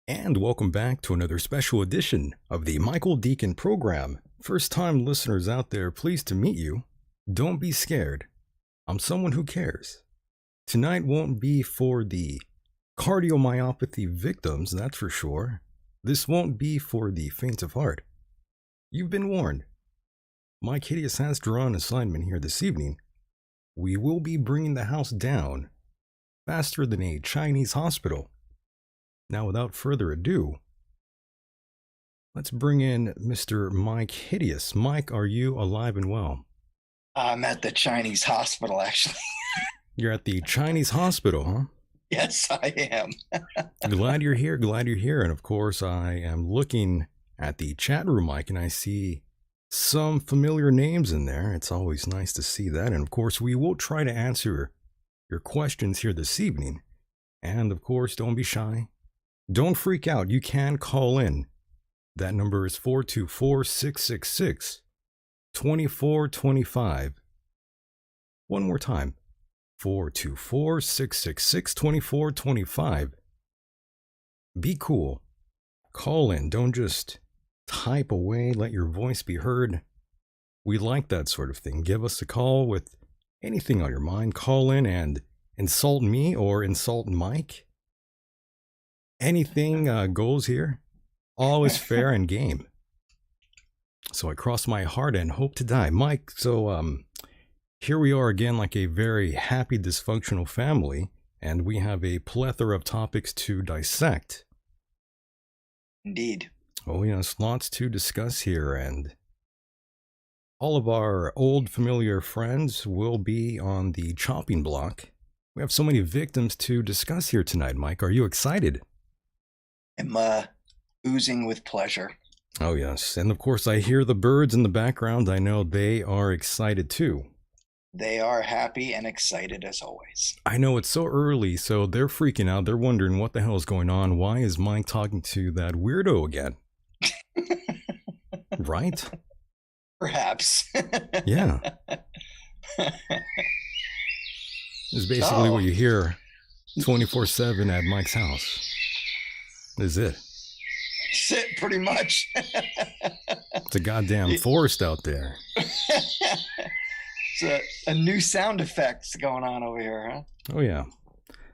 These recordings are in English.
And welcome back to another special edition of the Michael Decon program. First time listeners out there, pleased to meet you. Don't be scared. I'm someone who cares. Tonight won't be for the cardiomyopathy victims, that's for sure. This won't be for the faint of heart. You've been warned. Myke Hideous has drawn assignment here this evening. We will be bringing the house down faster than a Chinese hospital. Now, without further ado, let's bring in Mr. Myke Hideous. Myke, are you alive and well? I'm at the Chinese hospital, actually. You're at the Chinese hospital, huh? Yes, I am. Glad you're here. Glad you're here. And of course, I am looking at the chat room, Myke, and I see some familiar names in there. It's always nice to see that. And of course, we will try to answer your questions here this evening. And of course, don't be shy. Don't freak out. You can call in. That number is 424-666-2425. One more time. 424-666-2425. Be cool. Call in. Don't just type away. Let your voice be heard. We like that sort of thing. Give us a call with anything on your mind. Call in and insult me or insult Myke. Anything goes here. All is fair and game. So I cross my heart and hope to die. Myke, so here we are again like a very happy dysfunctional family, and we have a plethora of topics to dissect. Indeed. Oh yes, lots to discuss here, and all of our old familiar friends will be on the chopping block. We have so many victims to discuss here tonight, Myke. Are you excited? I'm oozing with pleasure. Oh yes, and of course I hear the birds in the background. I know they are excited too. They are happy and excited as always. I know it's so early, so they're freaking out. They're wondering what the hell is going on. Why is Mike talking to that weirdo again? Right? Perhaps. Yeah. Is basically So, what you hear 24/7 at Mike's house. Is it? shit, pretty much. It's a goddamn forest out there. It's a new sound effects going on over here, huh? Oh yeah.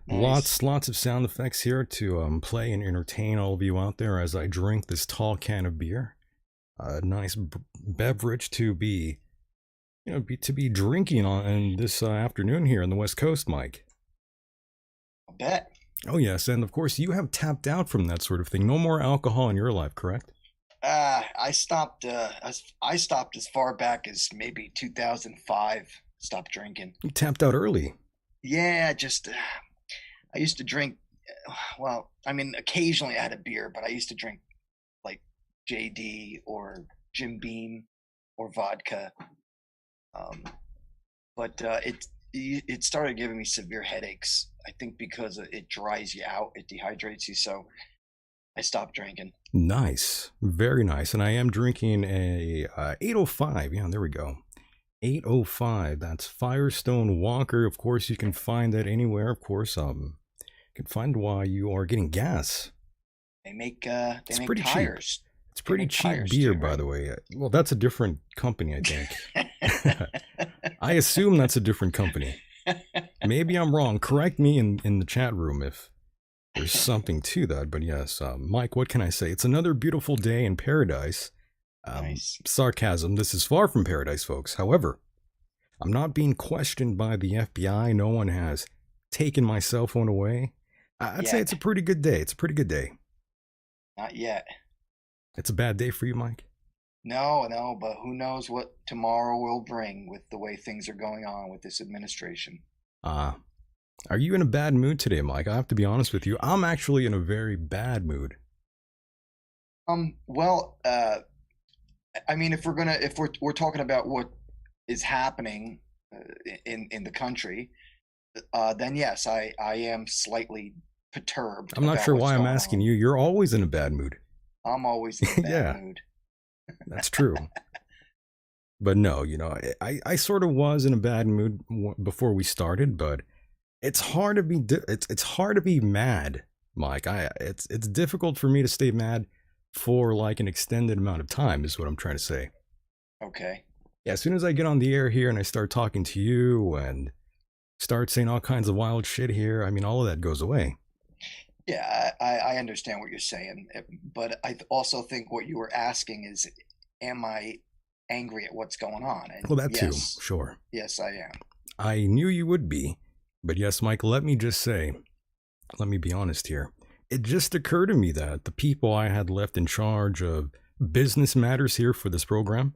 Nice. Lots of sound effects here to play and entertain all of you out there as I drink this tall can of beer. A nice beverage to be, to be drinking on this afternoon here on the West Coast, Mike. I bet. Oh yes, and of course you have tapped out from that sort of thing. No more alcohol in your life, correct? I stopped. I stopped as far back as maybe 2005. Stopped drinking. You tapped out early. Yeah, just I used to drink. Well, I mean, occasionally I had a beer, but I used to drink like JD or Jim Beam or vodka. Um, but it started giving me severe headaches. I think because it dries you out, it dehydrates you. So I stopped drinking. Nice, very nice. And I am drinking a 805. Yeah, there we go. 805. That's Firestone Walker. Of course, you can find that anywhere. Of course, you can find while you are getting gas. They make It's pretty tires. cheap. It's pretty make cheap tires beer, too, by right? the way. Well, that's a different company, I think. I assume that's a different company. Maybe I'm wrong. Correct me in the chat room if there's something to that. But yes, Mike, what can I say? It's another beautiful day in paradise. Nice. Sarcasm. This is far from paradise, folks. However, I'm not being questioned by the FBI. No one has taken my cell phone away. I'd say Yet. it's a pretty good day. It's a pretty good day. Not yet. It's a bad day for you, Mike? No, but who knows what tomorrow will bring with the way things are going on with this administration. Are you in a bad mood today, Mike? I have to be honest with you. I'm actually in a very bad mood. Well, I mean, if we're talking about what is happening in the country, then yes, I am slightly perturbed. I'm not about sure what's why I'm going asking on. you. You're always in a bad mood. I'm always in a bad Yeah. mood. That's true. But no, I sort of was in a bad mood before we started, but it's hard to be it's hard to be mad, Mike. It's difficult for me to stay mad for like an extended amount of time is what I'm trying to say. Okay. Yeah, as soon as I get on the air here and I start talking to you and start saying all kinds of wild shit here, I mean all of that goes away. Yeah, I understand what you're saying, but I also think what you were asking is, am I angry at what's going on? And Well, that too, yes, sure. yes, I am. I knew you would be. But yes, Mike, let me just say, let me be honest here. It just occurred to me that the people I had left in charge of business matters here for this program,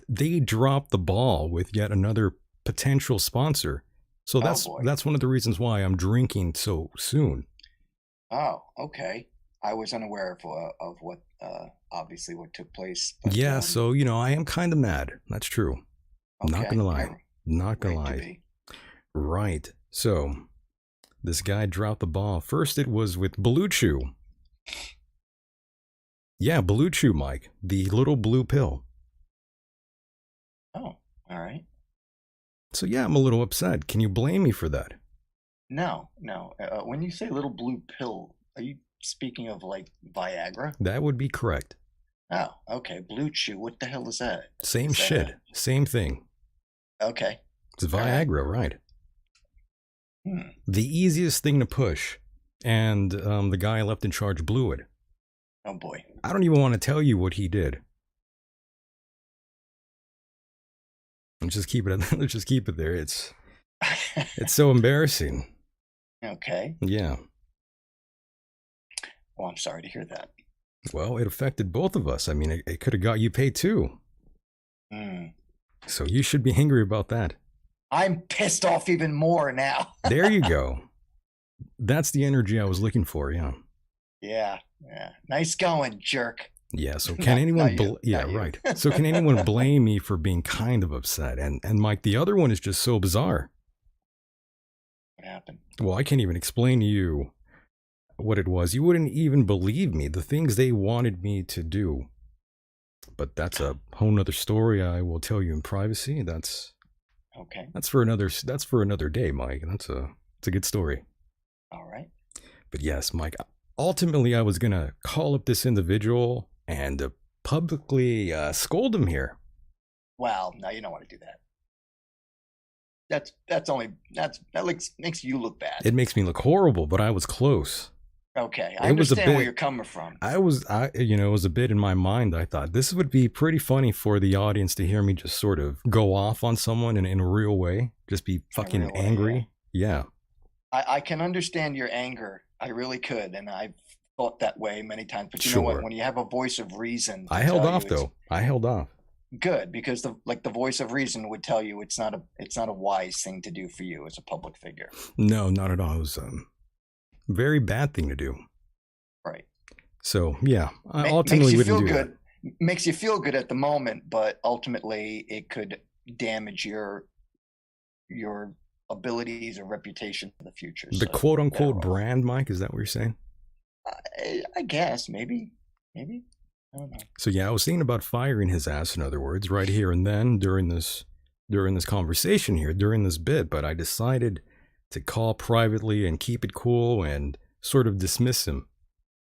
they dropped the ball with yet another potential sponsor. So Oh boy. that's one of the reasons why I'm drinking so soon. Oh, okay. I was unaware of what obviously what took place. But, Yeah, so I am kind of mad. That's true. Not okay, gonna lie. Not gonna right to lie. be. Right. So this guy dropped the ball. First it was with Blue Chew. Yeah, Blue Chew, Mike. The little blue pill. Oh, all right. So yeah, I'm a little upset. Can you blame me for that? No. When you say little blue pill, are you speaking of like Viagra? That would be correct. Oh, okay. Blue Chew. What the hell is that? Same Is that shit. Same thing. Okay. It's Viagra, right? Hmm. The easiest thing to push. And the guy left in charge blew it. Oh boy. I don't even want to tell you what he did. Let's just keep it. Let's just keep it there. It's so embarrassing. Okay. Yeah. Well, I'm sorry to hear that. Well, it affected both of us. I mean, it could have got you paid too. Hmm. So you should be angry about that. I'm pissed off even more now. There you go. That's the energy I was looking for. Yeah. Yeah. Nice going, jerk. Yeah, so can Not anyone you. yeah, Not you. right. So can anyone blame me for being kind of upset? And Mike, the other one is just so bizarre. What happened? Well, I can't even explain to you what it was. You wouldn't even believe me, the things they wanted me to do. But that's a whole nother story I will tell you in privacy. Okay. That's for another day, Mike. It's a good story. All right. But yes, Mike, ultimately I was gonna call up this individual and publicly scold him here. Well, no, you don't want to do that. Makes you look bad. It makes me look horrible, but I was close. Okay, I It was a understand where bit you're coming from. it was a bit in my mind. I thought this would be pretty funny for the audience to hear me just sort of go off on someone in a real way, just be In a fucking real way, angry. Yeah, I can understand your anger. I really could, and I've thought that way many times. But you know what? sure. When you have a voice of reason I to held tell you off it's though. I held off. good, because the voice of reason would tell you it's not a wise thing to do for you as a public figure. No, not at all. It was very bad thing to do. Right. So yeah, I Makes ultimately you wouldn't feel do good. that. Makes you feel good at the moment, but ultimately it could damage your abilities or reputation for the future. The So quote you're better unquote off. brand, Mike, is that what you're saying? I guess maybe. I don't know. So yeah, I was thinking about firing his ass, in other words, right here and then during this conversation here, during this bit, but I decided to call privately and keep it cool and sort of dismiss him.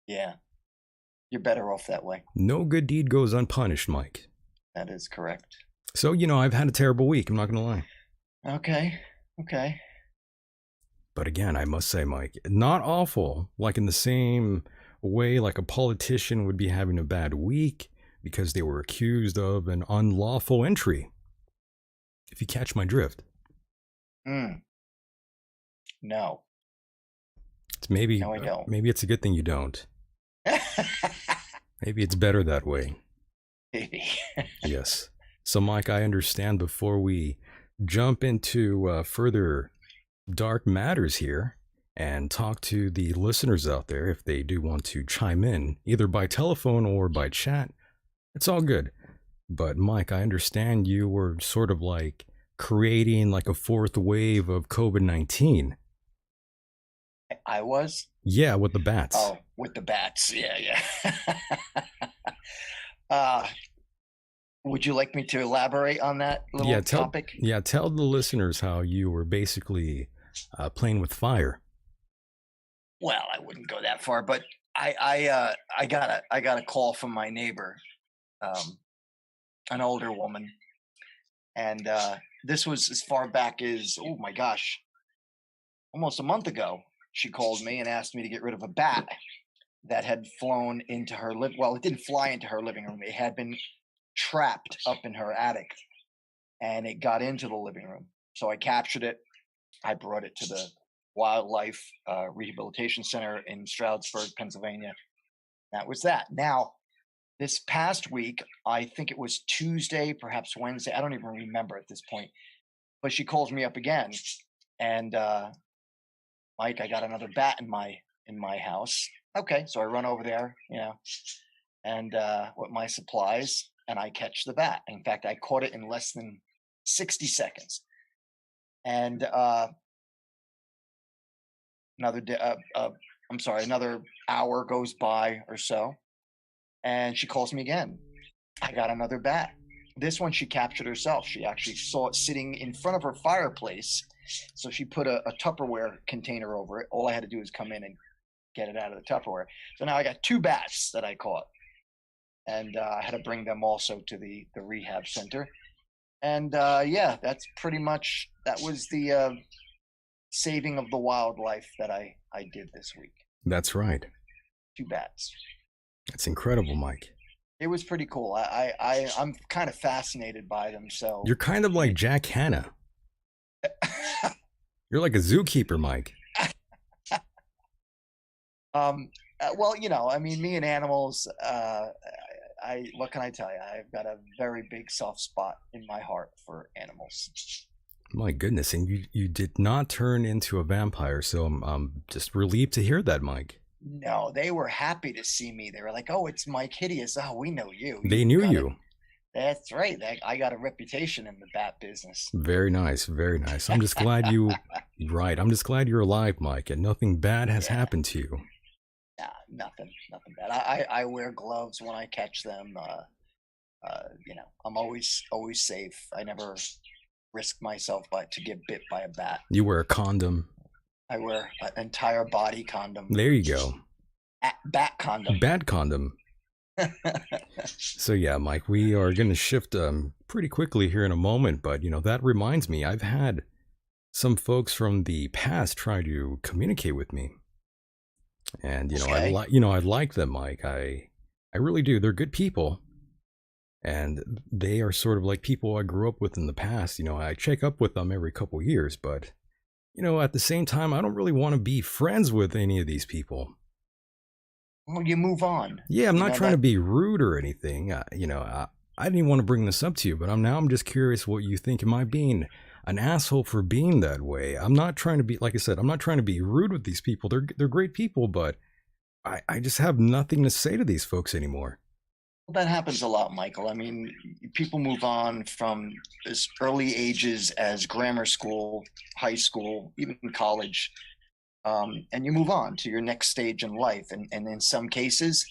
Yeah, you're better off that way. No good deed goes unpunished, Mike. That is correct. So, I've had a terrible week, I'm not gonna lie. Okay. Okay. But again, I must say, Mike, not awful, like in the same way like a politician would be having a bad week because they were accused of an unlawful entry. If you catch my drift. Mm, no. It's maybe No, I don't. maybe it's a good thing you don't. Maybe it's better that way. Maybe. Yes. So, Mike, I understand before we jump into further dark matters here and talk to the listeners out there if they do want to chime in, either by telephone or by chat, it's all good. But, Mike, I understand you were sort of like creating like a fourth wave of COVID-19. I was. Yeah, with the bats. Oh, with the bats. Yeah. uh, would you like me to elaborate on that little topic? Yeah, tell the listeners how you were basically playing with fire. Well, I wouldn't go that far, but I got a call from my neighbor, an older woman, and this was as far back as, oh my gosh, almost a month ago. She called me and asked me to get rid of a bat that had flown into her well, it didn't fly into her living room. It had been trapped up in her attic, and it got into the living room. So I captured it. I brought it to the Wildlife Rehabilitation Center in Stroudsburg, Pennsylvania. That was that. Now, this past week, I think it was Tuesday, perhaps Wednesday. I don't even remember at this point. But she calls me up again, and Mike, I got another bat in my house. Okay, so I run over there, and with my supplies, and I catch the bat. In fact, I caught it in less than 60 seconds. And another hour goes by or so, and she calls me again. I got another bat. This one she captured herself. She actually saw it sitting in front of her fireplace, so she put a Tupperware container over it. All I had to do was come in and get it out of the Tupperware. So now I got two bats that I caught, and I had to bring them also to the rehab center. And yeah, that was the saving of the wildlife that I did this week. That's right. Two bats. That's incredible, Mike. It was pretty cool. I'm kind of fascinated by them. So you're kind of like Jack Hanna. You're like a zookeeper, Mike. Well, I mean, me and animals. What can I tell you? I've got a very big soft spot in my heart for animals. My goodness, and you did not turn into a vampire, so I'm just relieved to hear that, Mike. No, they were happy to see me. They were like, "Oh, it's Myke Hideous. Oh, we know you. They You've knew got it." you. That's right. I got a reputation in the bat business. Very nice, very nice. I'm just glad you, right. I'm just glad you're alive, Mike, and nothing bad has Yeah, happened to you. nah, nothing bad. I wear gloves when I catch them. I'm always safe. I never risk myself by to get bit by a bat. You wear a condom. I wear an entire body condom, There you go. bat condom. Bad condom. So yeah, Mike, we are going to shift pretty quickly here in a moment, but that reminds me, I've had some folks from the past try to communicate with me, and Okay. I like them, Mike. I really do. They're good people, and they are sort of like people I grew up with in the past. I check up with them every couple years, but at the same time, I don't really want to be friends with any of these people. Well, you move on. Yeah, I'm You not know trying to that be rude or anything. I didn't even want to bring this up to you, but I'm just curious what you think. Am I being an asshole for being that way? I'm not trying to be, like I said, I'm not trying to be rude with these people. They're great people, but I just have nothing to say to these folks anymore. that happens a lot, Michael. I mean, people move on from as early ages as grammar school, high school, even college, and you move on to your next stage in life. And in some cases,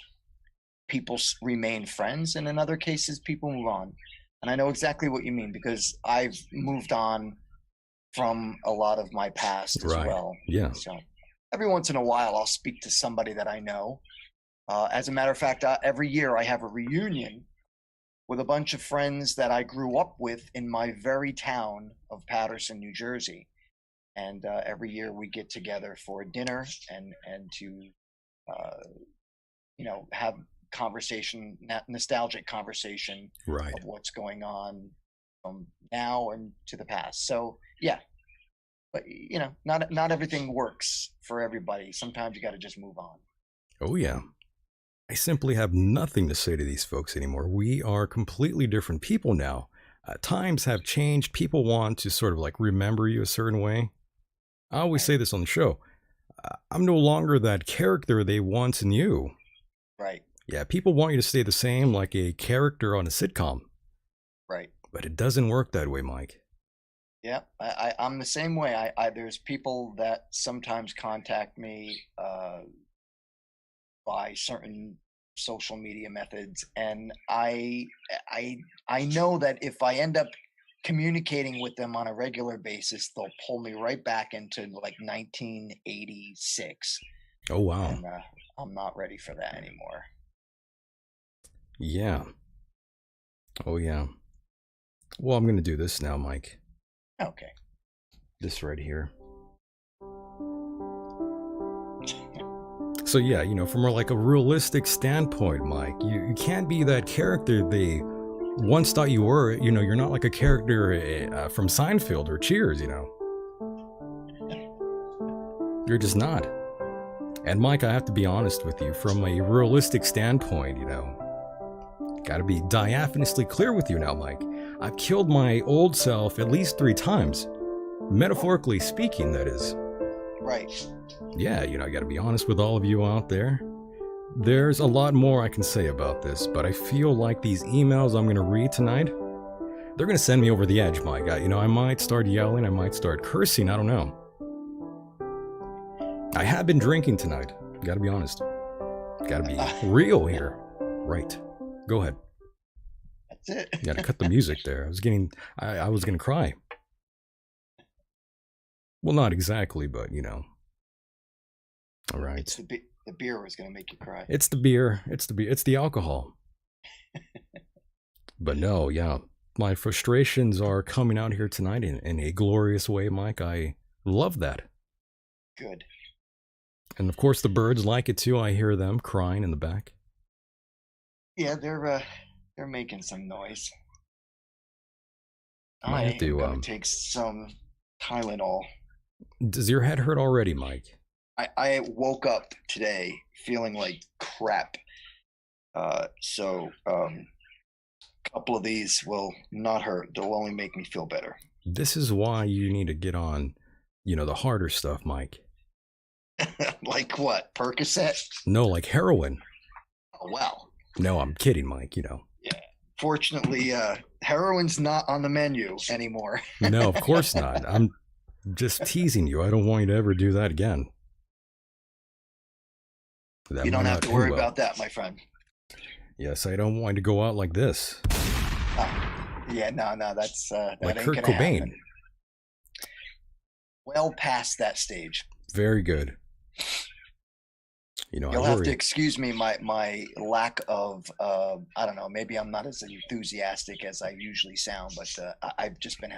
people remain friends, and in other cases, people move on. And I know exactly what you mean because I've moved on from a lot of my past as Right. well. Yeah. So every once in a while, I'll speak to somebody that I know. As a matter of fact, every year I have a reunion with a bunch of friends that I grew up with in my very town of Paterson, New Jersey. And every year we get together for a dinner and to uh, have conversation, nostalgic conversation Right. of what's going on from now and to the past. So yeah, but not everything works for everybody. Sometimes you got to just move on. Oh yeah. I simply have nothing to say to these folks anymore. We are completely different people now. Times have changed. People want to sort of like remember you a certain way. I always Right, say this on the show. I'm no longer that character they once knew. right, Yeah, people want you to stay the same like a character on a sitcom, right. but it doesn't work that way, Mike. Yeah, I'm the same way. There's people that sometimes contact me by certain social media methods, and I I know that if I end up communicating with them on a regular basis, they'll pull me right back into like 1986, Oh, wow. and I'm not ready for that anymore. Yeah. Oh, yeah. Well, I'm going to do this now, Mike. Okay. This right here. So, yeah, from like a realistic standpoint, Mike, you can't be that character they once thought you were. You're not like a character from Seinfeld or Cheers. You're just not. And Mike, I have to be honest with you, from a realistic standpoint, gotta be diaphanously clear with you now, Mike. I've killed my old self at least 3 times. Metaphorically speaking, that is. Right. Yeah, I gotta be honest with all of you out there. There's a lot more I can say about this, but I feel like these emails I'm gonna read tonight, they're gonna send me over the edge, Mike. I might start yelling, I might start cursing, I don't know. I have been drinking tonight. Gotta be honest. Gotta be real here. Right. Go ahead. That's it. Gotta cut the music there. I was gonna cry. Well, not exactly, but All right. It's the beer was gonna make you cry. It's the beer. It's the beer. It's the alcohol. But no, yeah. My frustrations are coming out here tonight in a glorious way, Mike. I love that. Good. And of course, the birds like it too. I hear them crying in the back. Yeah, they're making some noise. Might I have am to. gonna take some Tylenol. Does your head hurt already, Mike? I woke up today feeling like crap. So a couple of these will not hurt. They'll only make me feel better. This is why you need to get on, the harder stuff, Mike. Like what? Percocet? No, like heroin. Oh, well. No, I'm kidding, Mike, Yeah. Fortunately, heroin's not on the menu anymore. No, of course not. I'm just teasing you. I don't want you to ever do that again. That You might don't have not to end worry well. about that, my friend. Yes, I don't want you to go out like this. Yeah, no, that's that Like ain't Kurt gonna Cobain. happen. Well past that stage. Very good. I You'll have to worry. excuse me my lack of I don't know, maybe I'm not as enthusiastic as I usually sound, but I've just been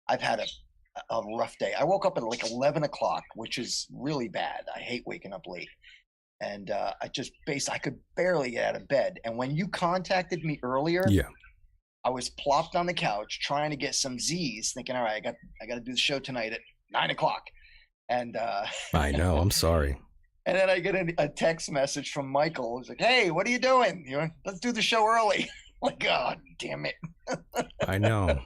I've had a rough day. I woke up at like 11 o'clock, which is really bad. I hate waking up late. And I could barely get out of bed. And when you contacted me earlier, Yeah. I was plopped on the couch trying to get some Z's, thinking, all right, I got to do the show tonight at 9 o'clock. And I know. I'm sorry. and then I get a text message from Michael. He's like, hey, what are you doing? Let's do the show early. Like, God damn it. I know.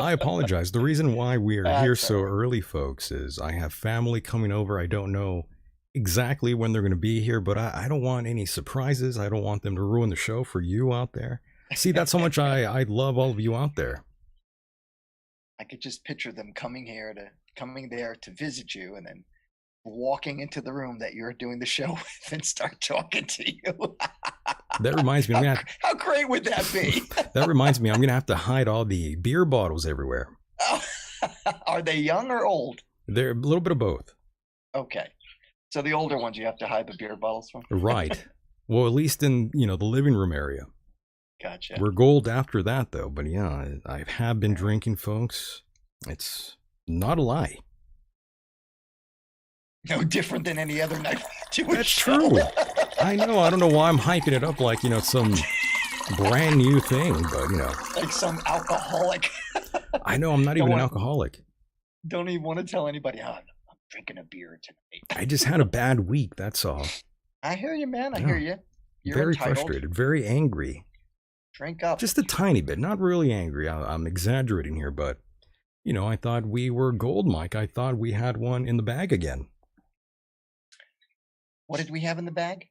I apologize. The reason why we are here That's so all right. early, folks, is I have family coming over. I don't know exactly when they're going to be here, but I don't want any surprises. I don't want them to ruin the show for you out there. See, that's how much I love all of you out there. I could just picture them coming there to visit you, and then walking into the room that you're doing the show with and start talking to you. That reminds me, How great would that be? That reminds me, I'm going to have to hide all the beer bottles everywhere. Oh, are they young or old? They're a little bit of both. Okay. So the older ones you have to hide the beer bottles from? Right. Well, at least in, the living room area. Gotcha. We're gold after that, though. But yeah, I have been drinking, folks. It's not a lie. No different than any other night. That's true. I know. I don't know why I'm hyping it up like, some brand new thing, but, Like some alcoholic. I know I'm not even an alcoholic. Don't even want to tell anybody, I'm drinking a beer tonight. I just had a bad week, that's all. I hear you, man. I hear you. You're very entitled. Frustrated, very angry. Drink up. Just a tiny bit, not really angry. I'm exaggerating here, but, I thought we were gold, Mike. I thought we had one in the bag again. What did we have in the bag?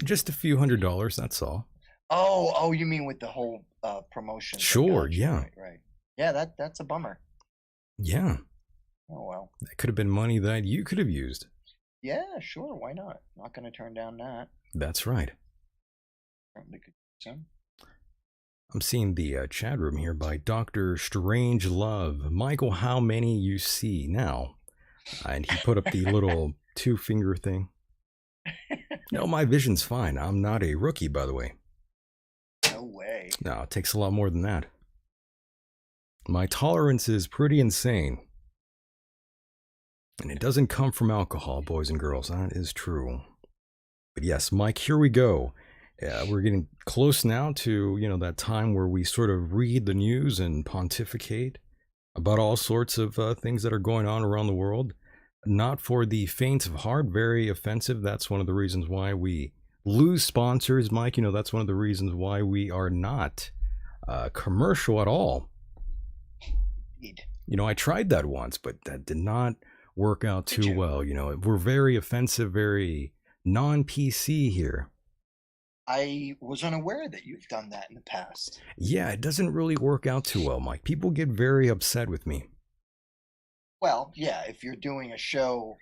Just a few $100, that's all. Oh, you mean with the whole promotion? Sure, yeah. Right. Yeah, that's a bummer. Yeah. Oh, well. That could have been money that you could have used. Yeah, sure. Why not? Not going to turn down that. That's right. Certainly could do some. I'm seeing the chat room here by Dr. Strange Love. Michael, how many you see now? And he put up the little 2-finger thing. No, my vision's fine. I'm not a rookie, by the way. No way. No, it takes a lot more than that. My tolerance is pretty insane. And it doesn't come from alcohol, boys and girls. That is true. But yes, Mike, here we go. We're getting close now to, that time where we sort of read the news and pontificate about all sorts of things that are going on around the world. Not for the faint of heart, very offensive. That's one of the reasons why we lose sponsors, Mike. That's one of the reasons why we are not commercial at all. Indeed. I tried that once, but that did not work out too well. We're very offensive, very non-PC here. I was unaware that you've done that in the past. Yeah, it doesn't really work out too well, Mike. People get very upset with me. Well, yeah, if you're doing a show,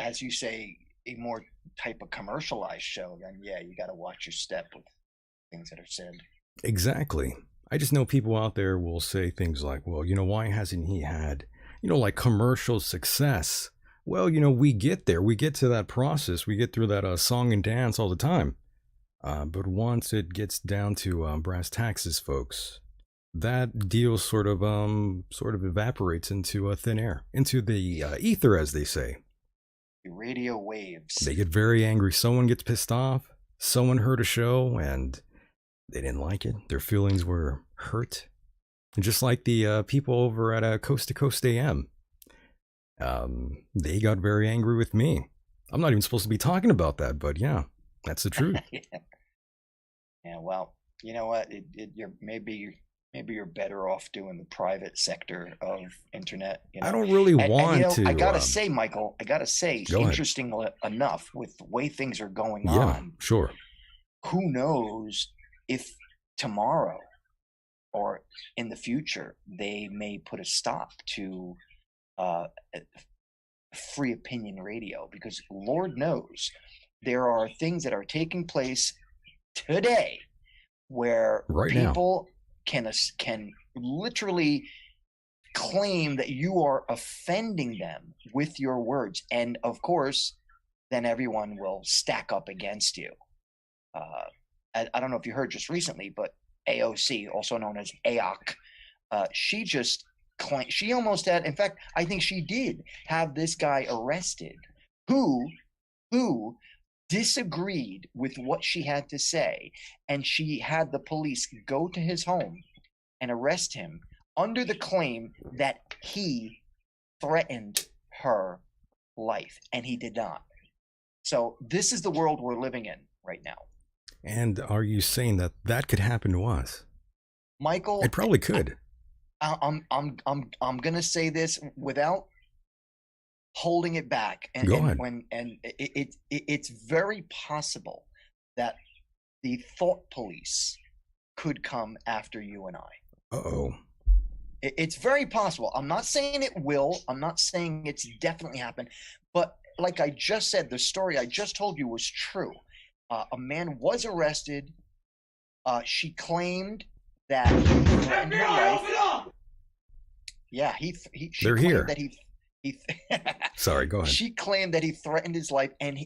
as you say, a more type of commercialized show, then yeah, you got to watch your step with things that are said. Exactly. I just know people out there will say things like, well, why hasn't he had, like commercial success? Well, we get there. We get to that process. We get through that song and dance all the time. But once it gets down to brass taxes, folks, that deal sort of evaporates into thin air, into the ether, as they say. The radio waves. They get very angry. Someone gets pissed off. Someone heard a show and they didn't like it. Their feelings were hurt. And just like the people over at Coast to Coast AM, they got very angry with me. I'm not even supposed to be talking about that, but yeah, that's the truth. Yeah, well, you know what? maybe you're better off doing the private sector of internet, I don't really and want I to. gotta say, Michael, I gotta say, Go ahead. interesting enough, with the way things are going Yeah, on, sure. who knows if tomorrow or in the future they may put a stop to uh, free opinion radio, because Lord knows there are things that are taking place today where Right now. people can literally claim that you are offending them with your words, and of course then everyone will stack up against you. uh, I don't know if you heard just recently, but AOC, also known as AOC, she just claimed, she almost had, in fact I think she did have this guy arrested who disagreed with what she had to say, and she had the police go to his home and arrest him under the claim that he threatened her life, and he did not. So this is the world we're living in right now. And are you saying that that could happen to us? Michael, It probably could. I'm gonna say this without holding it back, Go ahead. it's very possible that the thought police could come after you and I. Uh-oh. It's very possible. I'm not saying it will. I'm not saying it's definitely happened. But like I just said, the story I just told you was true. A man was arrested. She claimed that he threatened her life. Yeah, she They're claimed here. that he Sorry, go ahead. she claimed that he threatened his life, and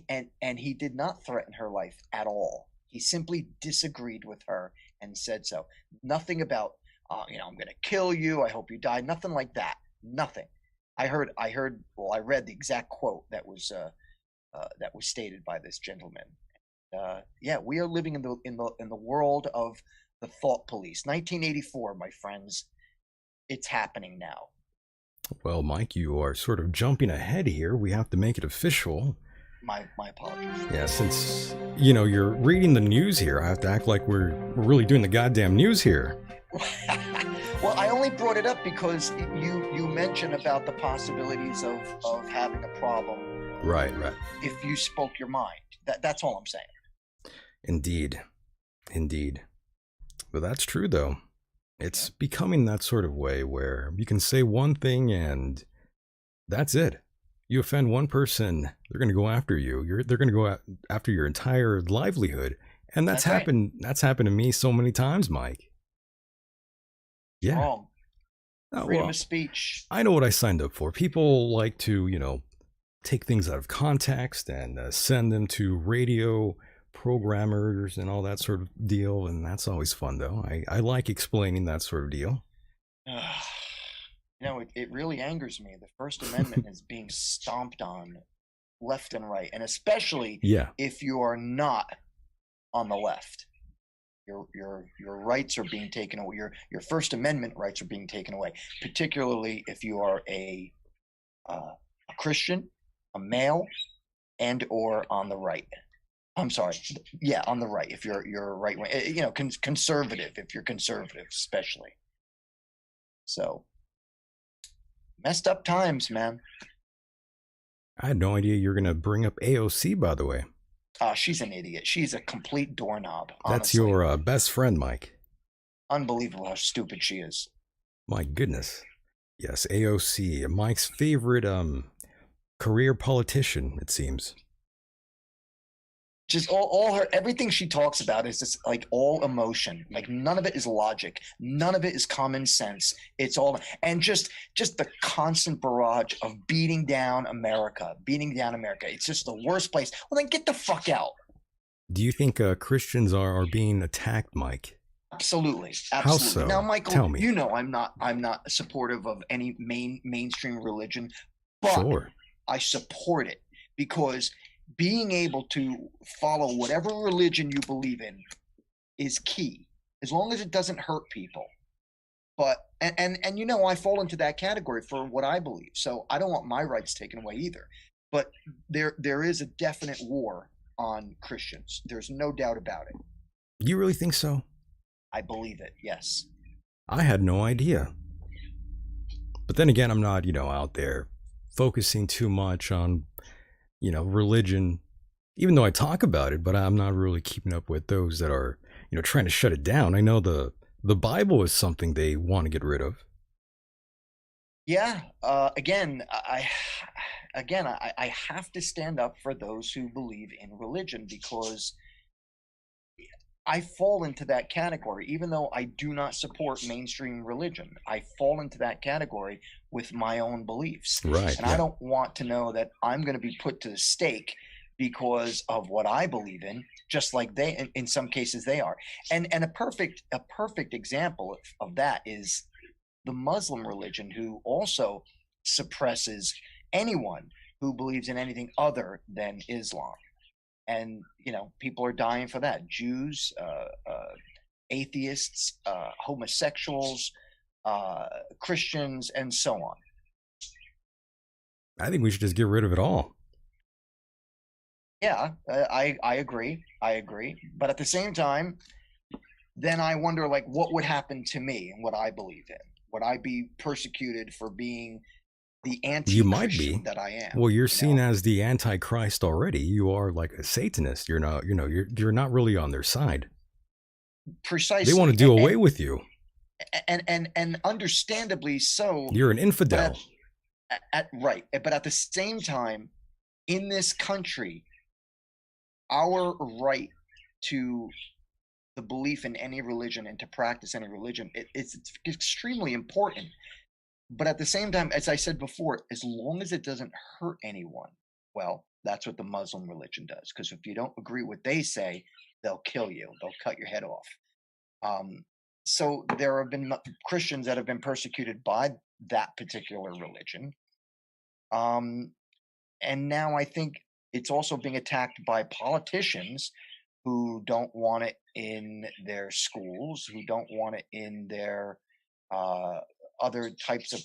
he did not threaten her life at all. He simply disagreed with her and said so. Nothing about I'm going to kill you, I hope you die. Nothing like that. Nothing. I read the exact quote that was stated by this gentleman. Yeah, we are living in the world of the thought police. 1984, my friends. It's happening now. Well, Mike, you are sort of jumping ahead here. We have to make it official. My apologies. Yeah, since you're reading the news here, I have to act like we're really doing the goddamn news here. Well, I only brought it up because you mentioned about the possibilities of having a problem. Right. If you spoke your mind, that's all I'm saying. Indeed. But that's true, though. It's becoming that sort of way where you can say one thing and that's it. You offend one person, they're going to go after you. They're going to go after your entire livelihood, and that's happened. Right. That's happened to me so many times, Mike. Yeah. Wrong. Freedom of speech. I know what I signed up for. People like to, take things out of context and send them to radio programmers and all that sort of deal, and that's always fun, though. I like explaining that sort of deal. It really angers me. The First Amendment is being stomped on left and right, and especially if you are not on the left. Your rights are being taken away. Your First Amendment rights are being taken away, particularly if you are a Christian, a male, and or on the right. I'm sorry. Yeah, on the right. If you're right wing, conservative. If you're conservative, especially. So messed up times, man. I had no idea you were gonna bring up AOC, by the way. She's an idiot. She's a complete doorknob. Honestly. That's your best friend, Mike. Unbelievable how stupid she is. My goodness. Yes, AOC, Mike's favorite career politician, it seems. Just all her, everything she talks about is just like all emotion. Like none of it is logic. None of it is common sense. It's all, and just the constant barrage of beating down America. It's just the worst place. Well, then get the fuck out. Do you think Christians are being attacked, Mike? Absolutely. How so? Now, Michael, tell me. I'm not supportive of any mainstream religion, but sure. I support it because being able to follow whatever religion you believe in is key, as long as it doesn't hurt people. But and I fall into that category for what I believe, so I don't want my rights taken away either. But there is a definite war on Christians. There's no doubt about it. You really think so? I believe it, yes. I had no idea. But then again, I'm not, out there focusing too much on, religion, even though I talk about it, but I'm not really keeping up with those that are, trying to shut it down. I know the Bible is something they want to get rid of. Yeah. I have to stand up for those who believe in religion, because I fall into that category. Even though I do not support mainstream religion, I fall into that category with my own beliefs. Right, And I yeah. don't want to know that I'm going to be put to the stake because of what I believe in, just like they, in some cases they are. And a perfect example of that is the Muslim religion, who also suppresses anyone who believes in anything other than Islam. And people are dying for that. Jews, atheists, homosexuals, Christians, and so on. I think we should just get rid of it all. Yeah, I agree. I agree. But at the same time, then I wonder, like, what would happen to me and what I believe in? Would I be persecuted for being the You might anti-Christian be. that I am? Well, you're You seen know, as the Antichrist already. You are like a Satanist. You're not, you're not really on their side. They want to precisely, do away with you. and understandably so. You're an But infidel. right, but at the same time, in this country, our right to the belief in any religion and to practice any religion, it's extremely important. But at the same time, as I said before, as long as it doesn't hurt anyone, well, that's what the Muslim religion does. Because if you don't agree with what they say, they'll kill you. They'll cut your head off. Um, so there have been Christians that have been persecuted by that particular religion. Um, and now I think it's also being attacked by politicians who don't want it in their schools, who don't want it in their uh, other types of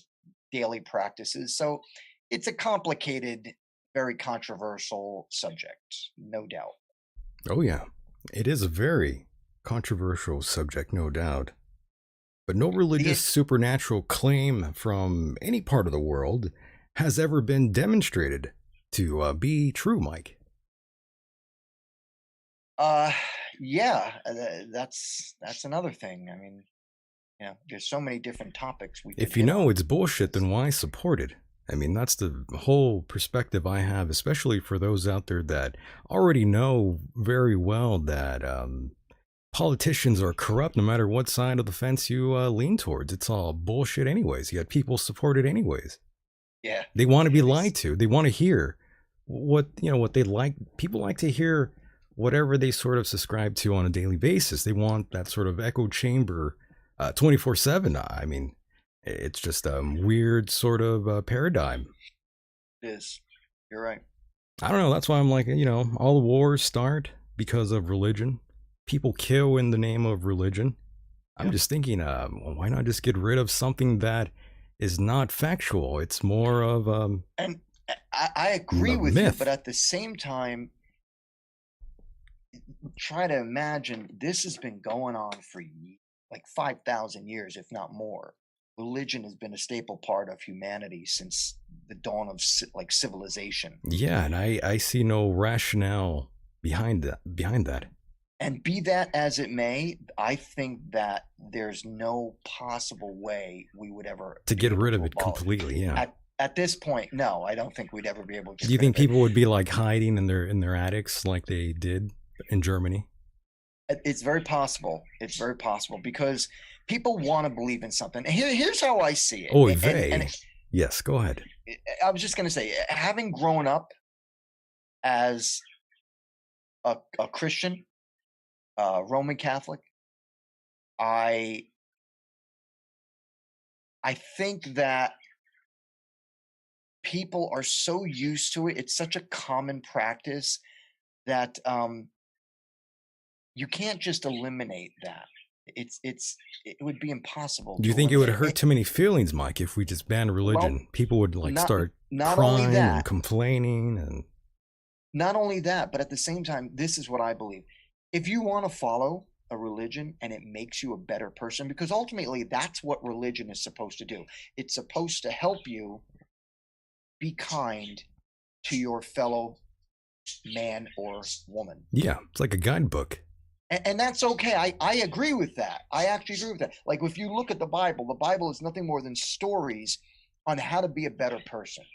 daily practices. So it's a complicated, very controversial subject, no doubt. Oh, yeah. It is a very controversial subject, no doubt. But no religious The supernatural claim from any part of the world has ever been demonstrated to be true, Mike. uh, yeah, that's another thing. I mean, there's so many different topics we could If you hit know on. it's bullshit, then why support it? I mean, that's the whole perspective I have, especially for those out there that already know very well that politicians are corrupt no matter what side of the fence you lean towards. It's all bullshit, anyways. Yet people support it, anyways. Yeah, They want to be yeah, lied to. They want to hear what they like. People like to hear whatever they sort of subscribe to on a daily basis. They want that sort of echo chamber 24/7. I mean, it's just a weird sort of paradigm. it is. You're right. I don't know. That's why I'm like, all the wars start because of religion. People kill in the name of religion. I'm Yep. just thinking, why not just get rid of something that is not factual? It's more of And I agree a with you, but myth. at the same time, try to imagine this has been going on for like 5,000 years, if not more. Religion has been a staple part of humanity since the dawn of like civilization. Yeah, and I see no rationale behind that. Behind that, And be that as it may, I think that there's no possible way we would ever to be get able rid to of it abolish it. completely. Yeah. At this point, no, I don't think we'd ever be able to Do get you rid think of it. people would be like hiding in their attics like they did in Germany? It's very possible. It's very possible because people want to believe in something. Here's how I see it. Oy And vey. Yes, go ahead. I was just going to say, having grown up as a Christian, Roman Catholic, I I think that people are so used to it. It's such a common practice that you can't just eliminate that. It would be impossible Do you to think it would eliminate hurt it. too many feelings, Mike, if we just banned Well, religion? People would like not start not only crying and that, complaining and not only that, but at the same time, this is what I believe. If you want to follow a religion and it makes you a better person, because ultimately that's what religion is supposed to do. It's supposed to help you be kind to your fellow man or woman. Yeah, it's like a guidebook. And that's okay. I agree with that. I actually agree with that. Like, if you look at the Bible is nothing more than stories on how to be a better person.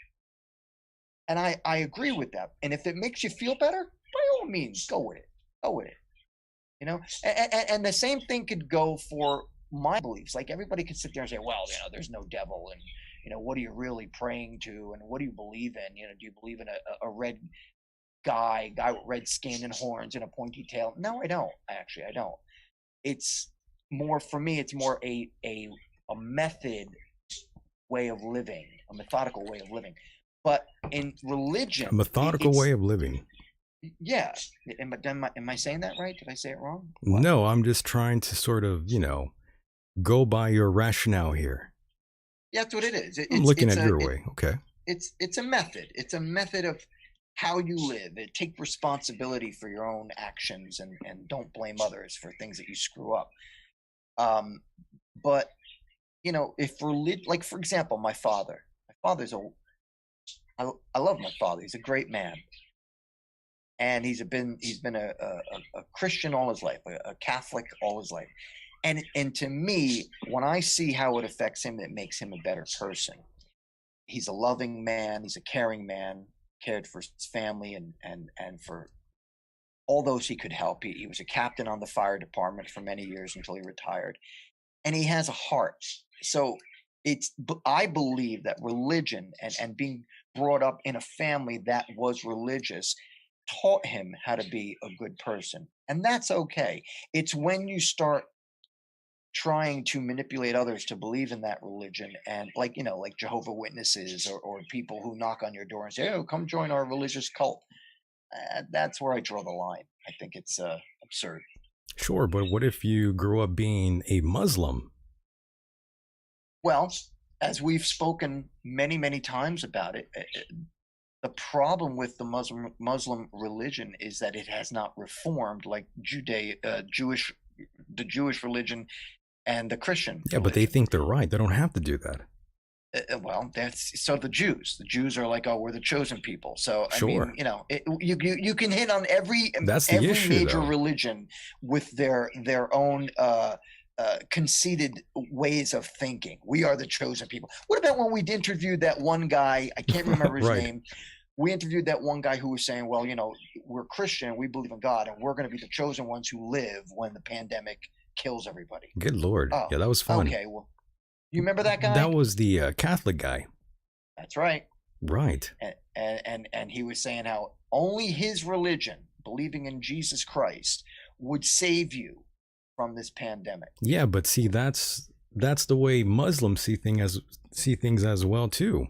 And I agree with that. And if it makes you feel better, by all means, go with it. Go with it. You know, and the same thing could go for my beliefs. Like, everybody could sit there and say, well, you know, there's no devil, and you know, what are you really praying to, and what do you believe in? You know, do you believe in a red guy with red skin and horns and a pointy tail? No, I don't. Actually, I don't. It's more, for me, it's more a method way of living, a methodical way of living. But in religion, A methodical way of living. yeah. Am I saying that right? Did I say it wrong? What? No, I'm just trying to sort of, you know, go by your rationale here. Yeah, that's what it is. I'm looking at your way. Okay. It's a method. It's a method of how you live. Take responsibility for your own actions, and don't blame others for things that you screw up. But you know, if like, for example, my father's I love my father. He's a great man, and he's been a Christian all his life, a Catholic all his life. And to me, when I see how it affects him, it makes him a better person. He's a loving man. He's a caring man. Cared for his family and for all those he could help. He was a captain on the fire department for many years until he retired, and he has a heart. So I believe that religion and being brought up in a family that was religious taught him how to be a good person, and that's okay. It's when you start trying to manipulate others to believe in that religion, and like, you know, like Jehovah Witnesses, or people who knock on your door and say, oh, come join our religious cult. That's where I draw the line. I think it's absurd. Sure, but what if you grew up being a Muslim? Well, as we've spoken many times about it, the problem with the Muslim religion is that it has not reformed like the Jewish religion and the Christian religion. But they think they're right. They don't have to do that. Well, that's so the Jews are like, oh, we're the chosen people. So I mean, you know, you can hit on every issue, major though. Religion with their own conceited ways of thinking. We are the chosen people. What about when we interviewed that one guy? I can't remember his name. We interviewed that one guy who was saying, well, you know, we're Christian, we believe in God, and we're going to be the chosen ones who live when the pandemic kills everybody. Good Lord. Oh, yeah, that was fun. Okay, well, you remember that guy? That was the Catholic guy. That's right. Right. And he was saying how only his religion, believing in Jesus Christ, would save you from this pandemic. Yeah, but see, that's the way Muslims see things as well too.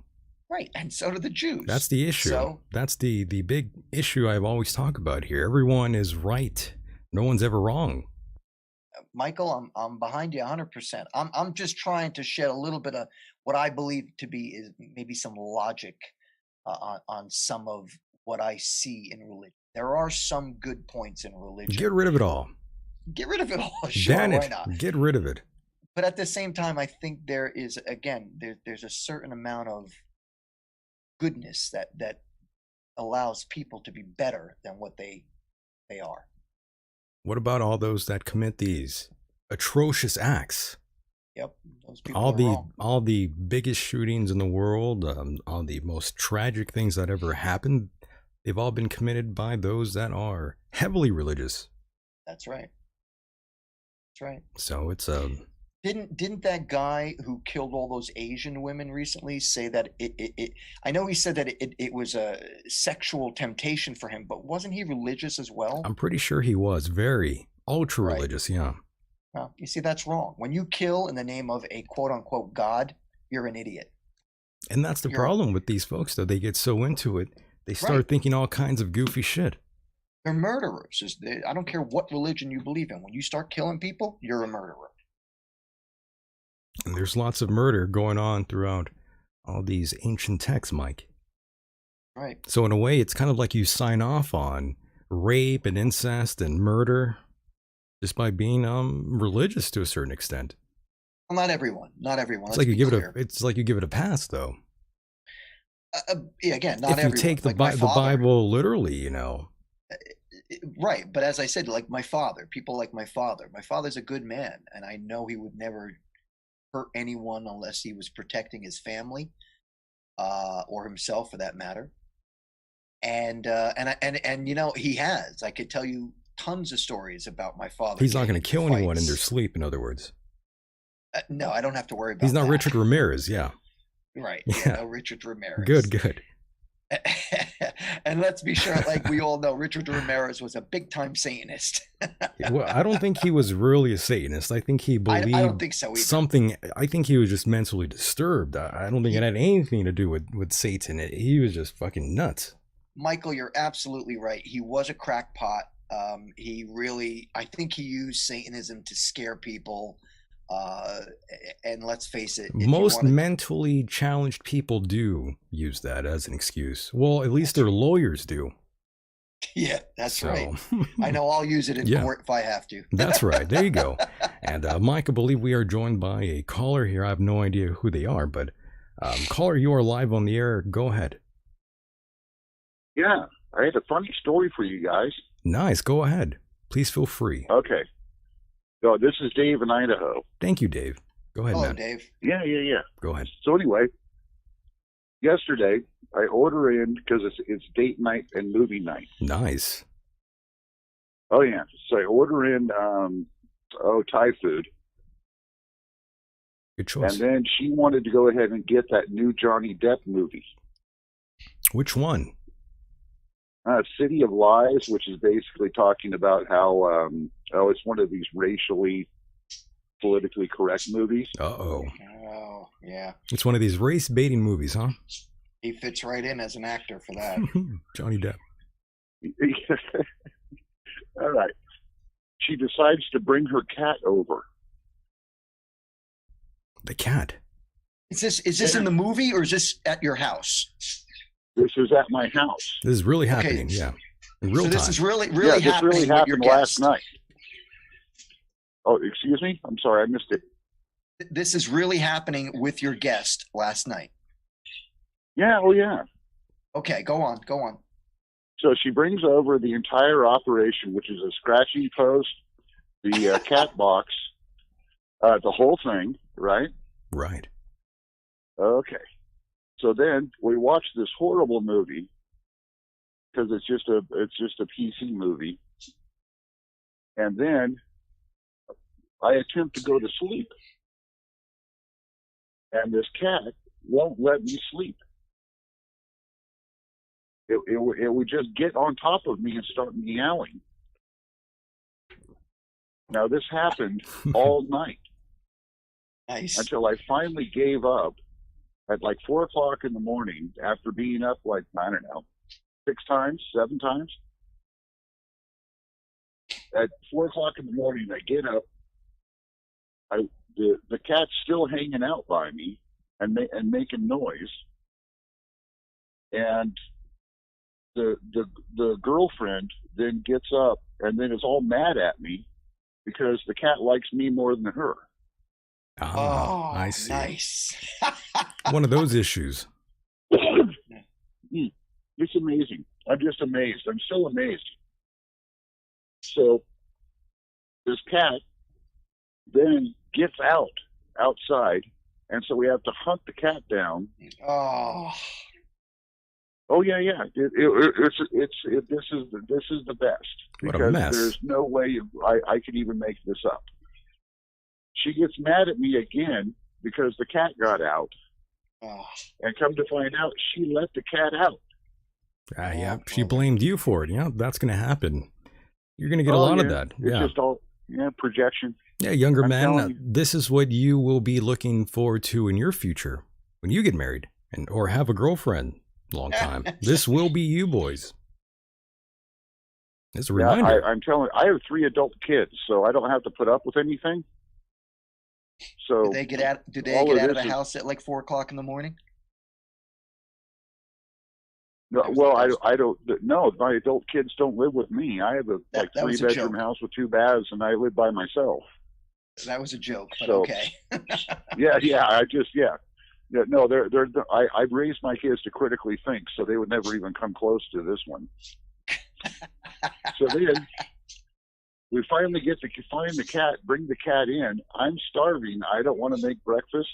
Right, and so do the Jews. That's the issue. So, that's the big issue I've always talked about here. Everyone is right. No one's ever wrong. Michael, I'm behind you 100%. I'm just trying to shed a little bit of what I believe to be is maybe some logic on some of what I see in religion. There are some good points in religion. Get rid of it all. Get rid of it all. Sure, Ban it. Why not? Get rid of it. But at the same time, I think there is, again, there's a certain amount of goodness that allows people to be better than what they are. What about all those that commit these atrocious acts? Yep, those people all the biggest shootings in the world, all the most tragic things that ever happened, they've all been committed by those that are heavily religious. That's right. That's right. So it's Didn't that guy who killed all those Asian women recently say that it I know he said that it was a sexual temptation for him, but wasn't he religious as well? I'm pretty sure he was very ultra religious, right. Yeah. Well, you see, that's wrong. When you kill in the name of a quote unquote God, you're an idiot. And that's the problem with these folks, though. They get so into it, they start thinking all kinds of goofy shit. They're murderers. I don't care what religion you believe in. When you start killing people, you're a murderer. And there's lots of murder going on throughout all these ancient texts, Mike. Right. So in a way, it's kind of like you sign off on rape and incest and murder. just by being religious to a certain extent. Well, not everyone. Not everyone. It's Let's like you be give clear. it's like you give it a pass, though. Yeah, again, not If you everyone. take Like my the father, Bible literally, you know. right? But as I said, like my father, people like my father. My father's a good man, and I know he would never hurt anyone unless he was protecting his family, or himself, for that matter. And you know, he has. I could tell you tons of stories about my father He's not getting going to into kill anyone in their fights. sleep. In other words, No, I don't have to worry he's about not that. Richard Ramirez. Yeah, Right? Yeah, yeah, no Richard good, Ramirez. good. And let's be sure, like we all know, Richard Ramirez was a big time Satanist. Well, I don't think he was really a Satanist. I think he I don't believed think so either. something. I think he was just mentally disturbed. I don't think it He, had anything to do with Satan. He was just fucking nuts. Michael, you're absolutely right. He was a crackpot. He really, I think he used Satanism to scare people. Uh, and let's face it, if you Most want to, mentally challenged people do use that as an excuse. Well, at least that's their lawyers do. yeah, that's right. So, I know I'll use it in yeah, court if I have to. that's right. There you go. And Mike, I believe we are joined by a caller here. I have no idea who they are, but caller, you are live on the air. Go ahead. Yeah, I had a funny story for you guys. Nice. Go ahead. Please feel free. Okay. So this is Dave in Idaho. Thank you, Dave. Go ahead, Hello, man. Dave. Yeah. Go ahead. So anyway, yesterday I order in because it's date night and movie night. Nice. Oh yeah. So I order in Thai food, Good choice. and then she wanted to go ahead and get that new Johnny Depp movie, Which one? City of Lies, which is basically talking about how it's one of these racially politically correct movies. Uh-oh. Oh, yeah. It's one of these race baiting movies, huh? He fits right in as an actor for that. Johnny Depp. All right. She decides to bring her cat over. The cat. Is this in the movie or is this at your house? This is at my house. This is really happening, yeah. In real So this time. is really Yeah, this happening really with your happened last guest. night. Oh, excuse me? I'm sorry, I missed it. This is really happening with your guest last night. Yeah, oh yeah. Okay, go on. So she brings over the entire operation, which is a scratching post, the cat box, the whole thing, right? Right. Okay. So then we watch this horrible movie because it's just a PC movie, and then I attempt to go to sleep, and this cat won't let me sleep. It would just get on top of me and start meowing. Now this happened all night Nice. until I finally gave up at like 4 o'clock in the morning after being up like, I don't know, 6 times, 7 times. At 4 o'clock in the morning, I get up. The cat's still hanging out by me and making noise. And the girlfriend then gets up and then is all mad at me because the cat likes me more than her. Ah, I see. Nice. One of those issues. It's amazing. I'm just amazed. I'm still amazed. So this cat then gets outside, and so we have to hunt the cat down. Oh. Oh yeah. This is the best What a because mess. there's no way I could even make this up. She gets mad at me again because the cat got out, and come to find out, she let the cat out. Yeah, she blamed you for it. Yeah, that's going to happen. You're going to get a lot of that. It's Yeah. just all projection. Yeah, younger I'm man, telling you. this is what you will be looking forward to in your future when you get married or have a girlfriend. Long time. This will be you boys. It's a reminder. I'm telling you, I have 3 adult kids, so I don't have to put up with anything. So Do they get out of the house at like 4 o'clock in the morning? No, well, I don't. No, my adult kids don't live with me. I have a That was a 3-bedroom joke. house with 2 baths, and I live by myself. That was a joke, but So- okay. Yeah. Yeah, no, I've raised my kids to critically think, so they would never even come close to this one. So then we finally get to find the cat, bring the cat in. I'm starving. I don't want to make breakfast.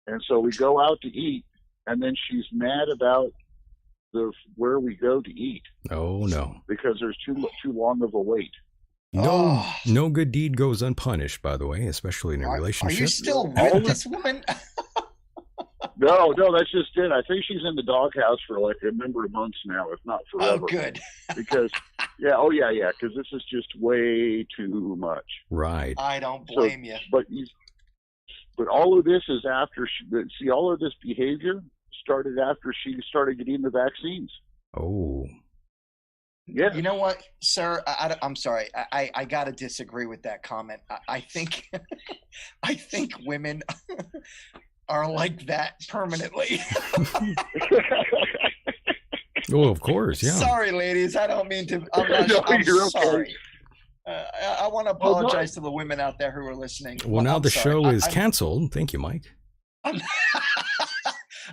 And so we go out to eat, and then she's mad about where we go to eat Oh no. because there's too long of a wait. No good deed goes unpunished, by the way, especially in a Are relationship. you still All with the- this woman? No, that's just it. I think she's in the doghouse for like a number of months now, if not Oh, forever. good. Because, because this is just way too much. Right. I don't blame you. But all of this is after all of this behavior started after she started getting the vaccines. Oh. Yeah. You know what, sir? I'm sorry. I got to disagree with that comment. I think I think women are like that permanently. Oh, of course, yeah. Sorry, ladies. I don't mean to. I'm You're okay. sorry. I want to apologize to the women out there who are listening. Well, now I'm the sorry. show is canceled. Thank you, Mike.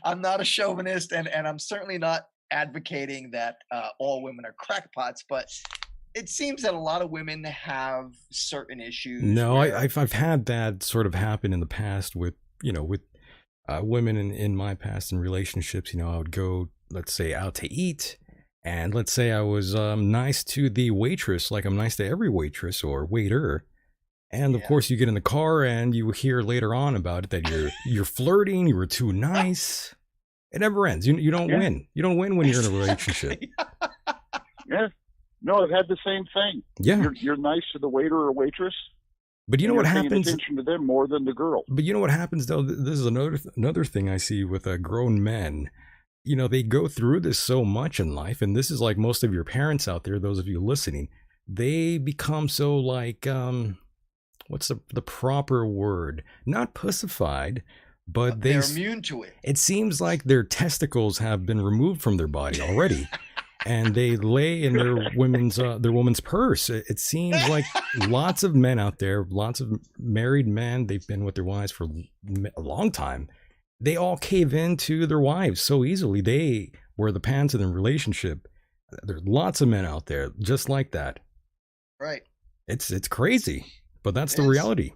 I'm not a chauvinist, and I'm certainly not advocating that all women are crackpots, but it seems that a lot of women have certain issues. No, where- I've had that sort of happen in the past with women in my past in relationships. I would go, let's say, out to eat, and let's say I was nice to the waitress, like I'm nice to every waitress or waiter. And of Yeah. course, you get in the car and you hear later on about it that you're flirting, you were too nice. It never ends. You don't Yeah. win. You don't win when you're in a relationship. Yeah. No, I've had the same thing. Yeah. You're nice to the waiter or waitress. But you know and what you're paying happens? attention to them more than the girl. But you know what happens though? This is another thing I see with grown men. They go through this so much in life, and this is like most of your parents out there. Those of you listening, they become so like what's the proper word? Not pussified, but they're immune to it. It seems like their testicles have been removed from their body already. And they lay in their woman's purse. It seems like lots of men out there, lots of married men, they've been with their wives for a long time. They all cave into their wives so easily. They wear the pants in the relationship. There's lots of men out there just like that. Right. It's crazy, but that's It the is. reality.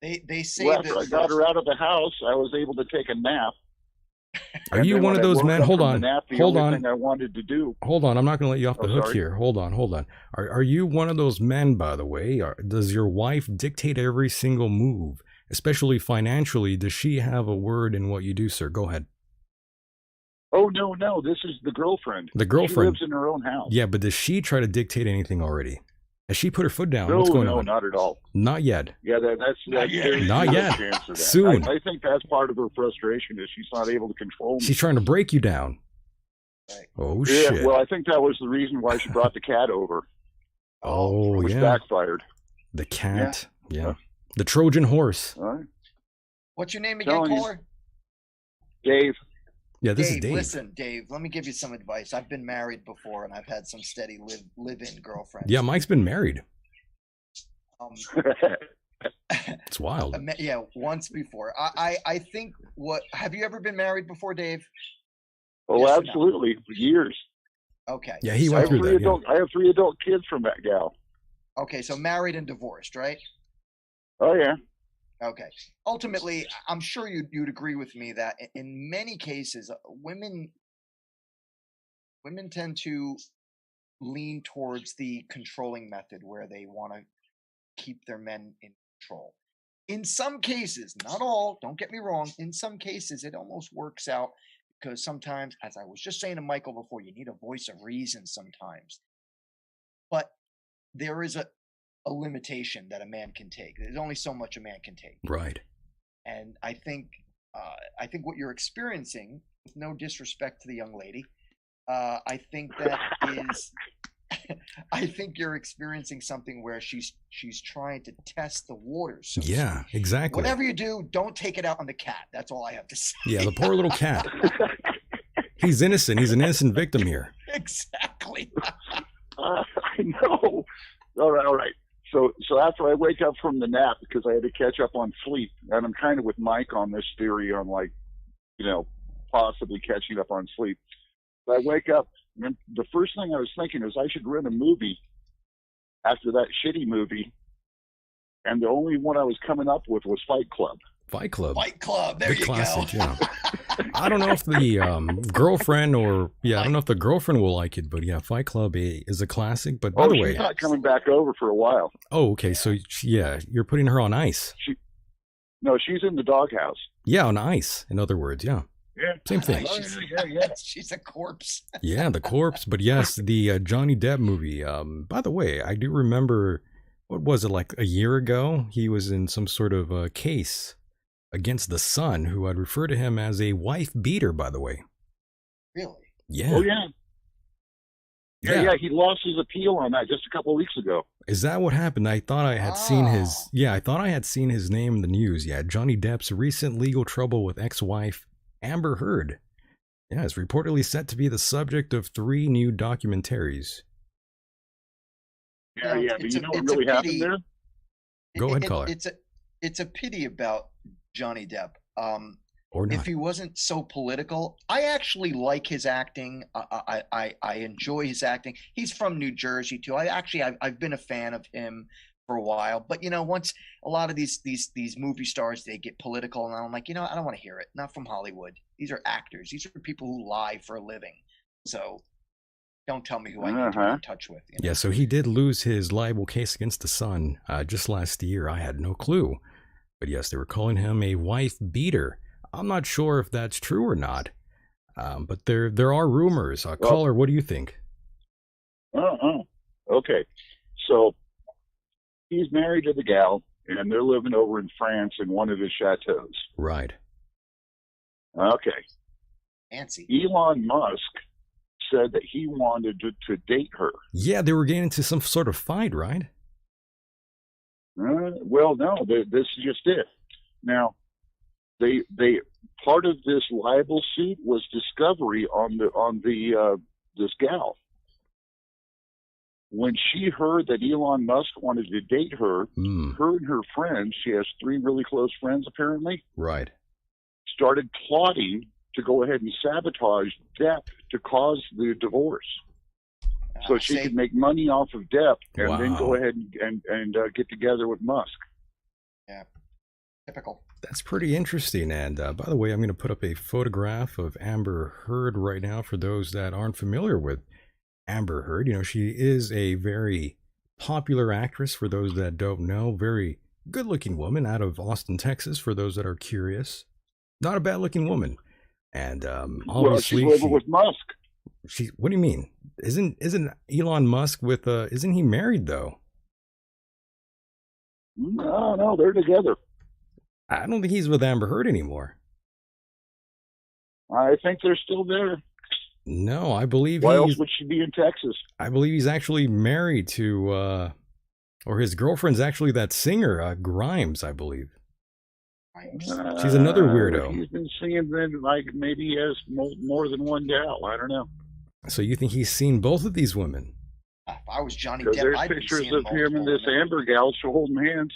They say Well, that after I got her out of the house, I was able to take a nap. Are And you then one when of I those woke men? up Hold from the on. nap, the Hold only on. thing I wanted to do. Hold on, I'm not going to let you off the Oh, hook sorry. here. Hold on. Are you one of those men, by the way? Does your wife dictate every single move, especially financially? Does she have a word in what you do, sir? Go ahead. Oh, no. This is the girlfriend. The She girlfriend. lives in her own house. Yeah, but does she try to dictate anything already? Has she put her foot down? No, What's going on? not at all. Not yet. Yeah, that's Not yet. there's Not no yet. chance of that. Soon. I think that's part of her frustration is she's not able to control me. She's trying to break you down. Right. Oh, Yeah, shit. well, I think that was the reason why she brought the cat over, Oh, which yeah. backfired. The cat. Yeah. The Trojan horse. All right. What's your name again, Telling you. caller? Dave. Yeah, this is Dave. Listen, Dave, let me give you some advice. I've been married before, and I've had some steady live-in girlfriends. Yeah, Mike's been married. Um, It's wild. yeah, once before. I think have you ever been married before, Dave? Oh, Yes or no? absolutely. For years. Okay. Yeah, he I went have, through three that. adult, I have 3 adult kids from that gal. Okay, so married and divorced, right? Oh, yeah. Okay. Ultimately, I'm sure you'd agree with me that in many cases, women tend to lean towards the controlling method where they want to keep their men in control. In some cases, not all, don't get me wrong, in some cases it almost works out because sometimes, as I was just saying to Michael before, you need a voice of reason sometimes. But there is a limitation that a man can take. There's only so much a man can take. Right. And I think what you're experiencing, with no disrespect to the young lady, I think that is, I think you're experiencing something where she's trying to test the waters. So to Yeah, speak. exactly. Whatever you do, don't take it out on the cat. That's all I have to say. Yeah, the poor little cat. He's innocent. He's an innocent victim here. Exactly. I know. All right. So after I wake up from the nap, because I had to catch up on sleep, and I'm kind of with Mike on this theory on, like, possibly catching up on sleep. So I wake up, and the first thing I was thinking is I should rent a movie after that shitty movie, and the only one I was coming up with was Fight Club. Fight Club. Fight Club. There The you classic, go. yeah. I don't know if the girlfriend I don't know if the girlfriend will like it, but yeah, Fight Club is a classic. But by the way, she's not coming back over for a while. oh, okay, so you're putting her on ice. No, she's in the doghouse. Yeah, on ice. In other words, yeah, Yeah. same thing. Yeah. She's a corpse. Yeah, the corpse. But yes, the Johnny Depp movie. By the way, I do remember. What was it, like a year ago? He was in some sort of case against the Sun, who I'd refer to him as a wife beater. By the way. Really? Yeah. Oh yeah. Yeah, he lost his appeal on that just a couple of weeks ago. Is that what happened? I thought I had seen his. Yeah, I thought I had seen his name in the news. Yeah, Johnny Depp's recent legal trouble with ex-wife Amber Heard. Yeah, is reportedly set to be the subject of 3 new documentaries. Yeah, but you know what really happened there? Go ahead, caller. It's a pity about Johnny Depp. Or not. If he wasn't so political, I actually like his acting. I enjoy his acting. He's from New Jersey too. I've been a fan of him for a while. But once a lot of these movie stars, they get political, and I'm like, I don't want to hear it. Not from Hollywood. These are actors. These are people who lie for a living. So don't tell me who I need to be in touch with. Yeah, so he did lose his libel case against the Sun just last year. I had no clue. But yes, they were calling him a wife beater. I'm not sure if that's true or not. But there are rumors. Caller, what do you think? Okay. So he's married to the gal, and they're living over in France in one of his chateaus. Right. Okay. Fancy. Elon Musk said that he wanted to date her. Yeah, they were getting into some sort of fight, right? Well, no, this is just it. Now, they part of this libel suit was discovery on this gal. When she heard that Elon Musk wanted to date her, her and her friends, she has 3 really close friends apparently, right, started plotting to go ahead and sabotage Depp to cause the divorce. So she could make money off of Depp and then go ahead and get together with Musk. Yeah, typical. That's pretty interesting. And by the way, I'm going to put up a photograph of Amber Heard right now for those that aren't familiar with Amber Heard. She is a very popular actress for those that don't know. Very good-looking woman out of Austin, Texas, for those that are curious. Not a bad-looking woman. And obviously, she's living with Musk. What do you mean? Isn't Elon Musk with? Isn't he married though? No, they're together. I don't think he's with Amber Heard anymore. I think they're still there. No, I believe. Why else would she be in Texas? I believe he's actually married to, or his girlfriend's actually that singer, Grimes, I believe. She's another weirdo. He's been seeing then, like maybe he has more than one gal. I don't know. So you think he's seen both of these women? If I was Johnny Depp, there's I'd be pictures seeing of him and this Amber gal holding hands.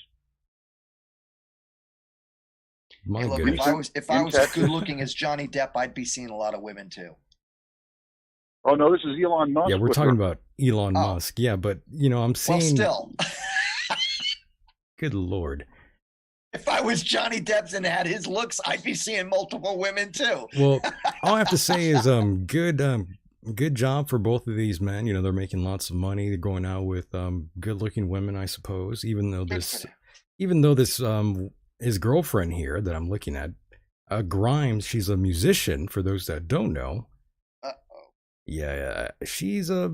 My look, goodness. if I was as good looking as Johnny Depp, I'd be seeing a lot of women too. Oh no, this is Elon Musk. Yeah, we're talking about Elon Musk. Yeah, but I'm seeing. Well, still. Good Lord. If I was Johnny Depp and had his looks, I'd be seeing multiple women too. Well, all I have to say is good job for both of these men. They're making lots of money. They're going out with good-looking women, I suppose. Even though this his girlfriend here that I'm looking at, Grimes, she's a musician. For those that don't know, yeah, she's a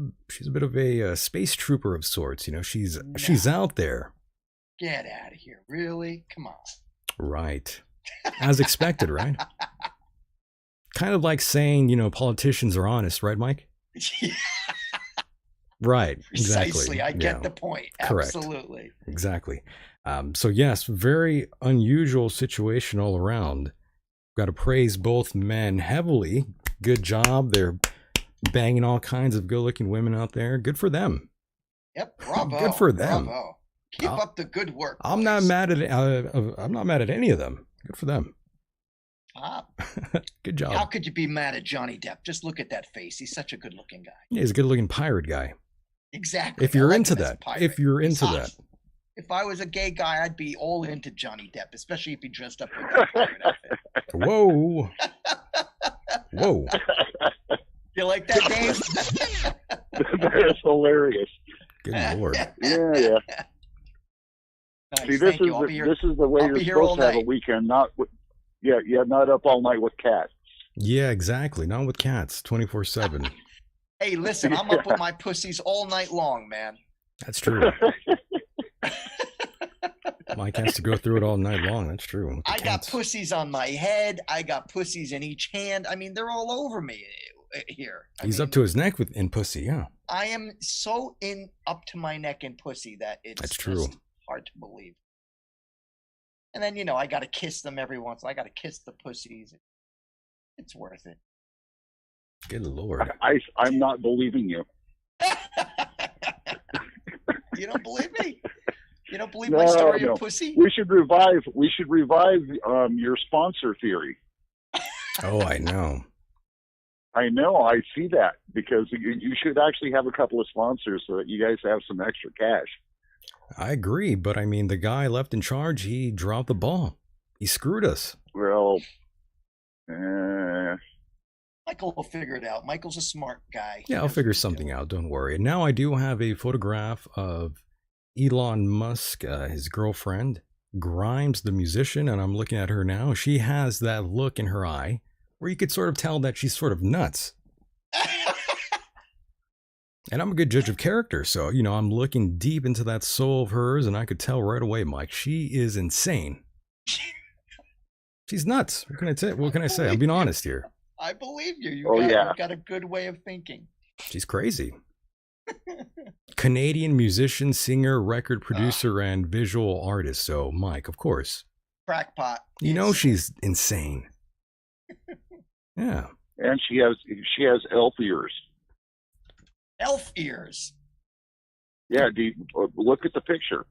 bit of a space trooper of sorts. She's out there. Get out of here. Really? Come on. Right. As expected, right? Kind of like saying, politicians are honest, right, Mike? Yeah. Right. Precisely. Exactly. I get the point. Correct. Absolutely. Exactly. So yes, very unusual situation all around. Got to praise both men heavily. Good job. They're banging all kinds of good-looking women out there. Good for them. Yep, bravo. Good for them. Bravo. Keep up the good work. I'm not boys. mad at. I'm not mad at any of them. Good for them. Good job. How could you be mad at Johnny Depp? Just look at that face. He's such a good-looking guy. Yeah, he's a good-looking pirate guy. Exactly. If you're I like into him as a that. pirate. If you're He's into hot. that. If I was a gay guy, I'd be all into Johnny Depp, especially if he dressed up in a pirate outfit. Whoa. Whoa. You like that, Dave? That is hilarious. Good Lord. Yeah. Nice, See, thank you. I'll be here. this is the way I'll you're be here all supposed to have a night. weekend. Not not up all night with cats. Yeah, exactly. Not with cats, 24/7. Hey, listen, I'm up with my pussies all night long, man. That's true. Mike has to go through it all night long. That's true. With the I got cats. pussies on my head. I got pussies in each hand. I mean, they're all over me here. He's up to his neck in pussy. Yeah, I am so up to my neck in pussy that it's that's true. just hard to believe. And then, I got to kiss them every once. I got to kiss the pussies. It's worth it. Good Lord. I'm not believing you. You don't believe me? You don't believe my story of pussy? We should revive your sponsor theory. Oh, I know. I know. I see that because you should actually have a couple of sponsors so that you guys have some extra cash. I agree, but I mean, the guy left in charge, he dropped the ball. He screwed us. Well, Michael will figure it out. Michael's a smart guy. Yeah, I'll figure something out. Don't worry. And now I do have a photograph of Elon Musk, his girlfriend, Grimes, the musician, and I'm looking at her now. She has that look in her eye where you could sort of tell that she's sort of nuts. And I'm a good judge of character, so, I'm looking deep into that soul of hers, and I could tell right away, Mike, she is insane. She's nuts. What can I say? I'm being honest here. I believe you. You've got a good way of thinking. She's crazy. Canadian musician, singer, record producer, and visual artist. So, Mike, of course. Crackpot. She's insane. Yeah. And she has elf ears. Elf ears. Yeah, look at the picture.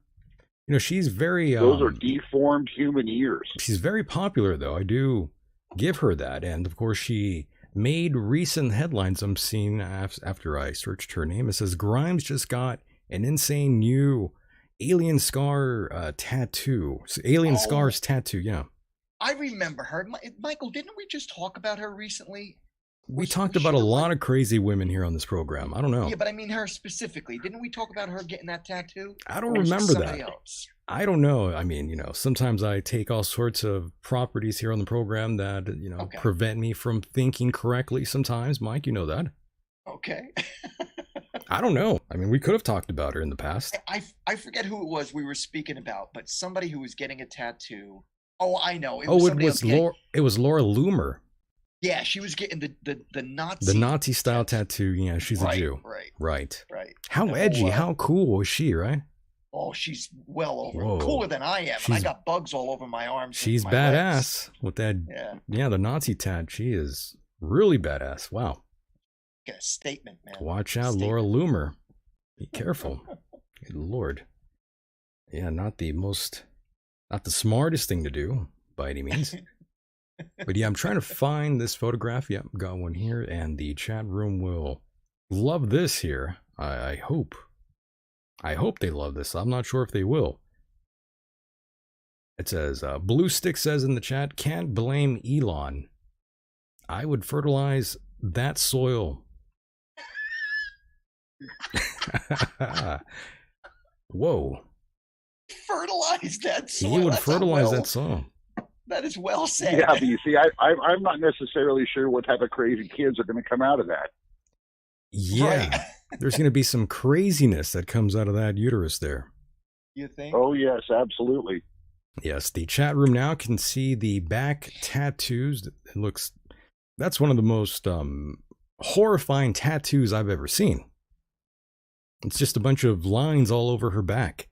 She's very... Those are deformed human ears. She's very popular, though. I do give her that. And, of course, she made recent headlines I'm seeing after I searched her name. It says, Grimes just got an insane new alien scar tattoo. Alien scars tattoo, yeah. I remember her. Michael, didn't we just talk about her recently? We talked about a lot of crazy women here on this program. I don't know. Yeah, but I mean her specifically. Didn't we talk about her getting that tattoo? I don't remember that. Somebody else? I don't know. I mean, sometimes I take all sorts of properties here on the program that, prevent me from thinking correctly sometimes. Mike, you know that. Okay. I don't know. I mean, we could have talked about her in the past. I forget who it was we were speaking about, but somebody who was getting a tattoo. Oh, I know. It was Laura Loomer. Yeah, she was getting the Nazi. The Nazi style tattoo. Yeah, she's a Jew. Right. How edgy, how cool was she, right? Oh, she's well over cooler than I am. And I got bugs all over my arms. She's my badass legs. with that. Yeah, the Nazi tat. She is really badass. Wow. Get a statement, man. Watch out, Laura Loomer. Be careful. Good Lord. Yeah, not the smartest thing to do by any means. But yeah, I'm trying to find this photograph. Yep, got one here, and the chat room will love this here. I hope. I hope they love this. I'm not sure if they will. It says, Blue Stick says in the chat, can't blame Elon. I would fertilize that soil. Whoa. Fertilize that soil. He would fertilize that soil. That is well said. Yeah, but you see, I'm not necessarily sure what type of crazy kids are going to come out of that. Yeah, right. There's going to be some craziness that comes out of that uterus there. You think? Oh, yes, absolutely. Yes, the chat room now can see the back tattoos. That's one of the most horrifying tattoos I've ever seen. It's just a bunch of lines all over her back.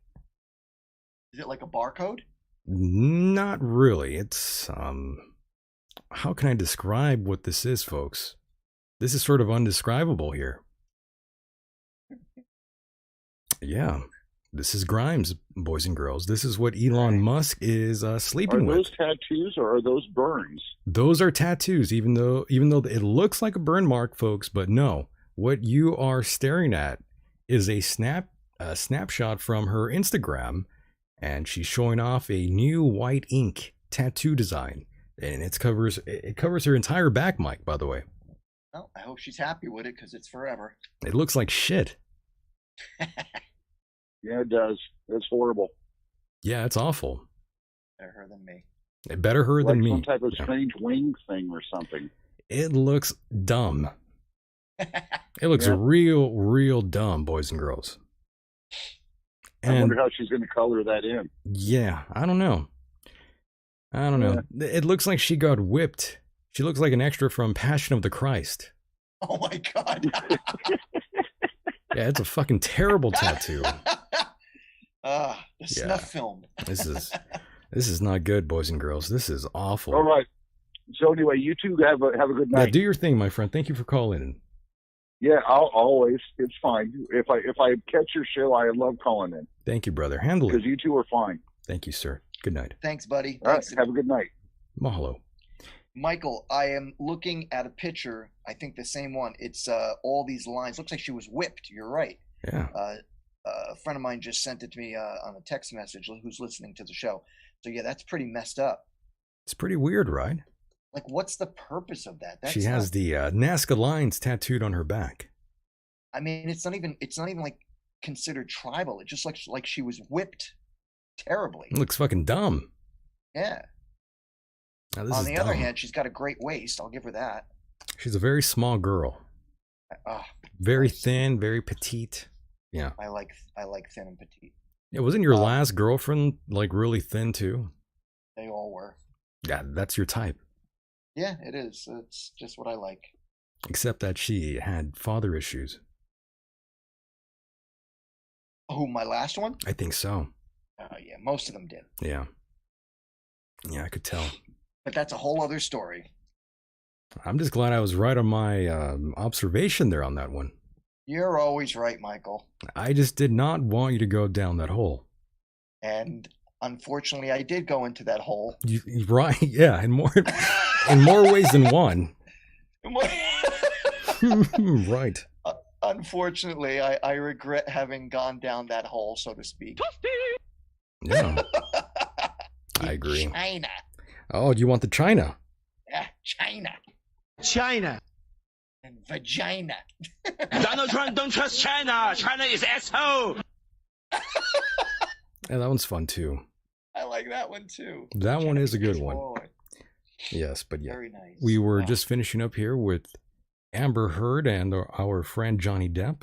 Is it like a barcode? Not really. It's, how can I describe what this is, folks? This is sort of undescribable here. Yeah. This is Grimes, boys and girls. This is what Elon Musk is sleeping with. Are those tattoos or are those burns? Those are tattoos, even though it looks like a burn mark, folks. But no, what you are staring at is a snapshot from her Instagram, and she's showing off a new white ink tattoo design, and it covers her entire back, Mike. By the way. Well, I hope she's happy with it because it's forever. It looks like shit. Yeah, it does. It's horrible. Yeah, it's awful. Better her than me. Better her than me. Some type of strange wing thing or something. It looks dumb. It looks real dumb, boys and girls. And I wonder how she's going to color that in. Yeah, I don't know. It looks like she got whipped. She looks like an extra from Passion of the Christ. Oh my God. Yeah, it's a fucking terrible tattoo. The snuff film. This is not good, boys and girls. This is awful. All right. So anyway, you two have a good night. Yeah, do your thing, my friend. Thank you for calling in. Yeah, I'll always. It's fine. If I catch your show, I love calling in. Thank you, brother. Handle it. Because you two are fine. Thank you, sir. Good night. Thanks, buddy. All right. Thanks. Have a good night. Mahalo. Michael, I am looking at a picture. I think the same one. It's all these lines. Looks like she was whipped. You're right. Yeah. A friend of mine just sent it to me on a text message who's listening to the show. So yeah, that's pretty messed up. It's pretty weird, right? Like, what's the purpose of that? She has the Nazca lines tattooed on her back. I mean, it's not even like considered tribal. It just looks like she was whipped terribly. It looks fucking dumb. Yeah. Now, on the other hand, she's got a great waist. I'll give her that. She's a very small girl. Very thin, very petite. Yeah. I like thin and petite. Yeah, wasn't your last girlfriend like really thin too? They all were. Yeah, that's your type. Yeah, it is. It's just what I like. Except that she had father issues. Oh, my last one? I think so. Yeah, most of them did. Yeah. Yeah, I could tell. But that's a whole other story. I'm just glad I was right on my observation there on that one. You're always right, Michael. I just did not want you to go down that hole. And unfortunately, I did go into that hole. Right? Yeah, in more ways than one. Right. Unfortunately, I regret having gone down that hole, so to speak. Yeah, I agree. China. Oh, do you want the China? Yeah, China. China. And vagina. Donald Trump don't trust China. China is asshole. Yeah, that one's fun too. I like that one too. That one is a good one. Yes, but yeah. Very nice. We were just finishing up here with Amber Heard and our friend Johnny Depp.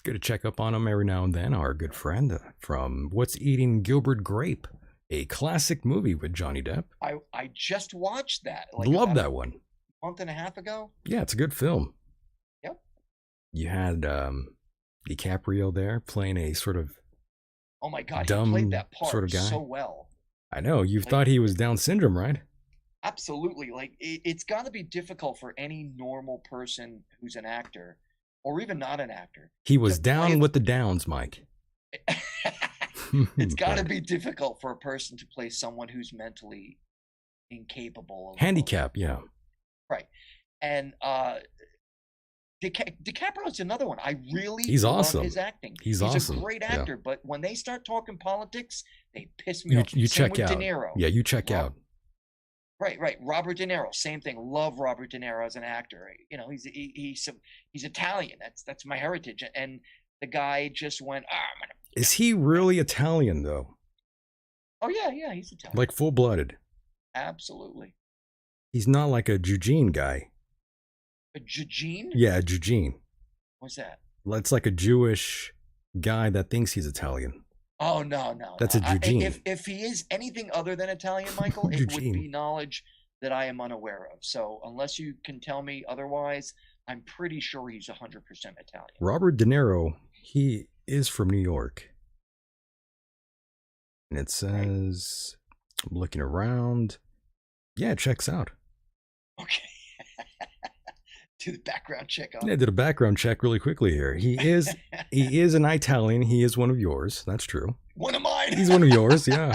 Good to check up on him every now and then. Our good friend from What's Eating Gilbert Grape, a classic movie with Johnny Depp. I just watched that. Love that one. Month and a half ago. Yeah, it's a good film. Yep. You had DiCaprio there playing a sort of oh my God, dumb he played that part sort of guy. so well. I know. You thought he was Down syndrome, right? Absolutely. Like it's got to be difficult for any normal person who's an actor, or even not an actor. He was down with the downs, Mike. It's got to be difficult for a person to play someone who's mentally incapable of handicap. Yeah. Right. And DiCaprio's another one. I really He's love awesome. his acting. He's awesome. a great actor, but when they start talking politics, they piss me off. You Same check with out. De Niro. Yeah, you check out. Right. Robert De Niro, same thing. Love Robert De Niro as an actor. You know, he's Italian. That's my heritage. And the guy just went. Is he really Italian though? Oh yeah, he's Italian. Like full-blooded. Absolutely. He's not like a Eugene guy. A Eugene? Yeah, Eugene. What's that? It's like a Jewish guy that thinks he's Italian. Oh no. That's a Eugene. If he is anything other than Italian, Michael, it would be knowledge that I am unaware of. So unless you can tell me otherwise, I'm pretty sure he's 100% Italian. Robert De Niro, he is from New York. And it says, I'm looking around. Yeah, it checks out. Okay. Do the background check on Yeah, I him. did a background check really quickly here. He is an Italian. He is one of yours. That's true. One of mine. He's one of yours, yeah.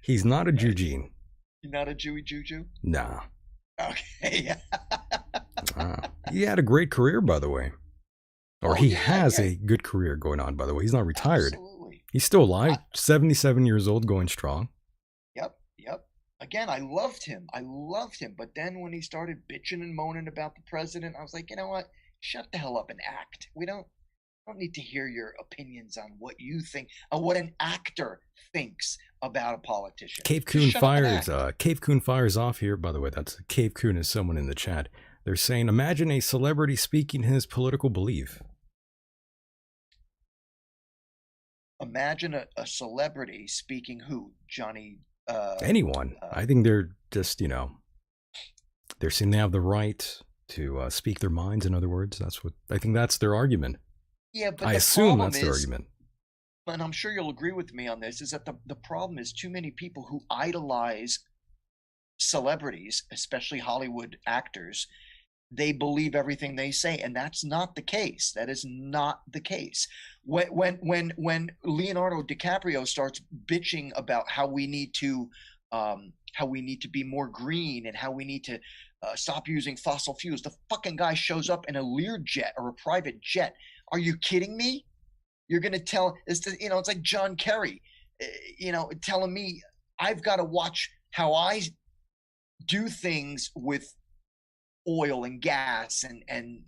He's not a Eugene. You're not a Jewy Juju? Nah. Okay. He had a great career, by the way. Or he yeah, has yeah. a good career going on, by the way. He's not retired. Absolutely. He's still alive, 77 years old, going strong. Yep. Again, I loved him. But then when he started bitching and moaning about the president, I was like, you know what? Shut the hell up and act. We don't need to hear your opinions on what you think, or what an actor thinks about a politician. Cave Coon fires off here. By the way, that's Cave Coon is someone in the chat. They're saying, imagine a celebrity speaking his political belief. Imagine a celebrity speaking who? Johnny? Anyone. I think they're just, they're saying they have the right to speak their minds. In other words, I think that's their argument. Yeah, but I assume that's their argument. And I'm sure you'll agree with me on this, is that the problem is too many people who idolize celebrities, especially Hollywood actors, they believe everything they say, and that's not the case. That is not the case. When Leonardo DiCaprio starts bitching about how we need to be more green and how we need to stop using fossil fuels, the fucking guy shows up in a Learjet or a private jet. Are you kidding me? You're gonna tell it's like John Kerry, telling me I've got to watch how I do things with oil and gas and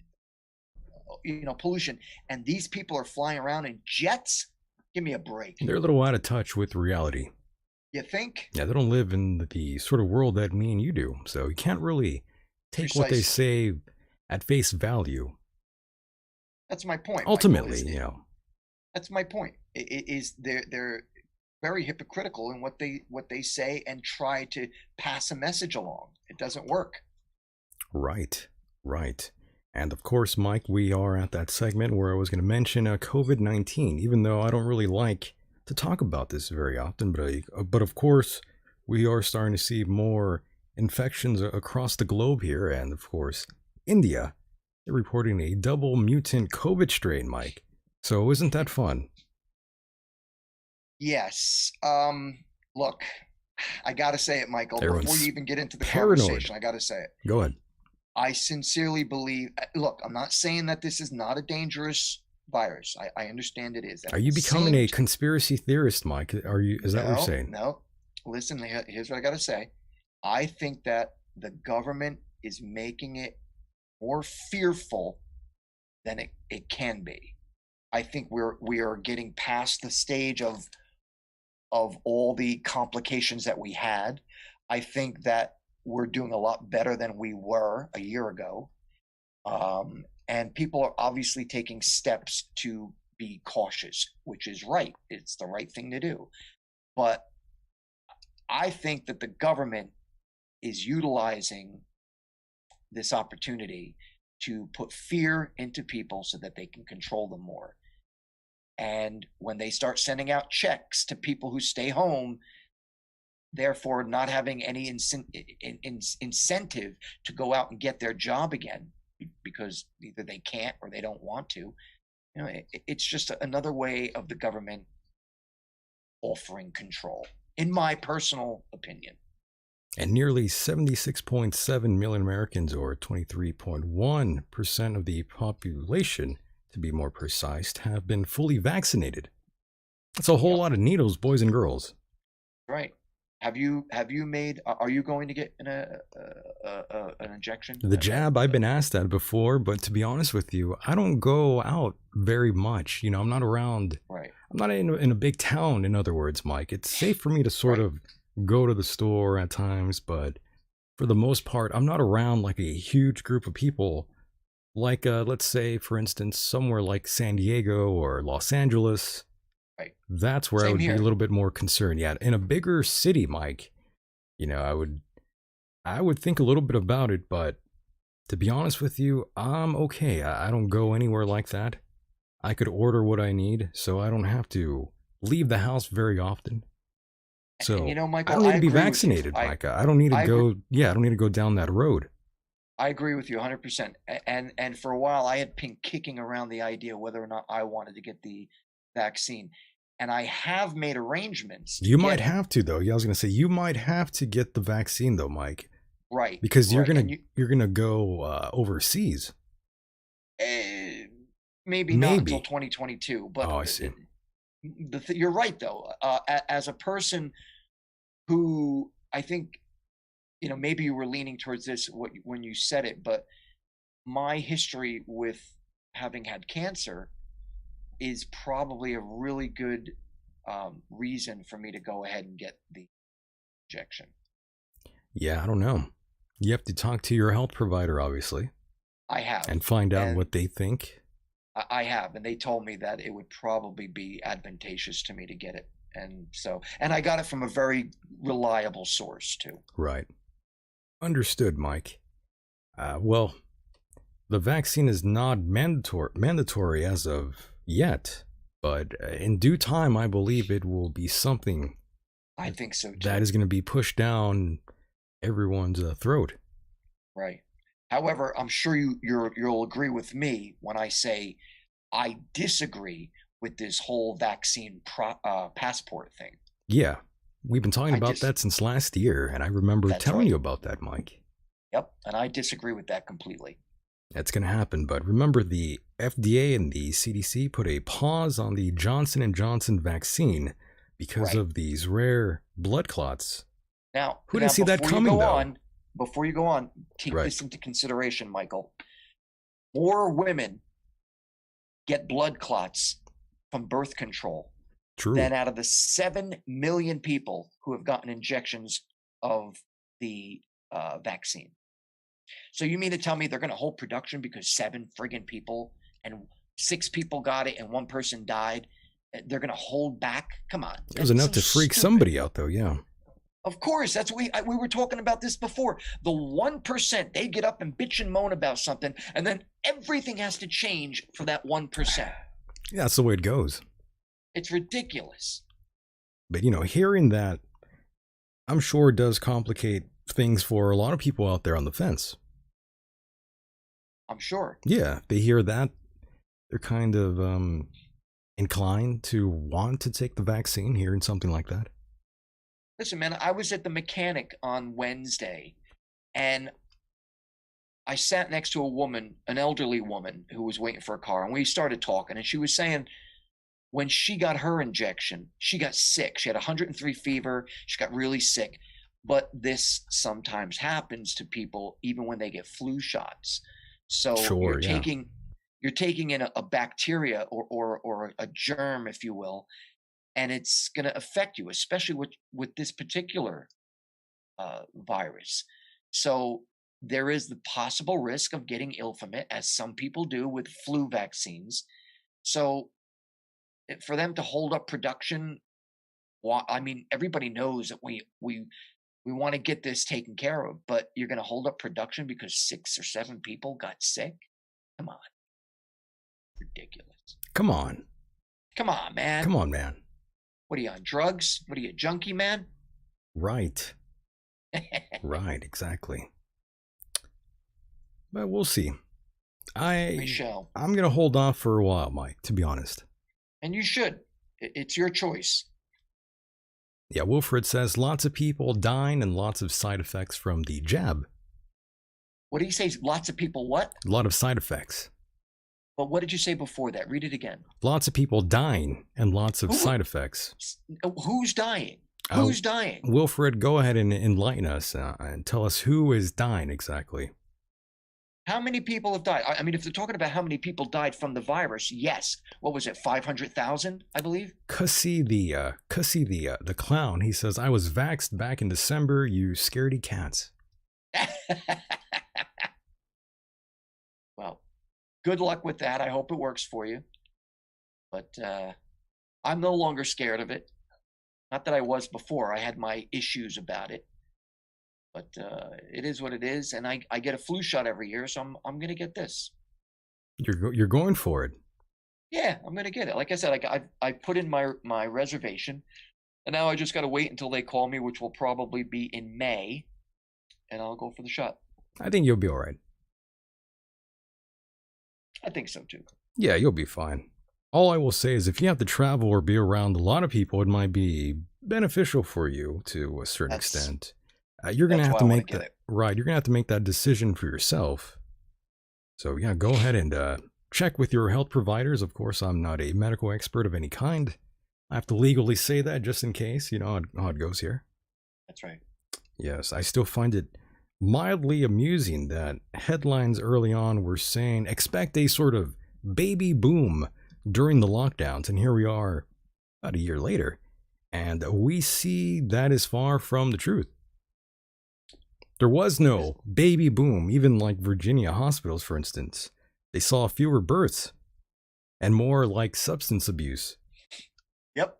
pollution, and these people are flying around in jets. Give me a break. They're a little out of touch with reality. You think? Yeah, they don't live in the sort of world that me and you do, so you can't really take Precisely what they say at face value. That's my point. Ultimately, Michael, that's my point. They're very hypocritical in what they say and try to pass a message along. It doesn't work. Right. And of course, Mike, we are at that segment where I was going to mention COVID-19, even though I don't really like to talk about this very often. But of course, we are starting to see more infections across the globe here. And of course, India, they're reporting a double mutant COVID strain, Mike. So isn't that fun? Yes. Look, I got to say it, Michael. Everyone's before you even get into the paranoid. Conversation, I got to say it. Go ahead. I sincerely believe, look, I'm not saying that this is not a dangerous virus. I understand it is. Are you becoming a conspiracy theorist, Mike? Is that what you're saying? No. Listen, here's what I got to say. I think that the government is making it more fearful than it can be. I think we are getting past the stage of all the complications that we had. I think that we're doing a lot better than we were a year ago. And people are obviously taking steps to be cautious, which is right. It's the right thing to do. But I think that the government is utilizing this opportunity to put fear into people so that they can control them more. And when they start sending out checks to people who stay home, therefore not having any incentive to go out and get their job again because either they can't or they don't want to, it's just another way of the government offering control, in my personal opinion. And nearly 76.7 million Americans, or 23.1% of the population, to be more precise, have been fully vaccinated. That's a whole lot of needles, boys and girls. Right. Have you made? Are you going to get an injection? The jab, I've been asked that before, but to be honest with you, I don't go out very much. I'm not around. Right. I'm not in a big town. In other words, Mike, it's safe for me to sort of go to the store at times, but for the most part, I'm not around like a huge group of people. Like, let's say, for instance, somewhere like San Diego or Los Angeles. Right. That's where I would be a little bit more concerned. Yeah, in a bigger city, Mike, I would think a little bit about it, but to be honest with you, I'm okay. I don't go anywhere like that. I could order what I need, so I don't have to leave the house very often. So Michael, I don't need to be vaccinated, Mike. I don't need to go. Yeah, I don't need to go down that road. I agree with you 100%. And for a while, I had been kicking around the idea whether or not I wanted to get the vaccine, and I have made arrangements to You get might it. have to though. Yeah, I was gonna say you might have to get the vaccine though, Mike, Right, because right. And you're gonna go overseas. Maybe not until Maybe. 2022. But Oh, I see. you're right, though. As a person who I think, maybe you were leaning towards this when you said it, but my history with having had cancer is probably a really good reason for me to go ahead and get the injection. Yeah, I don't know. You have to talk to your health provider, obviously, I have. and find out And what they think. I have, and they told me that it would probably be advantageous to me to get it. And I got it from a very reliable source too. Right. Understood, Mike. Well, the vaccine is not mandatory as of yet, but in due time, I believe it will be something I think so too. that is going to be pushed down everyone's throat. Right. However, I'm sure you'll agree with me when I say I disagree with this whole vaccine passport thing. Yeah, we've been talking about that since last year, and I remember telling you about that, Mike. Yep, and I disagree with that completely. That's going to happen, but remember the FDA and the CDC put a pause on the Johnson & Johnson vaccine because of these rare blood clots. Now, who didn't see that coming, though? Before you go on, take this into consideration, Michael. More women get blood clots from birth control than out of the 7 million people who have gotten injections of the vaccine. So you mean to tell me they're going to hold production because 7 friggin' people and 6 people got it and 1 person died? They're going to hold back? Come on. It was enough to freak somebody out, though, yeah. Of course, that's we were talking about this before. The 1%, they get up and bitch and moan about something, and then everything has to change for that 1%. Yeah, that's the way it goes. It's ridiculous. But, hearing that, I'm sure it does complicate things for a lot of people out there on the fence. I'm sure. Yeah, they hear that, they're kind of inclined to want to take the vaccine, hearing something like that. Listen, man, I was at the mechanic on Wednesday, and I sat next to a woman, an elderly woman, who was waiting for a car, and we started talking, and she was saying when she got her injection, she got sick. She had 103 fever. She got really sick. But this sometimes happens to people even when they get flu shots. So you're taking in a bacteria or a germ, if you will, and it's going to affect you, especially with this particular virus. So there is the possible risk of getting ill from it, as some people do with flu vaccines. So for them to hold up production, I mean, everybody knows that we want to get this taken care of, but you're going to hold up production because 6 or 7 people got sick? Come on. Ridiculous. Come on, man. Come on, man. What are you on drugs? What are you, a junkie, man? Right. Right, exactly. But we'll see. We shall. I'm going to hold off for a while, Mike, to be honest. And you should. It's your choice. Yeah, Wilfred says lots of people dying and lots of side effects from the jab. What did he say? Lots of people what? A lot of side effects. But what did you say before that? Read it again. Lots of people dying and lots of side effects. Who's dying? Who's dying? Wilfred, go ahead and enlighten us and tell us who is dying exactly. How many people have died? I mean, if they're talking about how many people died from the virus, yes. What was it? 500,000, I believe. Cussy the clown. He says, "I was vaxxed back in December. You scaredy cats." Well, good luck with that. I hope it works for you. But I'm no longer scared of it. Not that I was before. I had my issues about it. But it is what it is, and I get a flu shot every year, so I'm going to get this. You're going for it. Yeah, I'm going to get it. Like I said, I put in my reservation, and now I just got to wait until they call me, which will probably be in May, and I'll go for the shot. I think you'll be all right. I think so too. Yeah, you'll be fine. All I will say is if you have to travel or be around a lot of people, it might be beneficial for you to a certain extent. You're going to have to make that, right, you're going to have to make that decision for yourself. So yeah, go ahead and check with your health providers. Of course, I'm not a medical expert of any kind. I have to legally say that just in case, you know how it goes here. That's right. Yes, I still find it mildly amusing that headlines early on were saying expect a sort of baby boom during the lockdowns, and here we are about a year later, and we see that is far from the truth. There was no baby boom. Even like Virginia hospitals, for instance, they saw fewer births and more like substance abuse. Yep.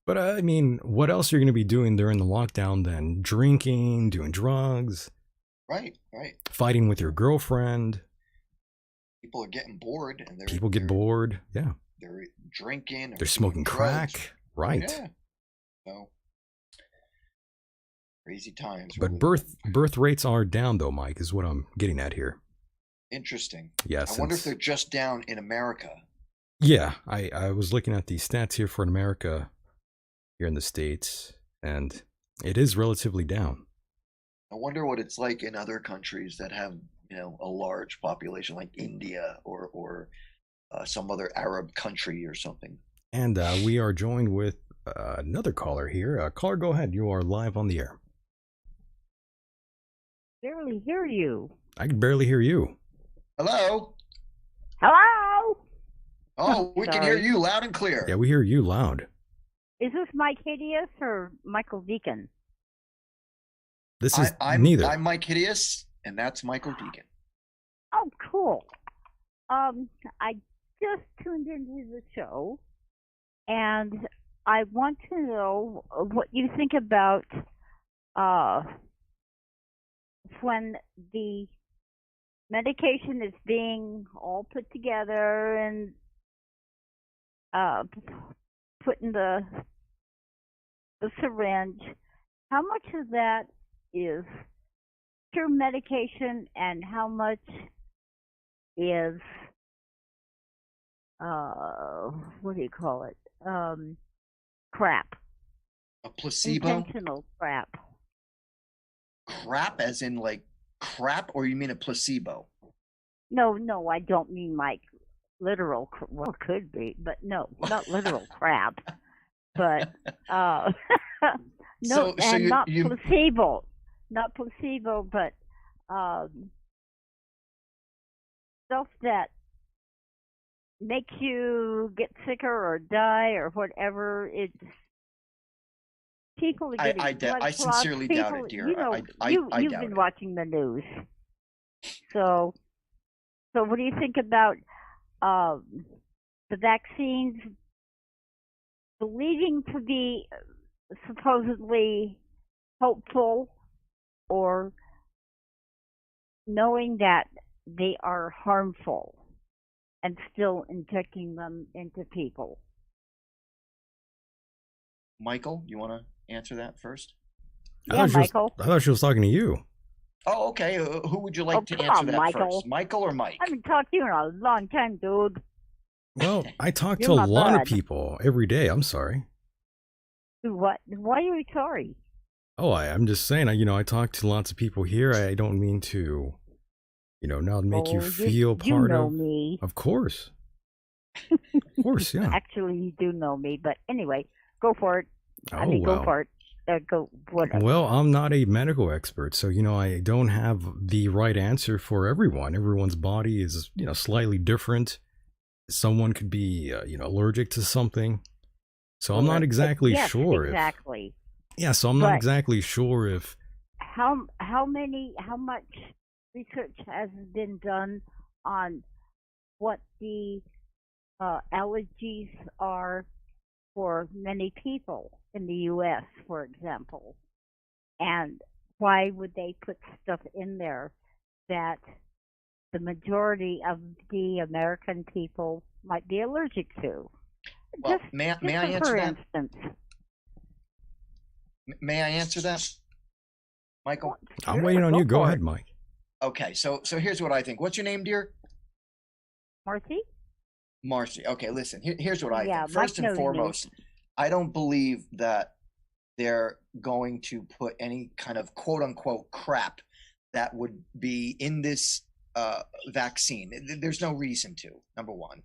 But I mean, what else are you going to be doing during the lockdown than drinking, doing drugs? Right, right. Fighting with your girlfriend. People are getting bored, and people get bored. Yeah. They're drinking. They're smoking crack. Right. Yeah. So crazy times. But birth rates are down, though, Mike, is what I'm getting at here. Interesting. Yes. I wonder if they're just down in America. Yeah, I was looking at the stats here for America, here in the States, and it is relatively down. I wonder what it's like in other countries that have, you know, a large population like India or some other Arab country or something. And we are joined with another caller here. Caller, go ahead. You are live on the air. Barely hear you. I can barely hear you. Hello? Hello? Oh, we can hear you loud and clear. Yeah, we hear you loud. Is this Myke Hideous or Michael Decon? This is neither. I'm Myke Hideous, and that's Michael Decon. Oh, cool. I just tuned into the show, and I want to know what you think about when the medication is being all put together and put in the syringe. How much of that is pure medication, and how much is what do you call it? Crap. A placebo? Intentional crap. Crap as in like crap, or you mean a placebo? No, I don't mean like literal, well, it could be, but no, not literal crap. But no, not placebo. Not placebo, but stuff that makes you get sicker or die or whatever. It's people are getting I sincerely doubt it, dear. You know, you've been watching the news. So what do you think about the vaccines believing to be supposedly hopeful, or knowing that they are harmful and still injecting them into people? Michael, you want to answer that first? Yeah, Michael. I thought she was talking to you. Oh, okay. Who would you like to answer that first? Michael or Mike? I haven't talked to you in a long time, dude. Well, I talk to a lot of people every day. I'm sorry. What? Why are you sorry? Oh, I'm just saying, I talk to lots of people here. I don't mean to, not make you feel part of... me. Of course. Of course, yeah. Actually, you do know me, but anyway, go for it. Go for it. Go, whatever. Well, I'm not a medical expert, so, I don't have the right answer for everyone. Everyone's body is, slightly different. Someone could be, allergic to something. So I'm not exactly sure. Exactly. So I'm not exactly sure if... How much research has been done on what the allergies are for many people in the U.S., for example? And why would they put stuff in there that the majority of the American people might be allergic to? Well, may I answer that? Instance. May I answer that, Michael? I'm waiting on you. Go ahead, Mike. Okay, so here's what I think. What's your name, dear? Marcy? Marcy. Okay, listen. Here's what I Yeah, think. First Mike and knows me. foremost, I don't believe that they're going to put any kind of quote unquote crap that would be in this vaccine. There's no reason to, number one.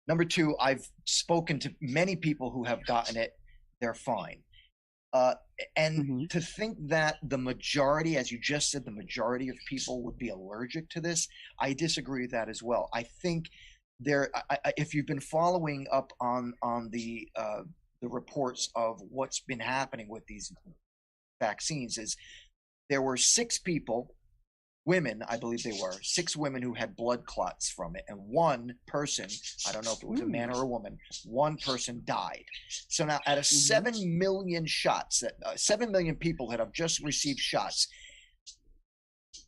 Number two, I've spoken to many people who have gotten it. They're fine. And to think that the majority, as you just said, the majority of people would be allergic to this, I disagree with that as well. I think if you've been following up on the reports of what's been happening with these vaccines, is there were 6 people, women, I believe they were 6 women who had blood clots from it, and one person, I don't know if it was a man or a woman, one person died. So now out of 7 million shots, that 7 million people that have just received shots,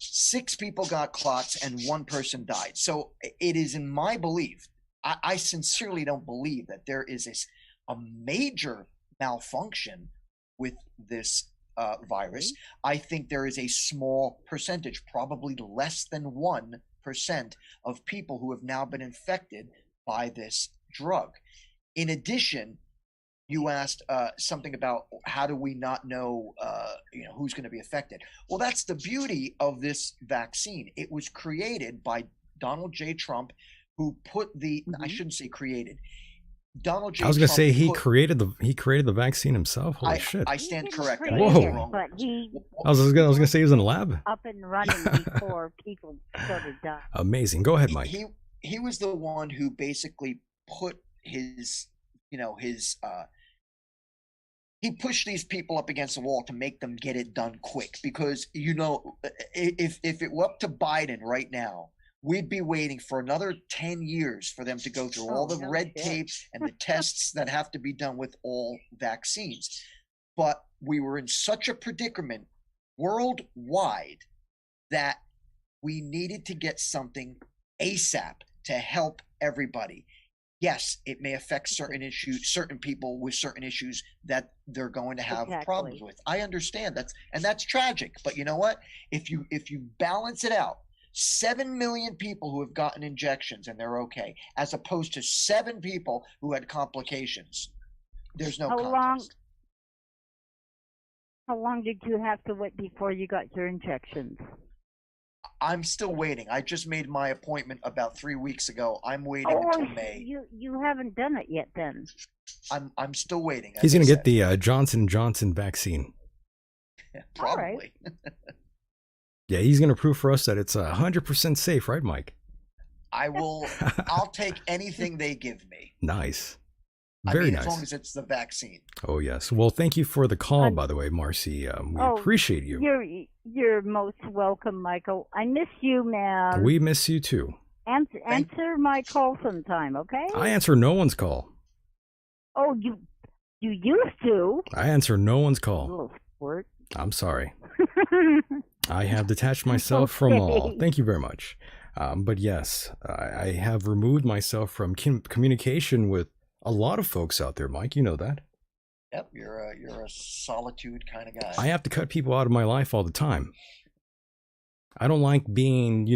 6 people got clots and one person died. So it is in my belief, I sincerely don't believe that there is a major malfunction with this virus. I think there is a small percentage, probably less than 1% of people who have now been infected by this drug. In addition, you asked something about how do we not know, who's going to be affected. Well, that's the beauty of this vaccine. It was created by Donald J. Trump, who put I shouldn't say created. Donald J. I was going to Trump say he created the vaccine himself. Holy shit! I stand corrected. Whoa. But he I was going to say he was in a lab. up and running before people started dying. Amazing. Go ahead, Mike. He was the one who basically put his he pushed these people up against the wall to make them get it done quick, because if it were up to Biden right now, we'd be waiting for another 10 years for them to go through all the red tape and the tests that have to be done with all vaccines. But we were in such a predicament worldwide that we needed to get something ASAP to help everybody. Yes, it may affect certain people with certain issues that they're going to have problems with. I understand that's tragic. But you know what? If you balance it out, 7 million people who have gotten injections and they're okay, as opposed to 7 people who had complications. There's no contest. How long did you have to wait before you got your injections? I'm still waiting. I just made my appointment about 3 weeks ago. I'm waiting until May. You haven't done it yet then. I'm still waiting. He's going to get the Johnson & Johnson vaccine. Probably. Yeah, he's going to prove for us that it's 100% safe, right, Mike? I'll take anything they give me. Nice. Very nice. As long as it's the vaccine. Oh, yes. Well, thank you for the call, by the way, Marcy. We appreciate you. You're most welcome, Michael. I miss you, man. We miss you, too. Answer my call sometime, okay? I answer no one's call. Oh, you used to. I answer no one's call. Little squirt. I'm sorry. I have detached myself from all. Thank you very much. But yes, I have removed myself from communication with a lot of folks out there, Mike. You know that. Yep, you're a solitude kind of guy. I have to cut people out of my life all the time. I don't like being,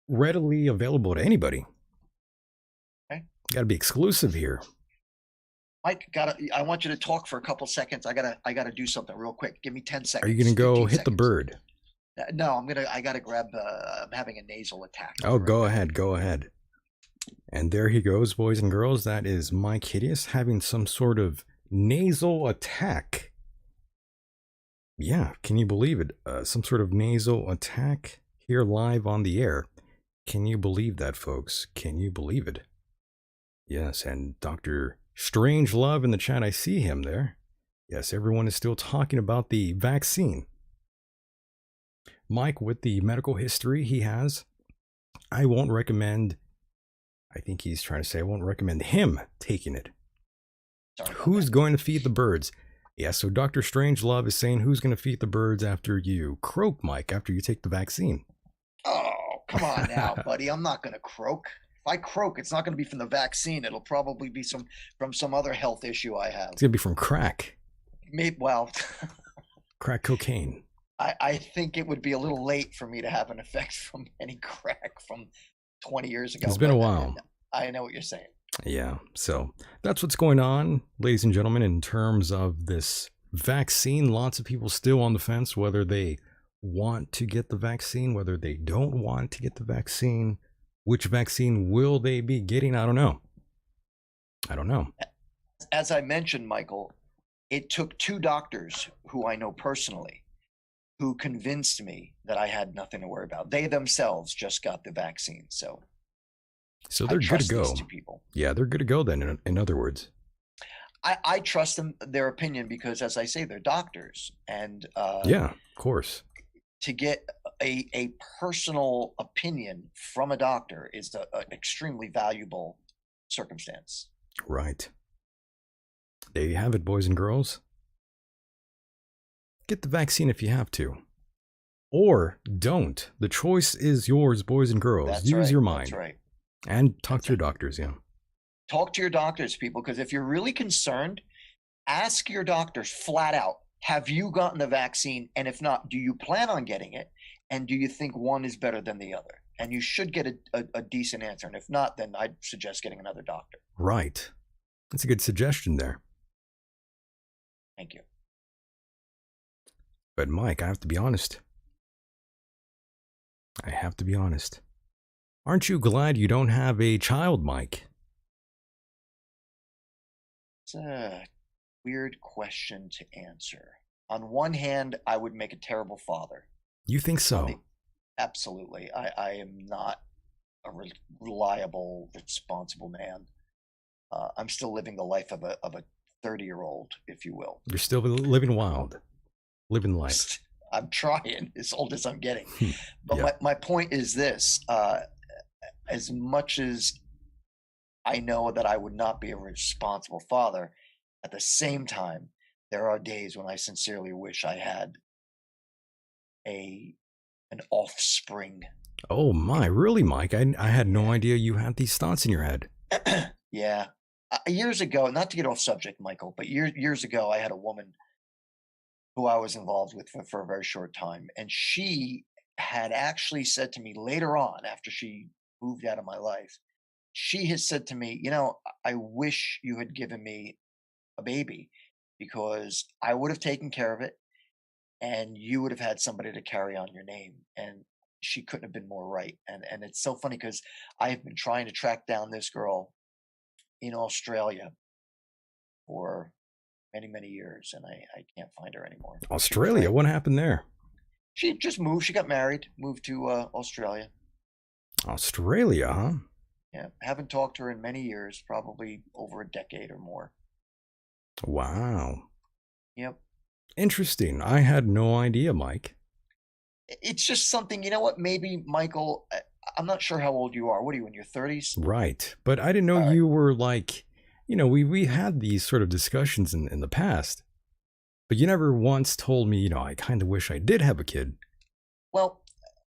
readily available to anybody. Okay. Got to be exclusive here. Mike, I want you to talk for a couple seconds. I gotta do something real quick. Give me 10 seconds. Are you gonna go hit the bird? No, I gotta grab. I'm having a nasal attack. Oh, go ahead. And there he goes, boys and girls. That is Myke Hideous having some sort of nasal attack. Yeah, can you believe it? Some sort of nasal attack here live on the air. Can you believe that, folks? Can you believe it? Yes, and Dr. Strange Love in the chat, I see him there. Yes, everyone is still talking about the vaccine. Mike, with the medical history he has, I won't recommend, I think he's trying to say I won't recommend him taking it. Who's going to feed the birds? Yeah, so Dr. Strange Love is saying who's going to feed the birds after you croak, Mike, after you take the vaccine. Oh, come on now, buddy. I'm not going to croak. If I croak, it's not going to be from the vaccine. It'll probably be from some other health issue I have. It's going to be from crack. Maybe, well, crack cocaine. I think it would be a little late for me to have an effect from any crack from 20 years ago. It's been a but while. I know what you're saying. Yeah, so that's what's going on, ladies and gentlemen, in terms of this vaccine. Lots of people still on the fence whether they want to get the vaccine, whether they don't want to get the vaccine. Which vaccine will they be getting? I don't know. As I mentioned, Michael, it took 2 doctors who I know personally who convinced me that I had nothing to worry about. They themselves just got the vaccine. So They're good to go. These 2 people. Yeah, they're good to go then, in other words. I trust them, their opinion, because, as I say, they're doctors. And yeah, of course. To get a personal opinion from a doctor is an extremely valuable circumstance. Right. There you have it, boys and girls. Get the vaccine if you have to. Or don't. The choice is yours, boys and girls. That's Use right. your mind. That's right. And talk to your doctors, yeah. Talk to your doctors, people, because if you're really concerned, ask your doctors flat out, have you gotten the vaccine? And if not, do you plan on getting it? And do you think one is better than the other? And you should get a decent answer. And if not, then I'd suggest getting another doctor. Right. That's a good suggestion there. Thank you. But Mike, I have to be honest. Aren't you glad you don't have a child, Mike? It's a weird question to answer. On one hand, I would make a terrible father. You think so? Absolutely. I am not a reliable, responsible man. I'm still living the life of a 30-year-old, if you will. You're still living wild. Living life. I'm trying, as old as I'm getting. But Yeah. my point is this. As much as I know that I would not be a responsible father, at the same time, there are days when I sincerely wish I had an offspring. Oh my, really, Mike? I had no idea you had these thoughts in your head. Yeah. Years ago, not to get off subject, Michael, but years ago, I had a woman who I was involved with for a very short time. And she had actually said to me later on, after she moved out of my life, she has said to me, I wish you had given me a baby because I would have taken care of it and you would have had somebody to carry on your name. And she couldn't have been more right. And it's so funny because I have been trying to track down this girl in Australia for many, many years, and I can't find her anymore. Australia? What happened there? She just moved. She got married, moved to Australia. Australia, huh? Yeah, haven't talked to her in many years, probably over a decade or more. Wow. Yep. Interesting. I had no idea, Mike. It's just something, you know what, maybe, Michael, I'm not sure how old you are. What are you, in your 30s? Right. But I didn't know you were like, we had these sort of discussions in the past, but you never once told me, I kind of wish I did have a kid. Well,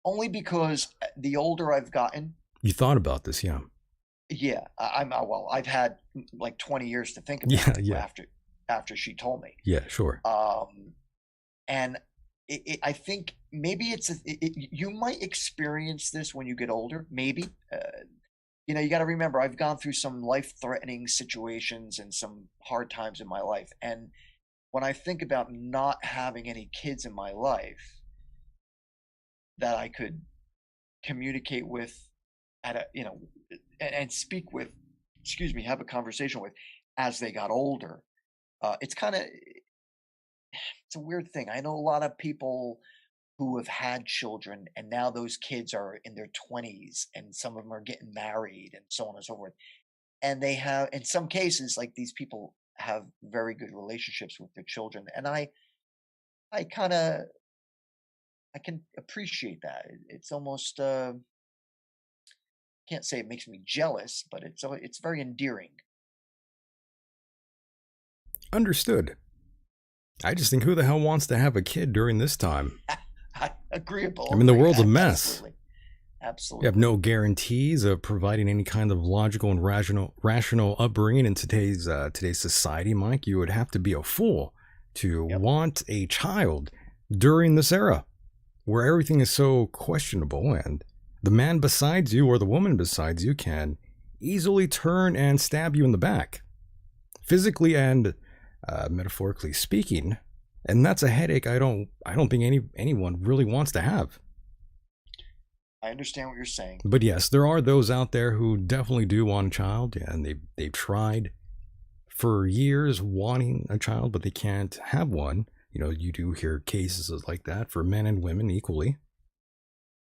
only because the older I've gotten. You thought about this, yeah. Yeah. I've had like 20 years to think about it after she told me. Yeah, sure. And I think maybe you might experience this when you get older, maybe. You got to remember, I've gone through some life-threatening situations and some hard times in my life. And when I think about not having any kids in my life that I could communicate with and speak with, have a conversation with as they got older, it's a weird thing. I know a lot of people who have had children and now those kids are in their 20s and some of them are getting married and so on and so forth. And they have, in some cases, like these people have very good relationships with their children. And I can appreciate that. It's almost, can't say it makes me jealous, but it's very endearing. Understood. I just think, who the hell wants to have a kid during this time? Agreeable. I mean, the world's a mess. Absolutely. You have no guarantees of providing any kind of logical and rational upbringing in today's society, Mike. You would have to be a fool to want a child during this era where everything is so questionable. And the man beside you or the woman beside you can easily turn and stab you in the back, physically and metaphorically speaking. And that's a headache I don't think anyone really wants to have. I understand what you're saying. But yes, there are those out there who definitely do want a child, and they've tried for years wanting a child, but they can't have one. You know, you do hear cases like that for men and women equally.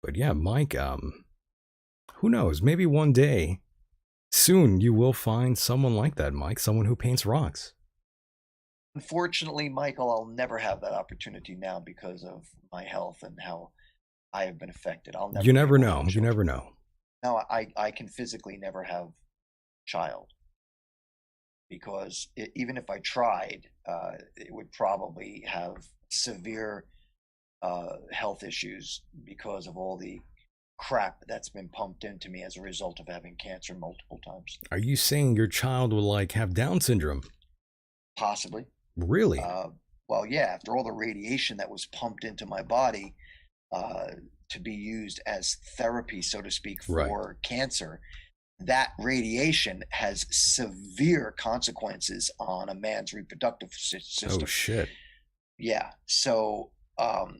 But yeah, Mike, who knows? Maybe one day, soon, you will find someone like that, Mike, someone who paints rocks. Unfortunately, Michael, I'll never have that opportunity now because of my health and how I have been affected. I'll never. You never know. You never know. No, I can physically never have a child because even if I tried, it would probably have severe health issues because of all the crap that's been pumped into me as a result of having cancer multiple times. Are you saying your child will like have Down syndrome? Possibly. Really? Well, yeah. After all the radiation that was pumped into my body to be used as therapy, so to speak, for cancer, that radiation has severe consequences on a man's reproductive system. Oh shit. Yeah. So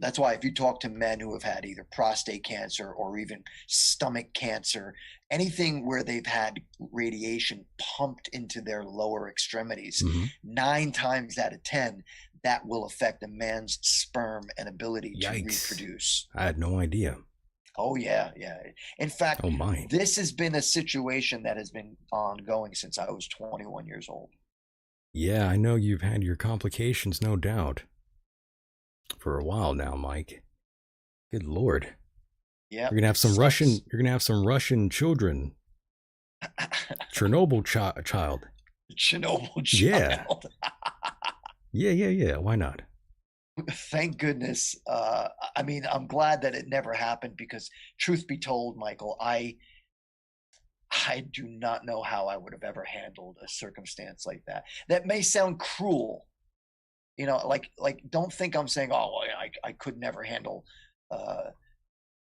that's why if you talk to men who have had either prostate cancer or even stomach cancer, anything where they've had radiation pumped into their lower extremities, 9 times out of 10, that will affect a man's sperm and ability to reproduce. I had no idea. Oh, yeah, yeah. In fact, oh my. This has been a situation that has been ongoing since I was 21 years old. Yeah, I know you've had your complications, no doubt. For a while now, Mike. Good Lord. Yeah. You're gonna have some Russian children. Chernobyl child. Chernobyl child. Yeah. Why not? Thank goodness. I mean, I'm glad that it never happened because, truth be told, Michael, I do not know how I would have ever handled a circumstance like that. That may sound cruel. You know, like don't think I'm saying, oh, well, I could never handle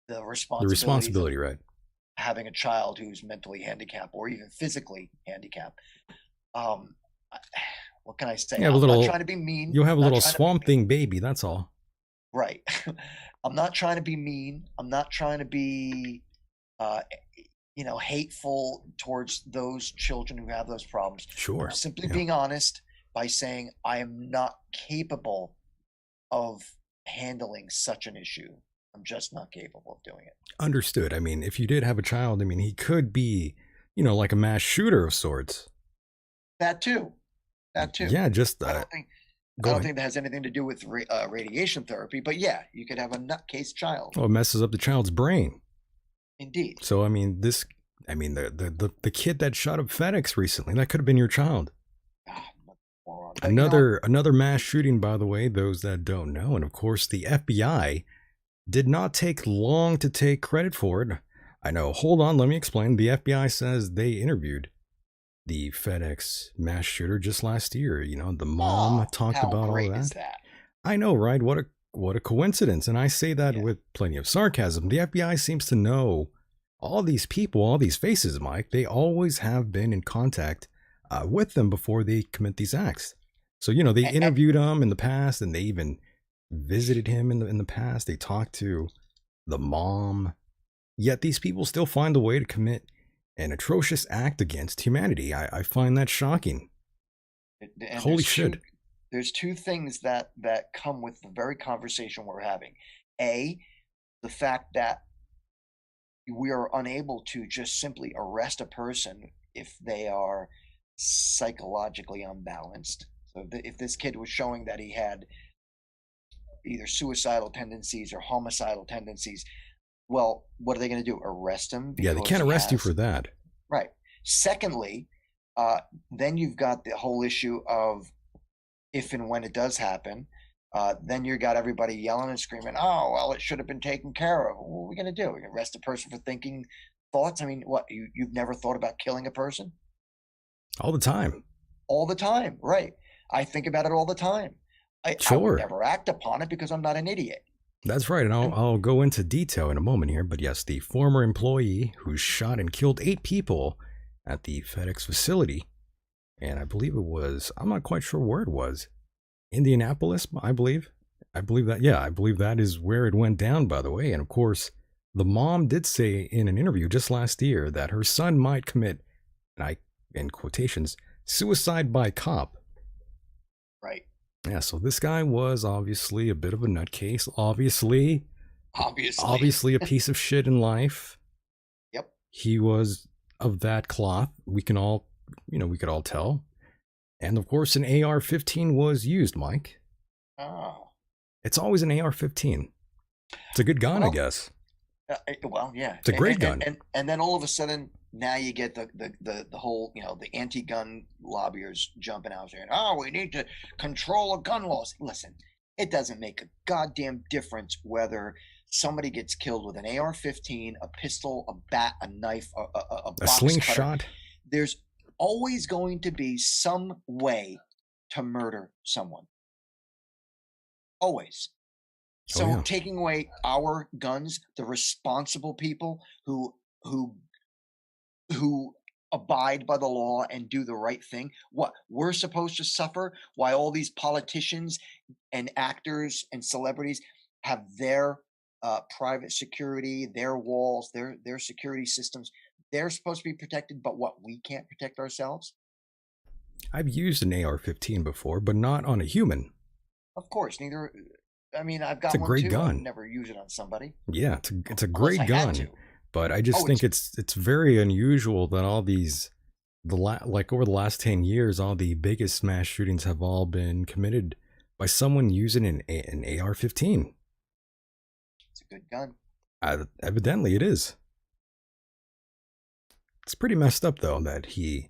the responsibility, right? Having a child who's mentally handicapped or even physically handicapped. What can I say? I'm not trying to be mean. You'll have a little Swamp Thing baby, that's all. Right. I'm not trying to be mean. I'm not trying to be, hateful towards those children who have those problems. Sure. I'm simply being honest by saying I am not capable of handling such an issue. I'm just not capable of doing it. Understood. I mean, if you did have a child, I mean, he could be, like a mass shooter of sorts. That too. Yeah, just I don't think that has anything to do with radiation therapy, but yeah, you could have a nutcase child. Well, it messes up the child's brain. Indeed. So, the kid that shot up FedEx recently, that could have been your child. Another mass shooting, by the way, those that don't know. And of course, the FBI did not take long to take credit for it. I know. Hold on, let me explain. The FBI says they interviewed the FedEx mass shooter just last year. The mom talked about all that. Is that. I know, right? What a coincidence. And I say that with plenty of sarcasm. The FBI seems to know all these people, all these faces, Mike. They always have been in contact with them before they commit these acts. So, they interviewed him in the past, and they even visited him in the past. They talked to the mom. Yet these people still find a way to commit an atrocious act against humanity. I find that shocking. And holy shit. There's 2 things that come with the very conversation we're having. A, the fact that we are unable to just simply arrest a person if they are psychologically unbalanced. So if this kid was showing that he had either suicidal tendencies or homicidal tendencies, well, what are they going to do? Arrest him? Yeah, they can't arrest you for that. Right. Secondly, then you've got the whole issue of if and when it does happen, then you got everybody yelling and screaming, oh, well, it should have been taken care of. What are we going to do? We can arrest a person for thinking thoughts? I mean, what, you've never thought about killing a person? All the time. All the time, right. I think about it all the time. I would never act upon it because I'm not an idiot. That's right, and I'll go into detail in a moment here, but yes, the former employee who shot and killed 8 people at the FedEx facility, and I believe it was, I'm not quite sure where it was, Indianapolis, I believe. I believe that is where it went down, by the way. And of course, the mom did say in an interview just last year that her son might commit, and I, in quotations, suicide by cop. Right. Yeah, so this guy was obviously a bit of a nutcase. Obviously a piece of shit in life. Yep. He was of that cloth. We could all tell. And of course, an AR-15 was used, Mike. Oh. It's always an AR-15. It's a good gun, I guess. Well, yeah. It's a great gun. And then all of a sudden, now you get the whole, the anti-gun lobbyers jumping out saying, oh, we need to control the gun laws. Listen, it doesn't make a goddamn difference whether somebody gets killed with an AR-15, a pistol, a bat, a knife, a box slingshot. cutter. There's always going to be some way to murder someone. Always. So taking away our guns, the responsible people who abide by the law and do the right thing, what we're supposed to suffer while all these politicians and actors and celebrities have their private security, their walls, their security systems. They're supposed to be protected, but what, we can't protect ourselves? I've used an AR-15 before, but not on a human. Of course, neither. I mean, I've got it's a one great too. gun. I'd never use it on somebody. Yeah, it's a great gun. But I just think it's very unusual that all these, like over the last 10 years, all the biggest mass shootings have all been committed by someone using an AR-15. It's a good gun. Evidently, it is. It's pretty messed up, though, that he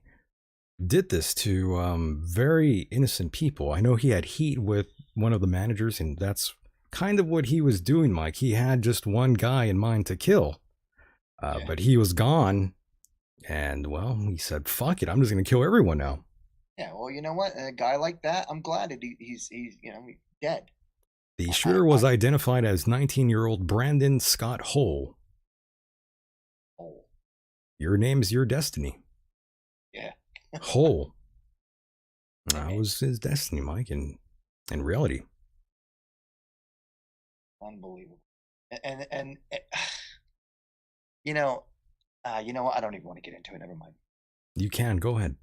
did this to very innocent people. I know he had heat with one of the managers, and that's kind of what he was doing, Mike. He had just one guy in mind to kill, but he was gone, and, well, he said, fuck it, I'm just going to kill everyone now. Yeah, well, you know what? A guy like that, I'm glad that he's dead. The shooter was identified as 19-year-old Brandon Scott Hull. Your name is your destiny. Yeah. Hull. That was his destiny, Mike, in reality. Unbelievable. And you know what? I don't even want to get into it. Never mind. You can. Go ahead.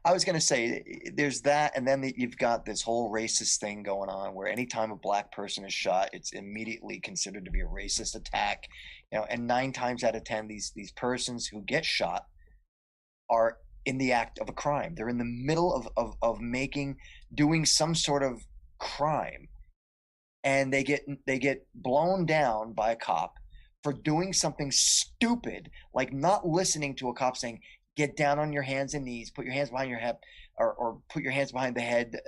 I was going to say, there's that, and then you've got this whole racist thing going on where anytime a black person is shot, it's immediately considered to be a racist attack. And 9 times out of 10, these persons who get shot are in the act of a crime. They're in the middle of doing some sort of crime, and they get blown down by a cop for doing something stupid, like not listening to a cop saying, get down on your hands and knees, put your hands behind your head, or put your hands behind the head.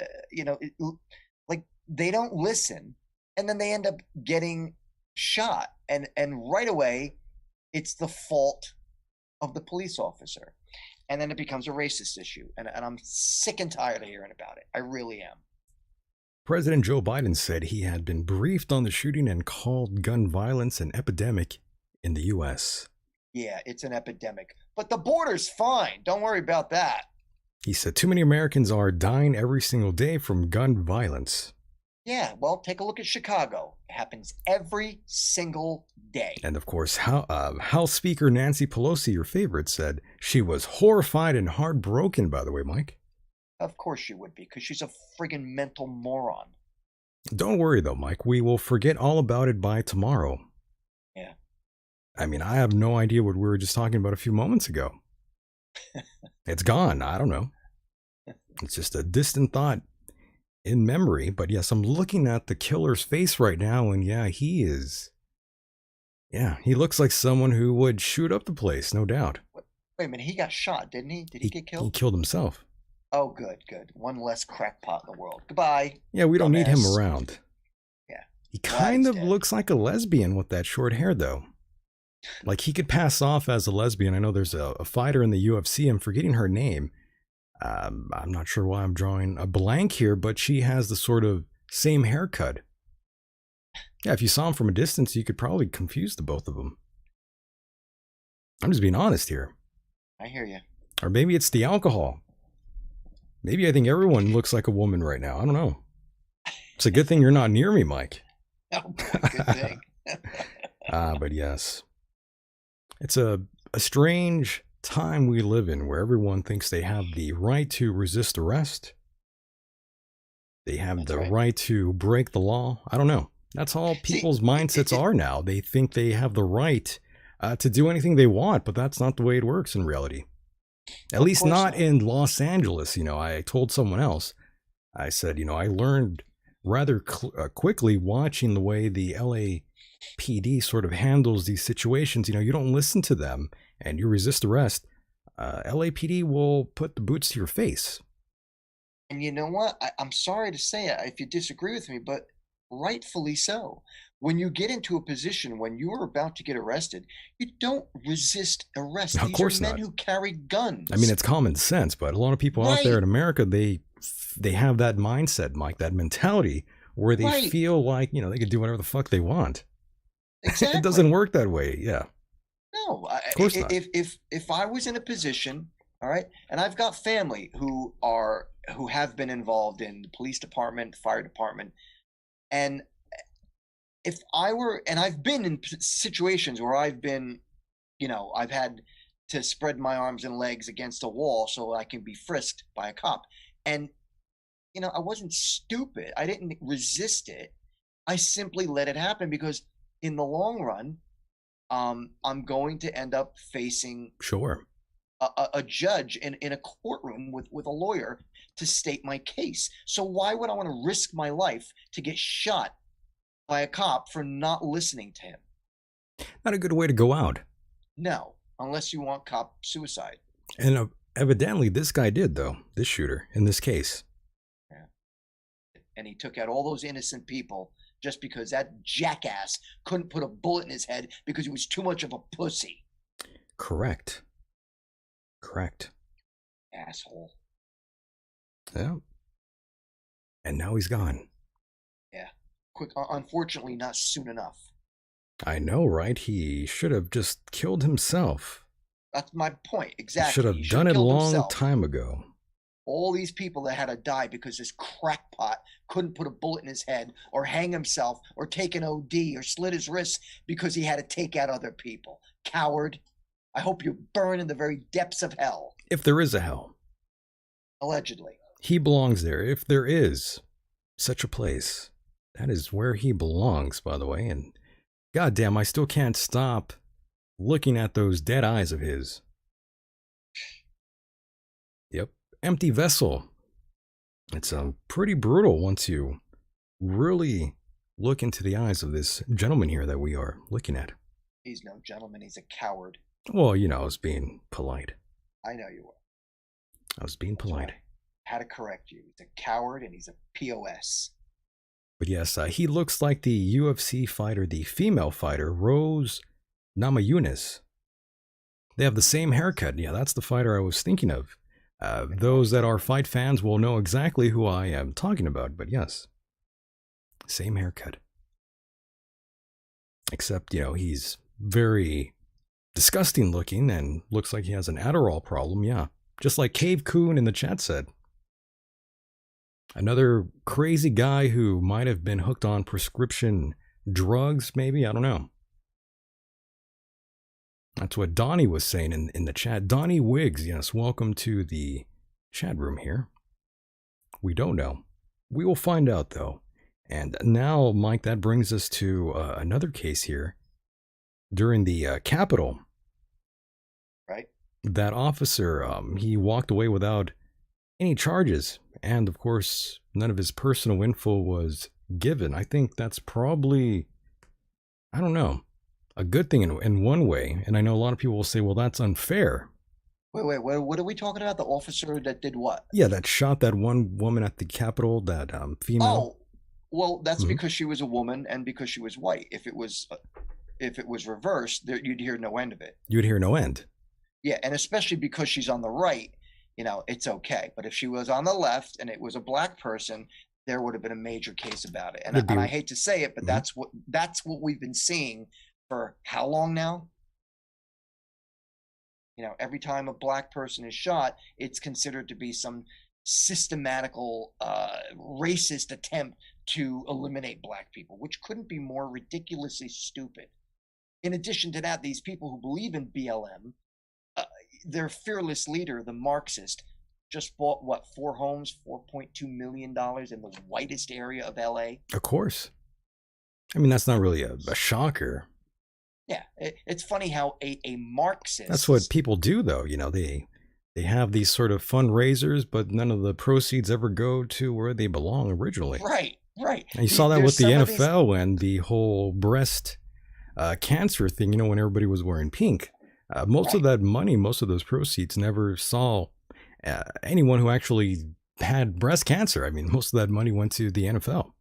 Like they don't listen, and then they end up getting shot, and right away it's the fault of the police officer, and then it becomes a racist issue, and I'm sick and tired of hearing about it. I really am. President Joe Biden said he had been briefed on the shooting and called gun violence an epidemic in the U.S. Yeah, it's an epidemic, but the border's fine. Don't worry about that. He said too many Americans are dying every single day from gun violence. Yeah, well, take a look at Chicago. It happens every single day. And of course, House Speaker Nancy Pelosi, your favorite, said she was horrified and heartbroken, by the way, Mike. Of course she would be, because she's a friggin' mental moron. Don't worry, though, Mike. We will forget all about it by tomorrow. Yeah. I mean, I have no idea what we were just talking about a few moments ago. It's gone. I don't know. It's just a distant thought in memory. But yes, I'm looking at the killer's face right now, and yeah, he looks like someone who would shoot up the place, no doubt. Wait a minute, he got shot, didn't he? Did he get killed? He killed himself. Oh, good. One less crackpot in the world. Goodbye. Yeah, we don't need him around. Yeah. He kind of looks like a lesbian with that short hair, though. Like, he could pass off as a lesbian. I know there's a fighter in the UFC. I'm forgetting her name. I'm not sure why I'm drawing a blank here, but she has the sort of same haircut. Yeah, if you saw him from a distance, you could probably confuse the both of them. I'm just being honest here. I hear you. Or maybe it's the alcohol. Maybe I think everyone looks like a woman right now. I don't know. It's a good thing you're not near me, Mike. Oh boy, good thing. But yes. It's a strange time we live in where everyone thinks they have the right to resist arrest. They have the right to break the law. I don't know. That's all people's mindsets are now. They think they have the right to do anything they want, but that's not the way it works in reality. At least not in Los Angeles. I told someone else, I said, I learned rather quickly watching the way the LAPD sort of handles these situations. You don't listen to them and you resist arrest. LAPD will put the boots to your face. And you know what? I'm sorry to say it if you disagree with me, but rightfully so. When you get into a position when you are about to get arrested, you don't resist arrest. Of course These are men not. who carry guns. I mean, it's common sense, but a lot of people out there in America, they have that mindset, Mike, that mentality where they feel like, they can do whatever the fuck they want. Exactly. It doesn't work that way. Yeah. No, of course not. If I was in a position, all right, and I've got family who have been involved in the police department, fire department, and if I were, and I've been in situations where I've been, I've had to spread my arms and legs against a wall so I can be frisked by a cop. And, I wasn't stupid. I didn't resist it. I simply let it happen because in the long run, I'm going to end up facing a judge in a courtroom with a lawyer to state my case. So why would I want to risk my life to get shot by a cop for not listening to him? Not a good way to go out. No, unless you want cop suicide. And evidently this guy did, though, this shooter in this case. Yeah. And he took out all those innocent people just because that jackass couldn't put a bullet in his head because he was too much of a pussy. Correct. Asshole. Yeah. And now he's gone. Yeah. Quick. Unfortunately, not soon enough. I know, right? He should have just killed himself. That's my point. Exactly. He should have done it a long time ago. All these people that had to die because this crackpot couldn't put a bullet in his head or hang himself or take an OD or slit his wrists because he had to take out other people. Coward. I hope you burn in the very depths of hell. If there is a hell. Allegedly. He belongs there. If there is such a place, that is where he belongs, by the way. And goddamn, I still can't stop looking at those dead eyes of his. Yep. Empty vessel. It's pretty brutal once you really look into the eyes of this gentleman here that we are looking at. He's no gentleman. He's a coward. Well, I was being polite. I know you were. I was being polite. I had to correct you. He's a coward and he's a POS. But yes, he looks like the UFC fighter, the female fighter, Rose Namajunas. They have the same haircut. Yeah, that's the fighter I was thinking of. Those that are fight fans will know exactly who I am talking about, but yes. Same haircut. Except, he's very disgusting looking and looks like he has an Adderall problem, yeah. Just like Cave Coon in the chat said. Another crazy guy who might have been hooked on prescription drugs, maybe? I don't know. That's what Donnie was saying in the chat. Donnie Wiggs, yes, welcome to the chat room here. We don't know. We will find out, though. And now, Mike, that brings us to another case here. During the Capitol. Right. That officer, he walked away without any charges. And, of course, none of his personal info was given. I think that's probably, I don't know, a good thing in one way. And I know a lot of people will say, well, that's unfair. Wait, what are we talking about? The officer that did what? Yeah, that shot that one woman at the Capitol, that female. Oh, well, that's because she was a woman and because she was white. If it was reversed, you'd hear no end of it. You'd hear no end. Yeah, and especially because she's on the right, it's okay. But if she was on the left and it was a black person, there would have been a major case about it. And It'd be- I hate to say it, but Mhm. that's what we've been seeing for how long now? You know, every time a black person is shot, it's considered to be some systematical racist attempt to eliminate black people, which couldn't be more ridiculously stupid. In addition to that, these people who believe in BLM, their fearless leader, the Marxist, just bought what, 4 homes, $4.2 million in the whitest area of LA. Of course. I mean, that's not really a shocker. Yeah, it's funny how a Marxist. That's what people do, though. You know, they have these sort of fundraisers, but none of the proceeds ever go to where they belong originally. Right. And you saw that with the NFL and the whole breast cancer thing. You know, when everybody was wearing pink, most of that money, most of those proceeds, never saw anyone who actually had breast cancer. I mean, most of that money went to the NFL.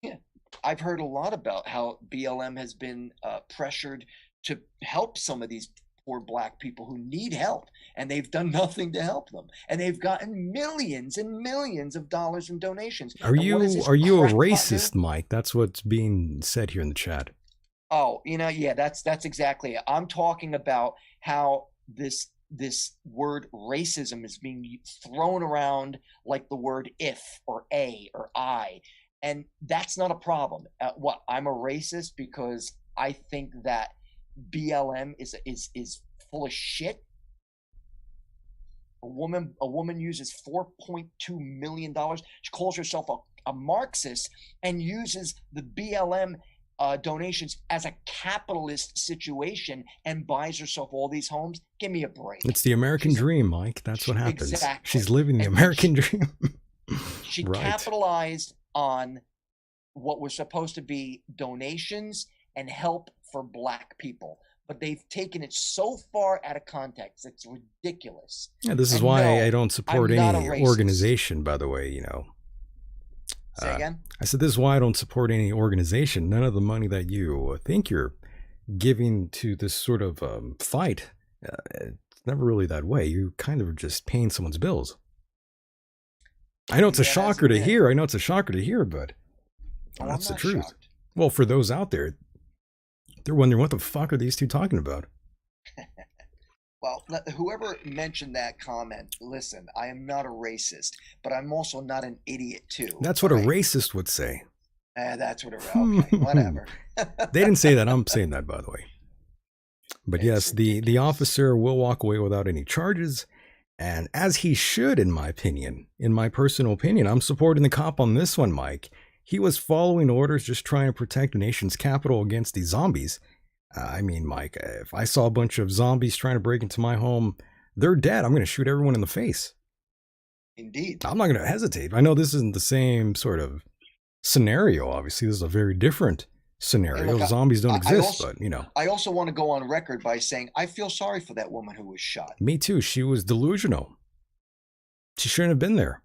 Yeah, I've heard a lot about how BLM has been pressured to help some of these poor black people who need help, and they've done nothing to help them, and they've gotten millions and millions of dollars in donations. Are you a racist, Mike? That's what's being said here in the chat. Oh, you know, yeah, that's exactly it. I'm talking about how this word racism is being thrown around like the word if or a or I, and that's not a problem. What, I'm a racist because I think that BLM is full of shit? A woman uses $4.2 million. She calls herself a Marxist and uses the BLM donations as a capitalist situation and buys herself all these homes. Give me a break. It's the American dream, Mike. That's what happens. Exactly. She's living the American dream. She capitalized on what was supposed to be donations and help for black people, but they've taken it so far out of context, it's ridiculous. Yeah, this is why I don't support any organization, by the way, you know. Say again? I said this is why I don't support any organization. None of the money that you think you're giving to this sort of fight, it's never really that way. You kind of just paying someone's bills. I know it's a shocker to hear. But that's the truth. Shocked. Well, for those out there, they're wondering, what the fuck are these two talking about? Well, whoever mentioned that comment, listen, I am not a racist, but I'm also not an idiot too. That's what a racist would say. That's what okay, whatever. They didn't say that. I'm saying that, by the way. But yes, the officer will walk away without any charges, and as he should, in my opinion, in my personal opinion. I'm supporting the cop on this one, Mike. He was following orders, just trying to protect the nation's capital against these zombies. I mean, Mike, if I saw a bunch of zombies trying to break into my home, they're dead. I'm going to shoot everyone in the face. Indeed. I'm not going to hesitate. I know this isn't the same sort of scenario. Obviously, this is a very different scenario. Look, zombies don't exist, but, you know. I also want to go on record by saying I feel sorry for that woman who was shot. Me too. She was delusional. She shouldn't have been there.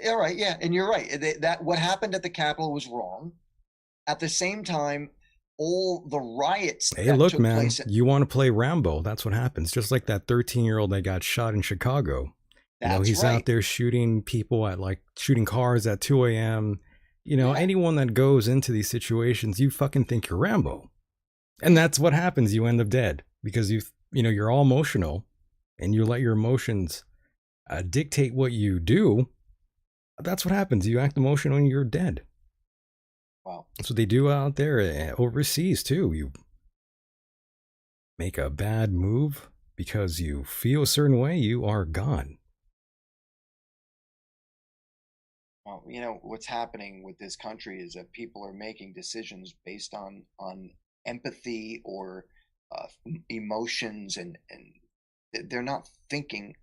All right, yeah, and you're right. That what happened at the Capitol was wrong. At the same time, all the riots. Hey, look, man, you want to play Rambo? That's what happens. Just like that 13-year-old that got shot in Chicago. You know, he's out there shooting people shooting cars at 2 a.m. You know, anyone that goes into these situations, you fucking think you're Rambo, and that's what happens. You end up dead because you're all emotional, and you let your emotions dictate what you do. That's what happens. You act emotional and you're dead. Wow. That's what they do out there overseas too. You make a bad move because you feel a certain way, you are gone. Well, you know, what's happening with this country is that people are making decisions based on empathy or emotions, and they're not thinking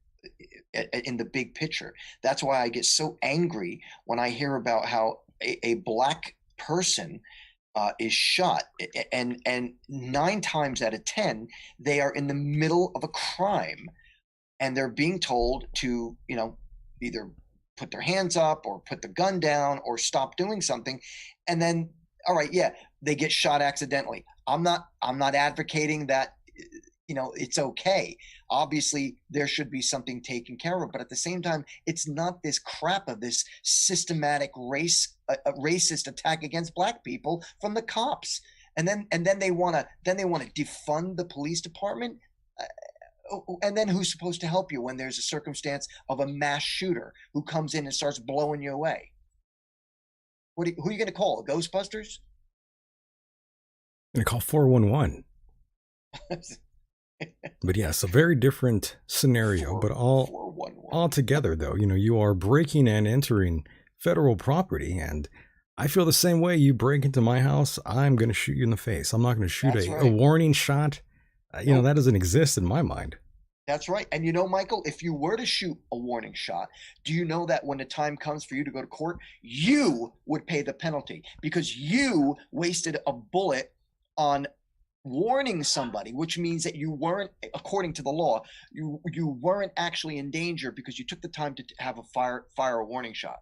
in the big picture. That's why I get so angry when I hear about how a black person is shot, and 9 times out of 10 they are in the middle of a crime, and they're being told to, you know, either put their hands up or put the gun down or stop doing something, and then all right, yeah, they get shot accidentally. I'm not advocating that it's okay. Obviously, there should be something taken care of, but at the same time, it's not this crap of this systematic racist attack against black people from the cops. And then they want to defund the police department. And then who's supposed to help you when there's a circumstance of a mass shooter who comes in and starts blowing you away? Who are you going to call? Ghostbusters? I'm going to call 411. But yes, a very different scenario, but all together though, you are breaking and entering federal property, and I feel the same way. You break into my house, I'm going to shoot you in the face. I'm not going to shoot a warning shot. That doesn't exist in my mind. That's right. And Michael, if you were to shoot a warning shot, do you know that when the time comes for you to go to court, you would pay the penalty because you wasted a bullet on warning somebody, which means that you weren't, according to the law, you weren't actually in danger because you took the time to have a fire a warning shot.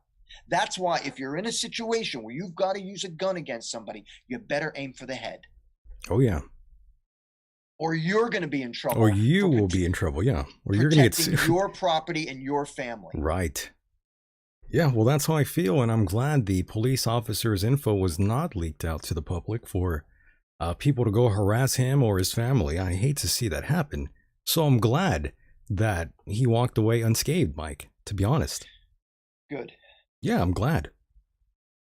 That's why if you're in a situation where you've got to use a gun against somebody, you better aim for the head. Oh yeah. Or you're going to be in trouble. Or you will be in trouble, yeah. Or you're going to get sued. Your property and your family. Right. Yeah, well, that's how I feel, and I'm glad the police officer's info was not leaked out to the public for people to go harass him or his family. I hate to see that happen. So I'm glad that he walked away unscathed, Mike, to be honest. Good. Yeah, I'm glad.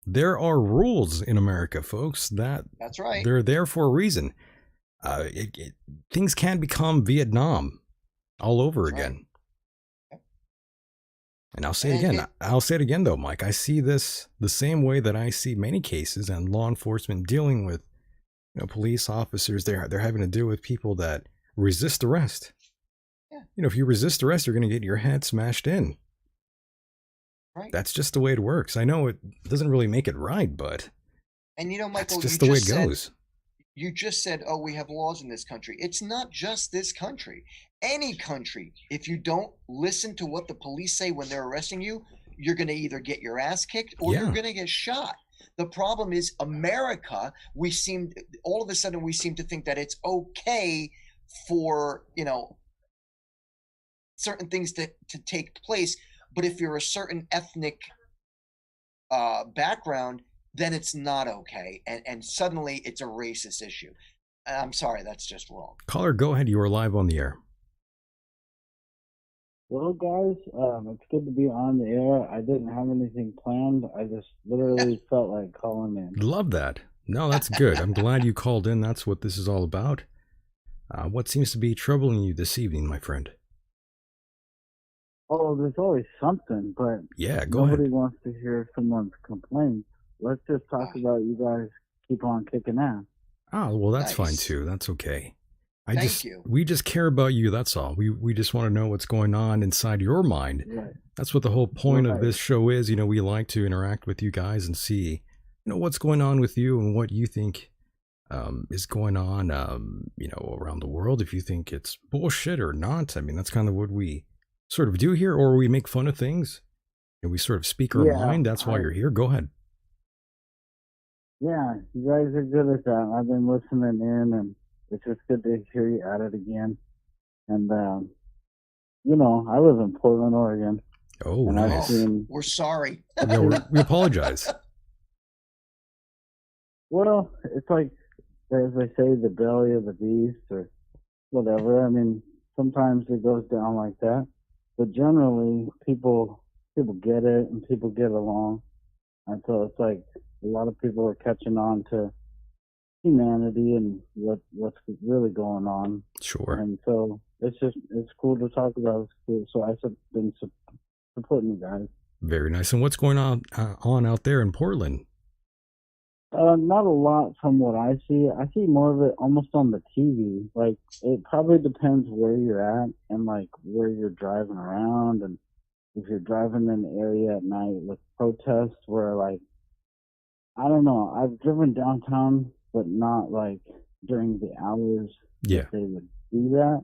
There are rules in America, folks. That's right. They're there for a reason. Things can become Vietnam all over again. Right. And I'll say it again, though, Mike. I see this the same way that I see many cases and law enforcement dealing with police officers. They're having to deal with people that resist arrest. Yeah. If you resist arrest, you're going to get your head smashed in. Right. That's just the way it works. I know it doesn't really make it right, but Michael, that's just the way it goes. You just said, oh, we have laws in this country. It's not just this country. Any country, if you don't listen to what the police say when they're arresting you, you're going to either get your ass kicked or you're going to get shot. The problem is America, all of a sudden we seem to think that it's okay for, certain things to take place. But if you're a certain ethnic background, then it's not okay. And suddenly it's a racist issue. I'm sorry, that's just wrong. Caller, go ahead. You are live on the air. Well, guys, it's good to be on the air. I didn't have anything planned. I just literally felt like calling in. Love that. No, that's good. I'm glad you called in. That's what this is all about. What seems to be troubling you this evening, my friend? Oh, there's always something, but yeah, nobody wants to hear someone's complaints. Let's just talk about you guys keep on kicking ass. Oh, well, that's fine too. That's okay. Thank you. We just care about you. That's all. We just want to know what's going on inside your mind. Right. That's what the whole point of this show is. We like to interact with you guys and see, what's going on with you and what you think is going on, around the world. If you think it's bullshit or not. I mean, that's kind of what we sort of do here, or we make fun of things and we sort of speak our mind. That's why you're here. Go ahead. Yeah, you guys are good at that. I've been listening in, and it's just good to hear you at it again. And, I live in Portland, Oregon. Oh, and nice. We're sorry. Yeah, we apologize. Well, it's like, as they say, the belly of the beast or whatever. I mean, sometimes it goes down like that. But generally, people get it and people get along. And so it's like a lot of people are catching on to humanity and what's really going on. Sure. And so it's cool to talk about. It's cool. So I've been supporting you guys. Very nice. And what's going on out there in Portland? Not a lot from what I see. I see more of it almost on the TV. Like, it probably depends where you're at and, like, where you're driving around. And if you're driving in an area at night with protests where, like, I don't know. I've driven downtown, but not, like, during the hours that they would do that.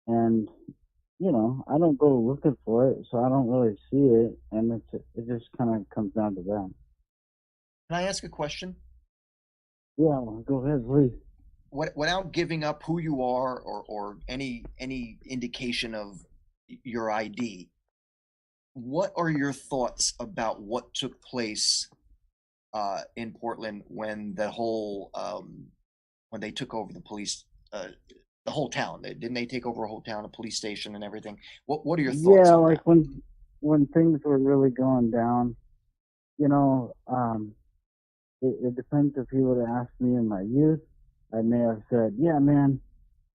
And, I don't go looking for it, so I don't really see it. And it just kind of comes down to that. Can I ask a question? Yeah, go ahead, please. without giving up who you are or any indication of your ID, what are your thoughts about what took place in Portland when the whole when they took over the police, the whole town? Didn't they take over a whole town, a police station, and everything? What are your thoughts Yeah, on like that? when things were really going down, you know, it depends. If you would have asked me in my youth, I may have said, "Yeah, man,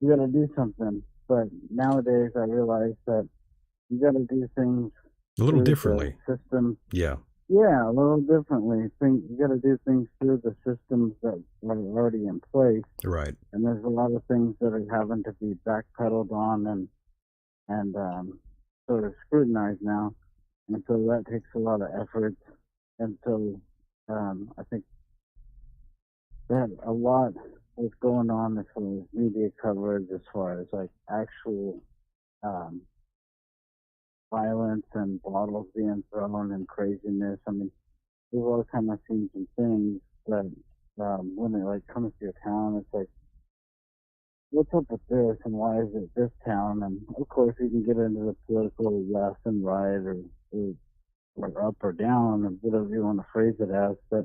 you got to do something." But nowadays, I realize that you got to do things A little through the differently. system. Yeah. Yeah, a little differently. You got to do things through the systems that are already in place. Right. And there's a lot of things that are having to be backpedaled on and sort of scrutinized now. And so that takes a lot of effort. And so I think that a lot was going on as far as media coverage, as far as like actual um, violence and bottles being thrown and craziness. I mean, we've all kind of seen some things that when it like comes to your town, it's like, what's up with this and why is it this town? And of course, you can get into the political left and right or up or down or whatever you want to phrase it as. But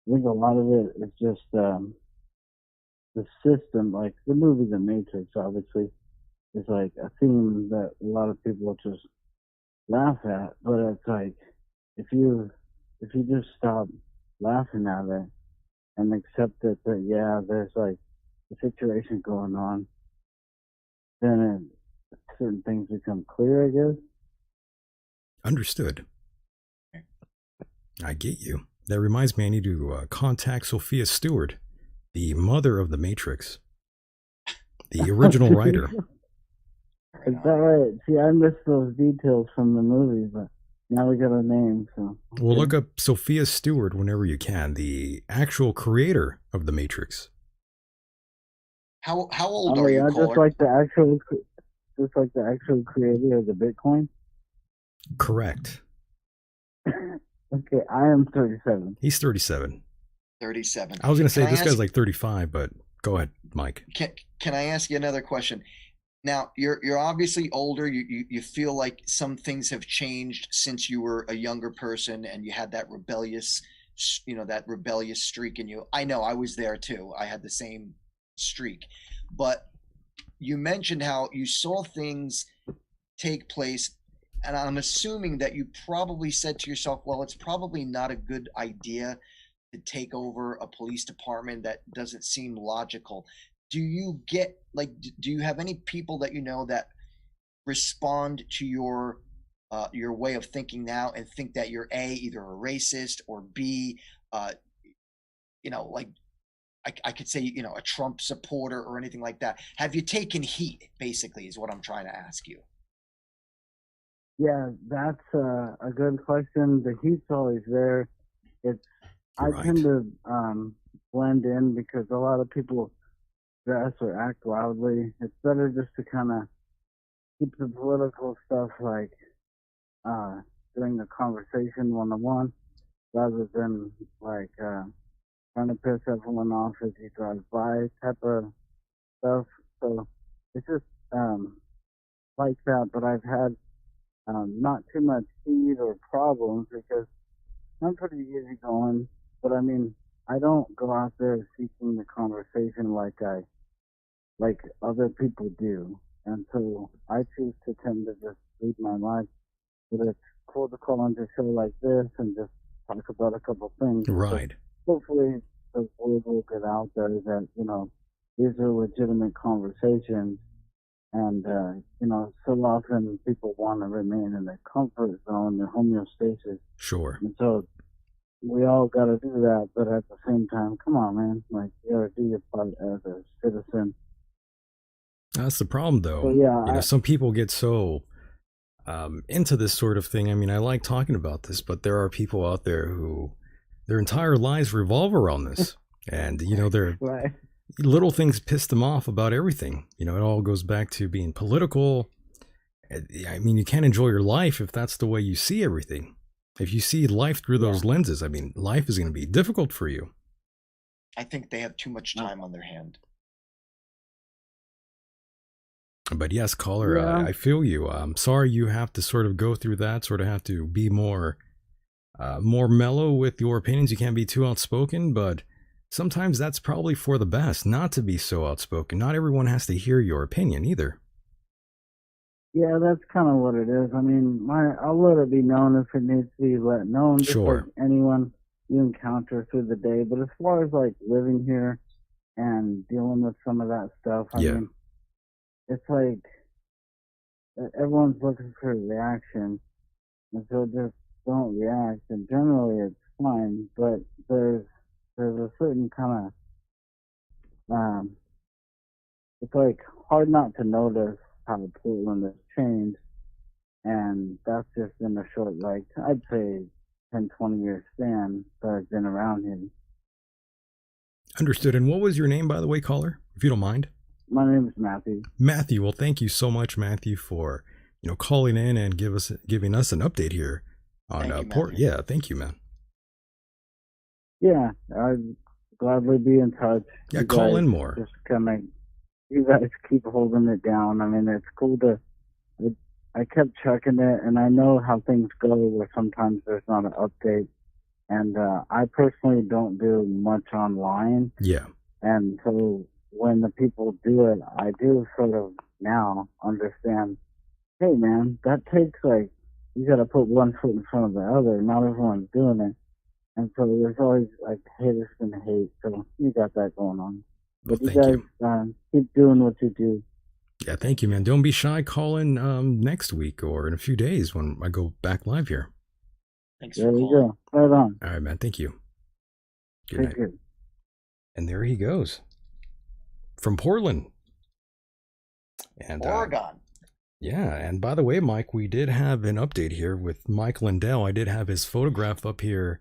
I think a lot of it is just the system, like the movie The Matrix, obviously, is like a theme that a lot of people just laugh at. But it's like if you just stop laughing at it and accept it that yeah, there's like a situation going on, then certain things become clear, I guess. Understood. I get you. That reminds me, I need to contact Sophia Stewart, the mother of the Matrix, the original writer. Is that right? See, I missed those details from the movie, but now we got a name, so. Okay. Well, look up Sophia Stewart whenever you can, the actual creator of the Matrix. How old are yeah, you, just caller? like the actual creator of the Bitcoin. Correct. Okay, I am 37. He's 37. 37. I was going to say Can I this guy's ask- like 35, but go ahead, Mike. Can I ask you another question? Now, you're obviously older. You feel like some things have changed since you were a younger person and you had that rebellious streak in you. I know, I was there too. I had the same streak. But you mentioned how you saw things take place, and I'm assuming that you probably said to yourself, well, it's probably not a good idea to take over a police department. That doesn't seem logical. Do you have any people that you know that respond to your way of thinking now and think that you're either a racist or B, like I could say, a Trump supporter or anything like that? Have you taken heat, basically, is what I'm trying to ask you. Yeah, that's a good question. The heat's always there. I tend to blend in because a lot of people dress or act loudly. It's better just to kind of keep the political stuff like during the conversation one-on-one rather than like trying to piss everyone off as you drive by type of stuff. So it's just like that. But I've had not too much heat or problems because I'm pretty easygoing. But I mean, I don't go out there seeking the conversation like other people do. And so I choose to tend to just lead my life. But it's cool to call into a show like this and just talk about a couple things. Right. But hopefully the word will get out there that, these are legitimate conversations. And, so often people want to remain in their comfort zone, their homeostasis. Sure. And so we all got to do that. But at the same time, come on, man. Like, you got to do your part as a citizen. That's the problem, though. So, yeah, some people get so into this sort of thing. I mean, I like talking about this, but there are people out there who their entire lives revolve around this. And, they're right. Little things piss them off about everything. It all goes back to being political. I mean, you can't enjoy your life if that's the way you see everything. If you see life through those lenses, I mean, life is going to be difficult for you. I think they have too much time on their hand. But yes, caller, Yeah. I feel you. I'm sorry you have to sort of go through that, sort of have to be more mellow with your opinions. You can't be too outspoken, but sometimes that's probably for the best, not to be so outspoken. Not everyone has to hear your opinion either. Yeah, that's kind of what it is. I mean, I'll let it be known if it needs to be let known, just Sure. like anyone you encounter through the day. But as far as like living here and dealing with some of that stuff, I mean, it's like everyone's looking for a reaction, and so just don't react. And generally, it's fine. But there's a certain kind of it's like hard not to notice how Portland has changed, and that's just in a short, like, I'd say 10, 20-year span that I've been around here. Understood. And what was your name, by the way, caller, if you don't mind? My name is Matthew. Matthew. Well, thank you so much, Matthew, for calling in and giving us an update here on Port. Yeah, thank you, man. Yeah, I'd gladly be in touch. Yeah, call in more. Just kind of, you guys keep holding it down. I mean, it's cool to. I kept checking it, and I know how things go where sometimes there's not an update. And I personally don't do much online. Yeah. And so when the people do it, I do sort of now understand, hey, man, that takes like, you got to put one foot in front of the other. Not everyone's doing it. And so there's always like haters and hate. So you got that going on. Well, but you guys keep doing what you do. Yeah, thank you, man. Don't be shy. Call in next week or in a few days when I go back live here. Thanks there you go. Right on. All right, man. Thank you. Good Take night. care. And there he goes. From Portland. And Oregon. Yeah, and by the way, Mike, we did have an update here with Mike Lindell. I did have his photograph up here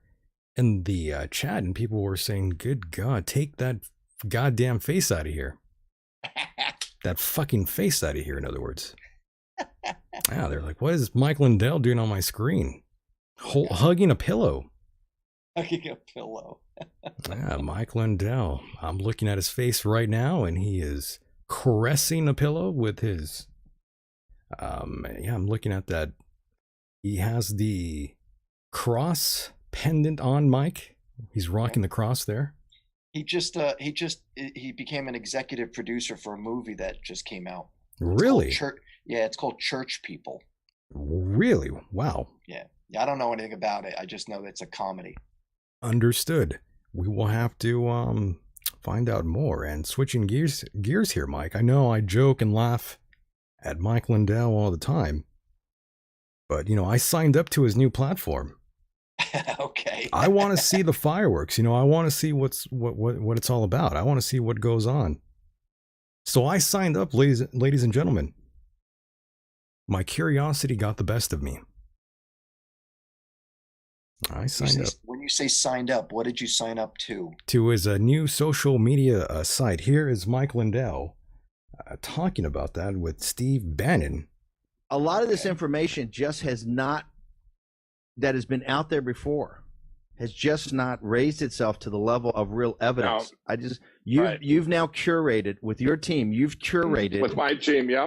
in the chat, and people were saying, good God, take that goddamn face out of here. That fucking face out of here, in other words. Yeah, they're like, what is Mike Lindell doing on my screen? Hugging a pillow. Hugging a pillow. Yeah, Mike Lindell. I'm looking at his face right now, and he is caressing a pillow with his... yeah, I'm looking at that. He has the cross pendant on, Mike. He's rocking the cross there. He became an executive producer for a movie that just came out. Really? It's called Church People. Really? Wow. Yeah, I don't know anything about it. I just know it's a comedy. Understood. We will have to find out more. And switching gears here, Mike. I know I joke and laugh at Mike Lindell all the time, but I signed up to his new platform. Okay. I want to see the fireworks. I want to see what it's all about. I want to see what goes on. So I signed up, ladies and gentlemen. My curiosity got the best of me. I signed up. When you say signed up, what did you sign up to? To his new social media site. Here is Mike Lindell talking about that with Steve Bannon. A lot of this information just that has been out there before, has just not raised itself to the level of real evidence. No. You've now curated with your team. You've curated with my team, yeah,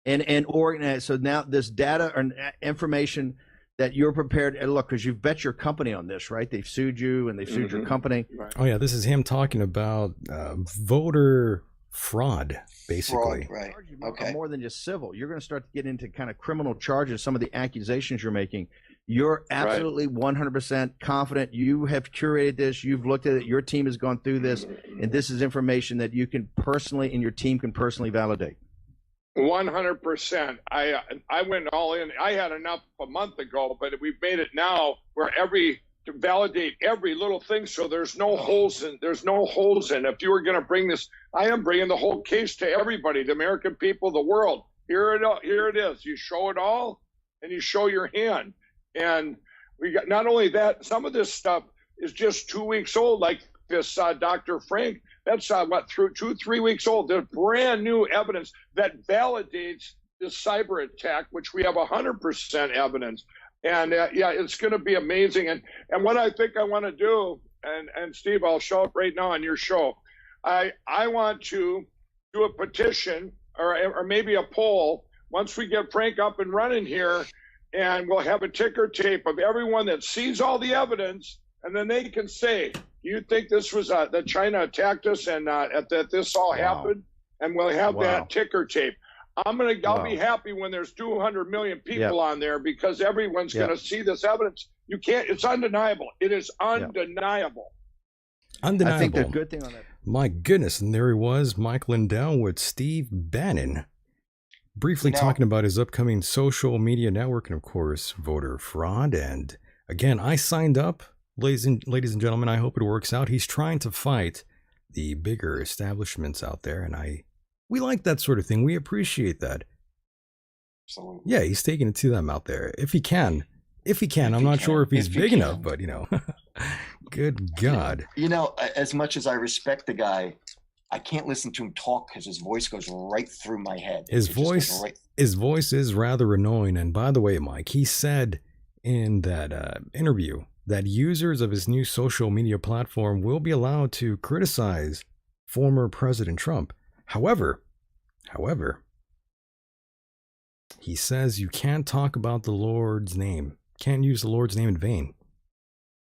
and organized. So now this data and information that you're prepared to look, because you've bet your company on this, right? They've sued you and they've sued your company. Right. Oh yeah, this is him talking about voter fraud, basically. Right. Okay. More than just civil. You're going to start to get into kind of criminal charges, some of the accusations you're making. You're absolutely 100% confident. You have curated this. You've looked at it. Your team has gone through this. And this is information that you can personally, and your team can personally validate. 100%. I went all in. I had enough a month ago, but we've made it now where to validate every little thing, so there's no holes in. If you were going to bring this, I am bringing the whole case to everybody, the American people, the world. Here it is. You show it all, and you show your hand. And we got not only that, some of this stuff is just 2 weeks old, like this Dr. Frank. That's through 2-3 weeks old. There's brand new evidence that validates this cyber attack, which we have 100% evidence. And it's going to be amazing. And what I think I want to do, and Steve, I'll show up right now on your show. I want to do a petition or maybe a poll once we get Frank up and running here, and we'll have a ticker tape of everyone that sees all the evidence, and then they can say, "Do you think this was that China attacked us and that this all happened?" And we'll have that ticker tape. I'll be happy when there's 200 million people on there, because everyone's going to see this evidence. You can't. It's undeniable. It is undeniable. Undeniable. I think the good thing on that. My goodness, and there he was, Mike Lindell with Steve Bannon, briefly talking about his upcoming social media network and, of course, voter fraud. And again, I signed up, ladies and gentlemen. I hope it works out. He's trying to fight the bigger establishments out there, and we like that sort of thing. We appreciate that. Absolutely. Yeah, he's taking it to them out there if he can. I'm not sure if he's big enough, but good God. As much as I respect the guy, I can't listen to him talk because his voice goes right through my head. His voice is rather annoying. And by the way, Mike, he said in that interview that users of his new social media platform will be allowed to criticize former President Trump. However, he says you can't talk about the Lord's name. Can't use the Lord's name in vain.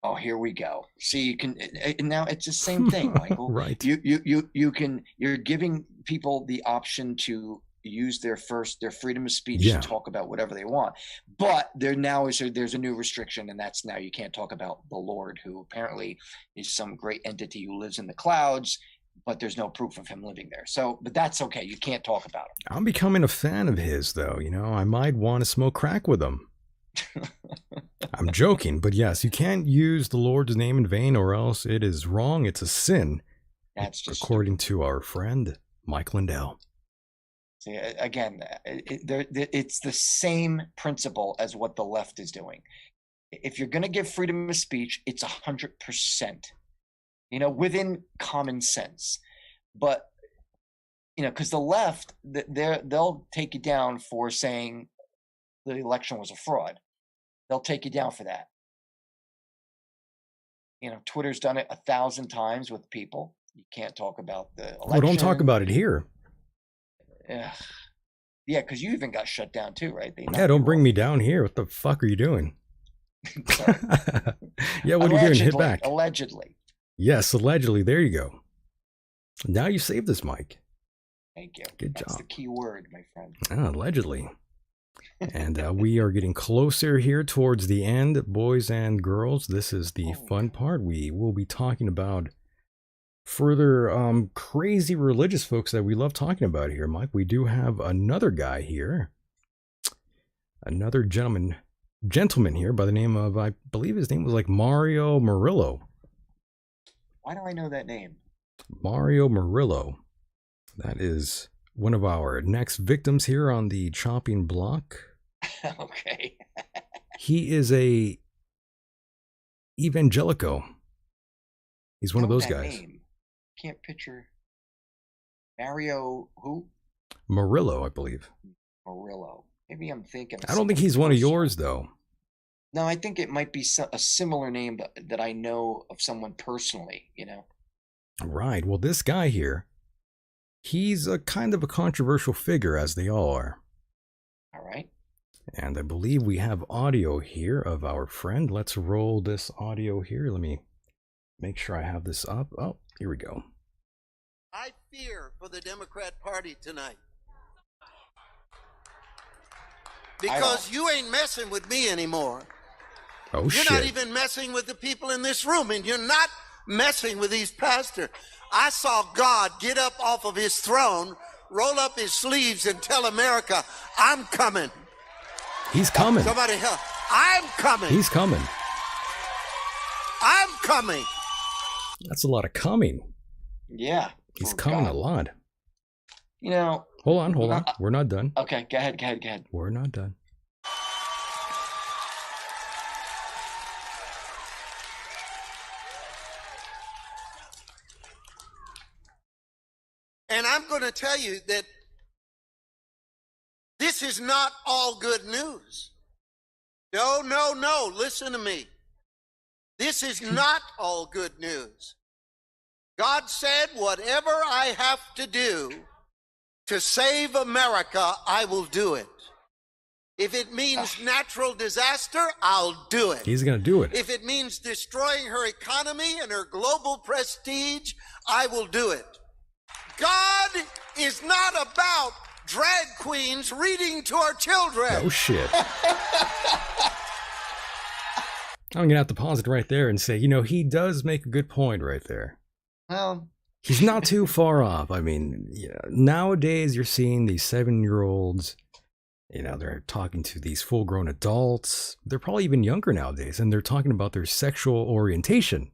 Oh, here we go. See, you can now. It's the same thing, Michael. Right. You're giving people the option to use their freedom of speech to talk about whatever they want. But there's a new restriction, and that's now you can't talk about the Lord, who apparently is some great entity who lives in the clouds, but there's no proof of him living there. But that's okay. You can't talk about him. I'm becoming a fan of his, though. I might want to smoke crack with him. I'm joking, but yes, you can't use the Lord's name in vain, or else it is wrong. It's a sin. That's just according to our friend Mike Lindell. See, again, it's the same principle as what the left is doing. If you're going to give freedom of speech, it's 100%. Within common sense. But, because the left, they'll take you down for saying the election was a fraud. They'll take you down for that. Twitter's done it 1,000 times with people. You can't talk about the election. Well, don't talk about it here. Yeah, because you even got shut down too, right? Don't bring me down here. What the fuck are you doing? Yeah, what are you doing? Hit back. Allegedly. Yes, allegedly. There you go. Now you saved this, Mike. Thank you. Good job. That's the key word, my friend. Allegedly. And we are getting closer here towards the end, boys and girls. This is the fun part. We will be talking about further crazy religious folks that we love talking about here, Mike. We do have another guy here. Another gentleman here by the name of, I believe his name was like Mario Murillo. Why do I know that name? Mario Murillo. That is one of our next victims here on the chopping block. Okay. He is a evangelico. He's one of those guys. Name. Can't picture. Mario who? Murillo, I believe. Murillo. Maybe I'm thinking. I don't think he's one of yours, though. No, I think it might be a similar name that I know of someone personally, Right. Well, this guy here, he's a kind of a controversial figure, as they all are. All right. And I believe we have audio here of our friend. Let's roll this audio here. Let me make sure I have this up. Oh, here we go. I fear for the Democrat Party tonight. Because you ain't messing with me anymore. Oh, you're shit. Not even messing with the people in this room, and you're not messing with these pastors. I saw God get up off of his throne, roll up his sleeves, and tell America, I'm coming. He's coming. Somebody help. I'm coming. He's coming. I'm coming. That's a lot of coming. Yeah. He's coming a lot. Hold on. We're not done. Okay, go ahead. We're not done. And I'm going to tell you that this is not all good news. No. Listen to me. This is not all good news. God said, whatever I have to do to save America, I will do it. If it means natural disaster, I'll do it. He's going to do it. If it means destroying her economy and her global prestige, I will do it. God is not about drag queens reading to our children. Oh, shit. I'm going to have to pause it right there and say, he does make a good point right there. Well, he's not too far off. I mean, nowadays you're seeing these 7-year-olds, they're talking to these full-grown adults. They're probably even younger nowadays, and they're talking about their sexual orientation.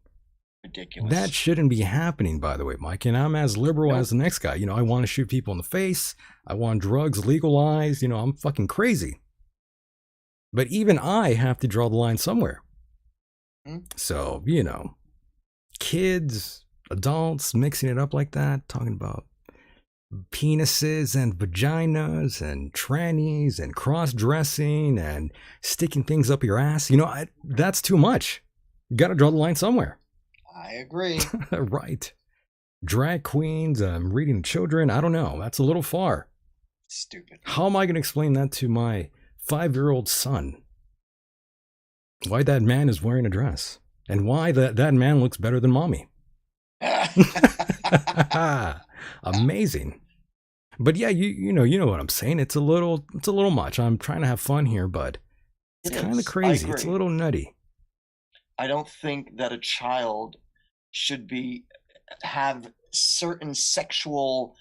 Ridiculous. That shouldn't be happening, by the way, Mike. And I'm as liberal as the next guy. I want to shoot people in the face. I want drugs legalized. I'm fucking crazy. But even I have to draw the line somewhere. So, kids, adults mixing it up like that, talking about penises and vaginas and trannies and cross-dressing and sticking things up your ass. That's too much. You got to draw the line somewhere. I agree. Right. Drag queens, reading to children. I don't know. That's a little far. Stupid. How am I going to explain that to my 5-year-old son? Why that man is wearing a dress and why that man looks better than mommy. Amazing. But yeah, you know what I'm saying. It's a little much. I'm trying to have fun here, but it's kind of crazy. It's a little nutty. I don't think that a child should have certain sexual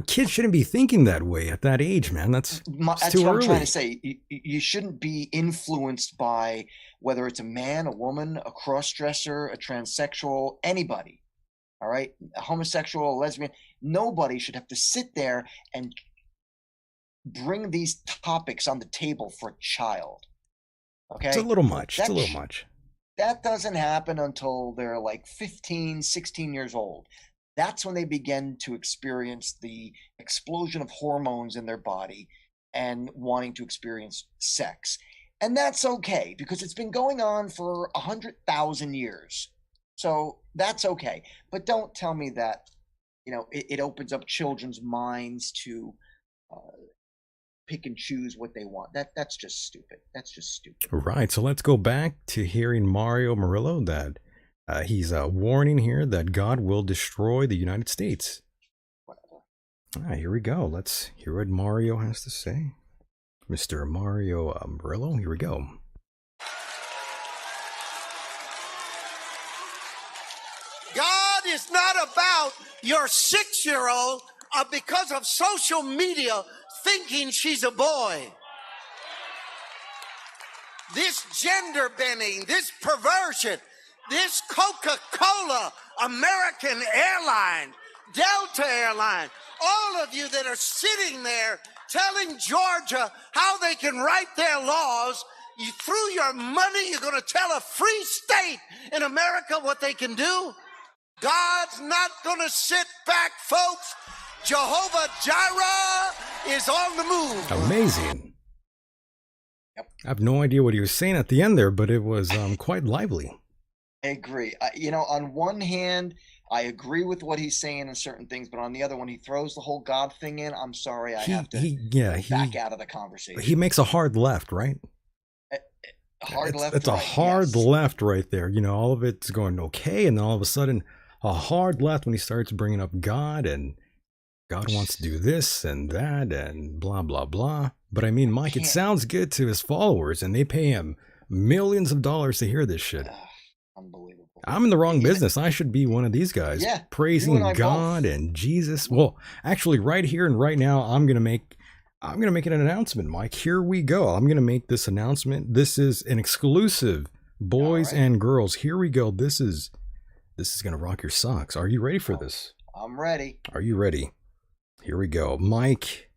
kids shouldn't be thinking that way at that age, man. That's too what early. I'm trying to say. You shouldn't be influenced by whether it's a man, a woman, a cross-dresser, a transsexual, anybody. All right? A homosexual, a lesbian. Nobody should have to sit there and bring these topics on the table for a child. Okay? It's a little much. It's a little much. That doesn't happen until they're like 15, 16 years old. That's when they begin to experience the explosion of hormones in their body and wanting to experience sex. And that's okay because it's been going on for 100,000 years. So that's okay. But don't tell me that, it opens up children's minds to pick and choose what they want. That's just stupid. That's just stupid. Right. So let's go back to hearing Mario Murillo that he's warning here that God will destroy the United States. Whatever. Here we go. Let's hear what Mario has to say. Mr. Mario Murillo, here we go. God is not about your 6-year-old because of social media thinking she's a boy. This gender bending, this perversion, this Coca-Cola, American Airlines, Delta Airlines, all of you that are sitting there telling Georgia how they can write their laws, through your money, you're going to tell a free state in America what they can do? God's not going to sit back, folks. Jehovah Jireh is on the move. Amazing. Yep. I have no idea what he was saying at the end there, but it was quite lively. I agree. On one hand, I agree with what he's saying in certain things, but on the other one, he throws the whole God thing in. I'm sorry, I have to back out of the conversation. He makes a hard left, right? Hard left. It's a hard left right there. All of it's going okay, and then all of a sudden, a hard left when he starts bringing up God and God wants to do this and that and blah, blah, blah. But I mean, Mike, it sounds good to his followers and they pay him millions of dollars to hear this shit. Unbelievable. I'm in the wrong business. I should be one of these guys praising God and Jesus. Well, actually right here and right now, I'm going to make an announcement, Mike. Here we go. I'm going to make this announcement. This is an exclusive, boys and girls. Here we go. This is going to rock your socks. Are you ready for this? I'm ready. Are you ready? Here we go. Mike.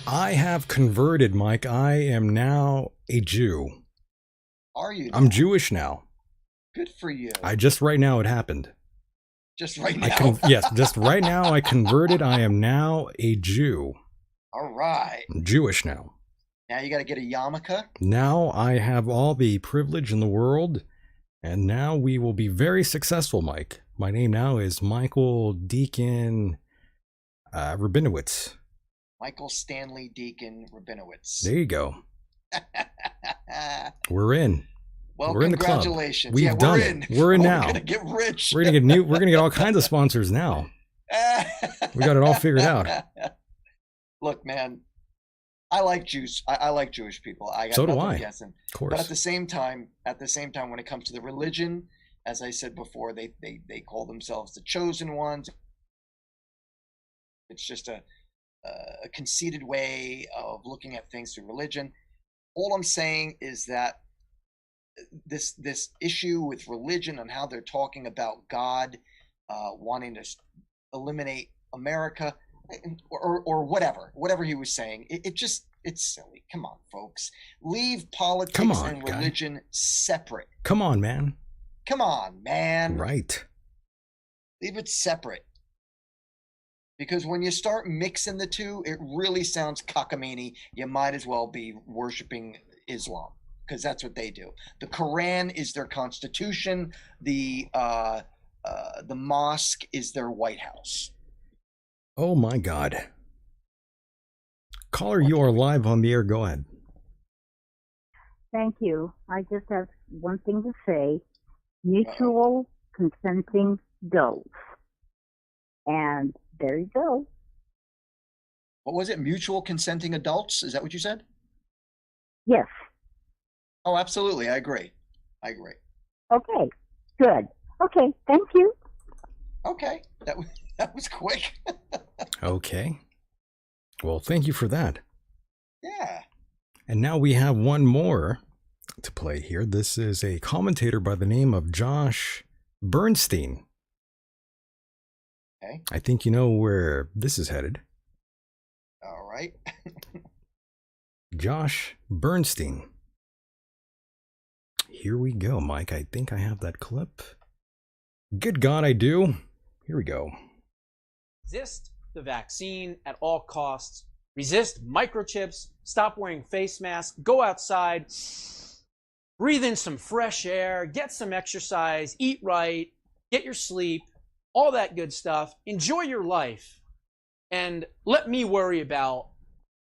I have converted, Mike. I am now a Jew. Are you now? I'm Jewish now. Good for you. Just right now it happened. Just right now? Yes, just right now I converted. I am now a Jew. All right. I'm Jewish now. Now you got to get a yarmulke. Now I have all the privilege in the world, and now we will be very successful, Mike. My name now is Michael Decon Rabinowitz. Michael Stanley Decon Rabinowitz. There you go. We're in. Well, we're in the club. congratulations. We've done it. We're in now. We're gonna get rich. We're gonna get all kinds of sponsors now. We got it all figured out. Look, man, I like Jews. I like Jewish people. I got So do nothing I. against them. Of course. But at the same time, when it comes to the religion, as I said before, they call themselves the chosen ones. It's just a conceited way of looking at things through religion. All I'm saying is that this issue with religion and how they're talking about God wanting to eliminate America or whatever he was saying, it's silly. Come on, folks, leave politics and religion separate. Come on, man. Right. Leave it separate. Because when you start mixing the two, it really sounds cockamamie. You might as well be worshiping Islam, because that's what they do. The Quran is their constitution. The mosque is their White House. Oh my God. Caller, you are live on the air. Go ahead. Thank you. I just have one thing to say. Mutual consenting adults. And there you go. What was it? Mutual consenting adults? Is that what you said? Yes. Oh, absolutely. I agree. Okay. Good. Okay. Thank you. Okay. That was quick. Okay. Well, thank you for that. Yeah. And now we have one more to play here. This is a commentator by the name of Josh Bernstein. Okay. I think you know where this is headed. All right. Josh Bernstein. Here we go, Mike. I think I have that clip. Good God, I do. Here we go. Resist the vaccine at all costs. Resist microchips. Stop wearing face masks. Go outside. Breathe in some fresh air. Get some exercise. Eat right. Get your sleep. All that good stuff. Enjoy your life. And let me worry about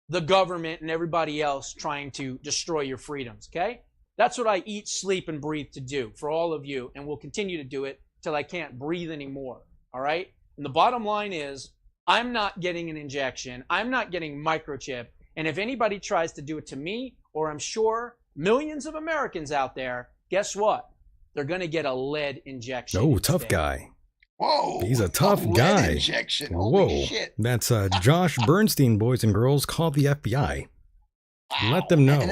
the government and everybody else trying to destroy your freedoms, okay? That's what I eat, sleep, and breathe to do for all of you, and will continue to do it till I can't breathe anymore, all right? And the bottom line is, I'm not getting an injection. I'm not getting microchip. And if anybody tries to do it to me, or I'm sure millions of Americans out there, guess what? They're going to get a lead injection. Oh, tough guy. Whoa. He's a tough guy. Injection. Whoa. Holy shit. That's Josh Bernstein, boys and girls. Call the FBI. Wow. Let them know. And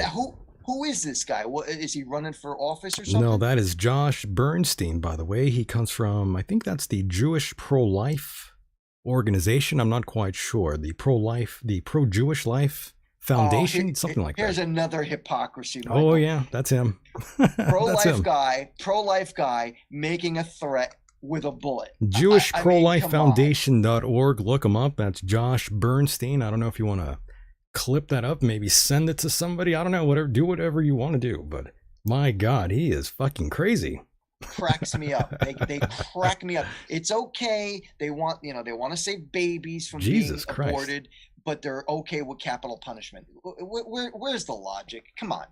who is this guy? What, is he running for office or something? No, that is Josh Bernstein, by the way. He comes from, I think that's the Jewish pro-life organization. I'm not quite sure. The pro-Jewish life foundation, something like that. Here's another hypocrisy. Michael. Oh yeah, that's him. Pro-life guy making a threat with a bullet. JewishProLifeFoundation.org. Look him up. That's Josh Bernstein. I don't know if you want to clip that up, maybe send it to somebody. I don't know, do whatever you want to do. But my God, he is fucking crazy. Cracks me up. They crack me up. It's okay. They want to save babies from being aborted, but they're okay with capital punishment. Where's the logic? Come on.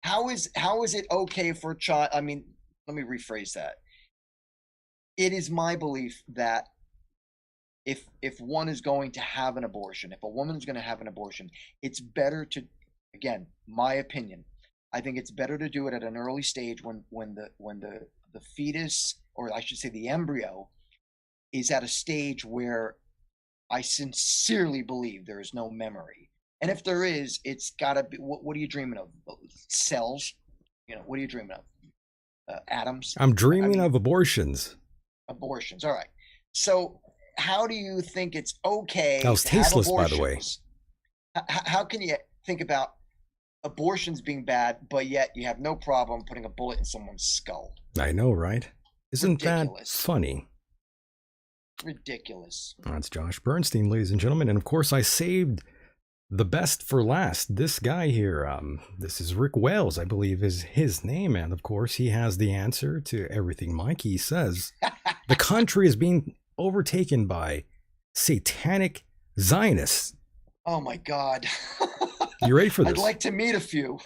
How is it okay for a child? I mean, let me rephrase that. It is my belief that if one is going to have an abortion, if a woman is going to have an abortion, it's better to, again, my opinion, I think it's better to do it at an early stage when the fetus, or I should say the embryo, is at a stage where I sincerely believe there is no memory. And if there is, it's got to be, what are you dreaming of? Cells? What are you dreaming of? Atoms? I'm dreaming of abortions. Abortions, all right. So how do you think it's okay? That was tasteless, by the way. How can you think about abortions being bad, but yet you have no problem putting a bullet in someone's skull? I know, right? Isn't that funny? Ridiculous. That's Josh Bernstein, ladies and gentlemen. And of course, I saved the best for last. This guy here, this is Rick Wales, I believe is his name, and of course he has the answer to everything. Mike, he says the country is being overtaken by satanic Zionists. Oh my God. You ready for this? I'd like to meet a few.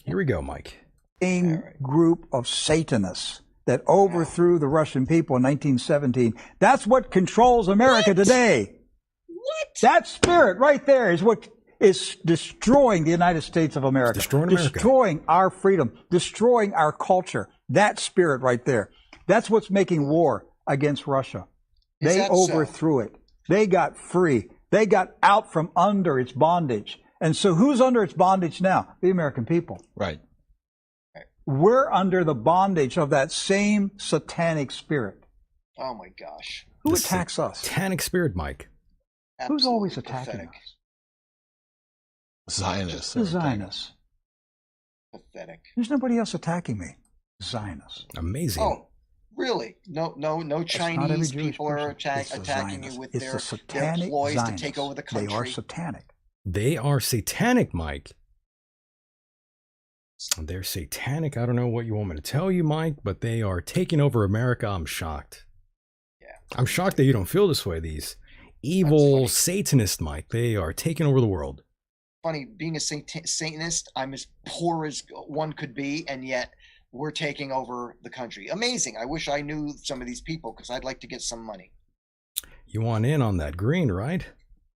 Here we go, Mike. Same group of Satanists that overthrew the Russian people in 1917. That's what controls America today. What? That spirit right there is what is destroying the United States of America. Destroying America. Destroying our freedom. Destroying our culture. That spirit right there. That's what's making war against Russia. They overthrew it. They got free. They got out from under its bondage. And so who's under its bondage now? The American people. Right. We're under the bondage of that same satanic spirit. Oh my gosh. Who attacks us? Satanic spirit, Mike. Who's always attacking pathetic. us? Zionists. The Zionists. Pathetic. There's nobody else attacking me. Zionists. Amazing. Oh, really? No Chinese people are attacking you with their ploys to take over the country. They are satanic. They are satanic, Mike. They're satanic. I don't know what you want me to tell you, Mike, but they are taking over America. I'm shocked. Yeah. I'm shocked that you don't feel this way. These evil Satanists, Mike, they are taking over the world. Funny, being a Satanist, I'm as poor as one could be, and yet we're taking over the country. Amazing. I wish I knew some of these people because I'd like to get some money. You want in on that green, right?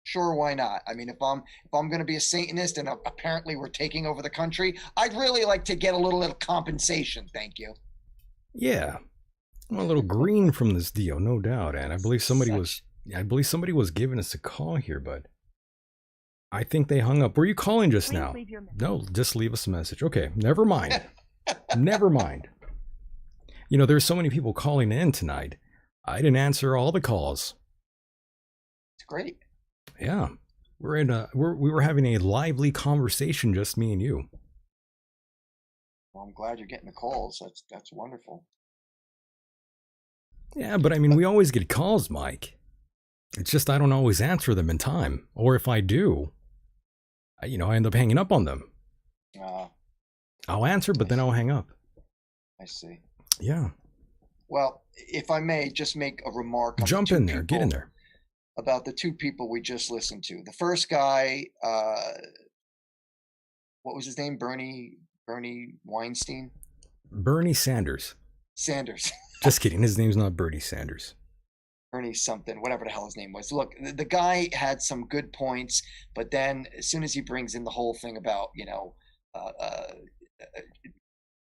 Sure, why not? I mean, if I'm going to be a Satanist and apparently we're taking over the country, I'd really like to get a little compensation. Thank you. Yeah, I want a little green from this deal, no doubt. And I believe somebody was giving us a call here, but I think they hung up. Were you calling just now? No, just leave us a message. Okay, never mind. Never mind. You know, there's so many people calling in tonight. I didn't answer all the calls. It's great. Yeah, we were having a lively conversation, just me and you. Well, I'm glad you're getting the calls. That's wonderful. Yeah, but I mean, we always get calls, Mike. It's just I don't always answer them in time, or if I do, I end up hanging up on them. I'll answer, but then I'll hang up. I see. Yeah. Well, if I may just make a remark. Jump in there. Get in there. About the two people we just listened to. The first guy, what was his name? Bernie Weinstein? Bernie Sanders. Sanders. Just kidding. His name's not Bernie Sanders. Bernie something, whatever the hell his name was. Look, the guy had some good points, but then as soon as he brings in the whole thing about,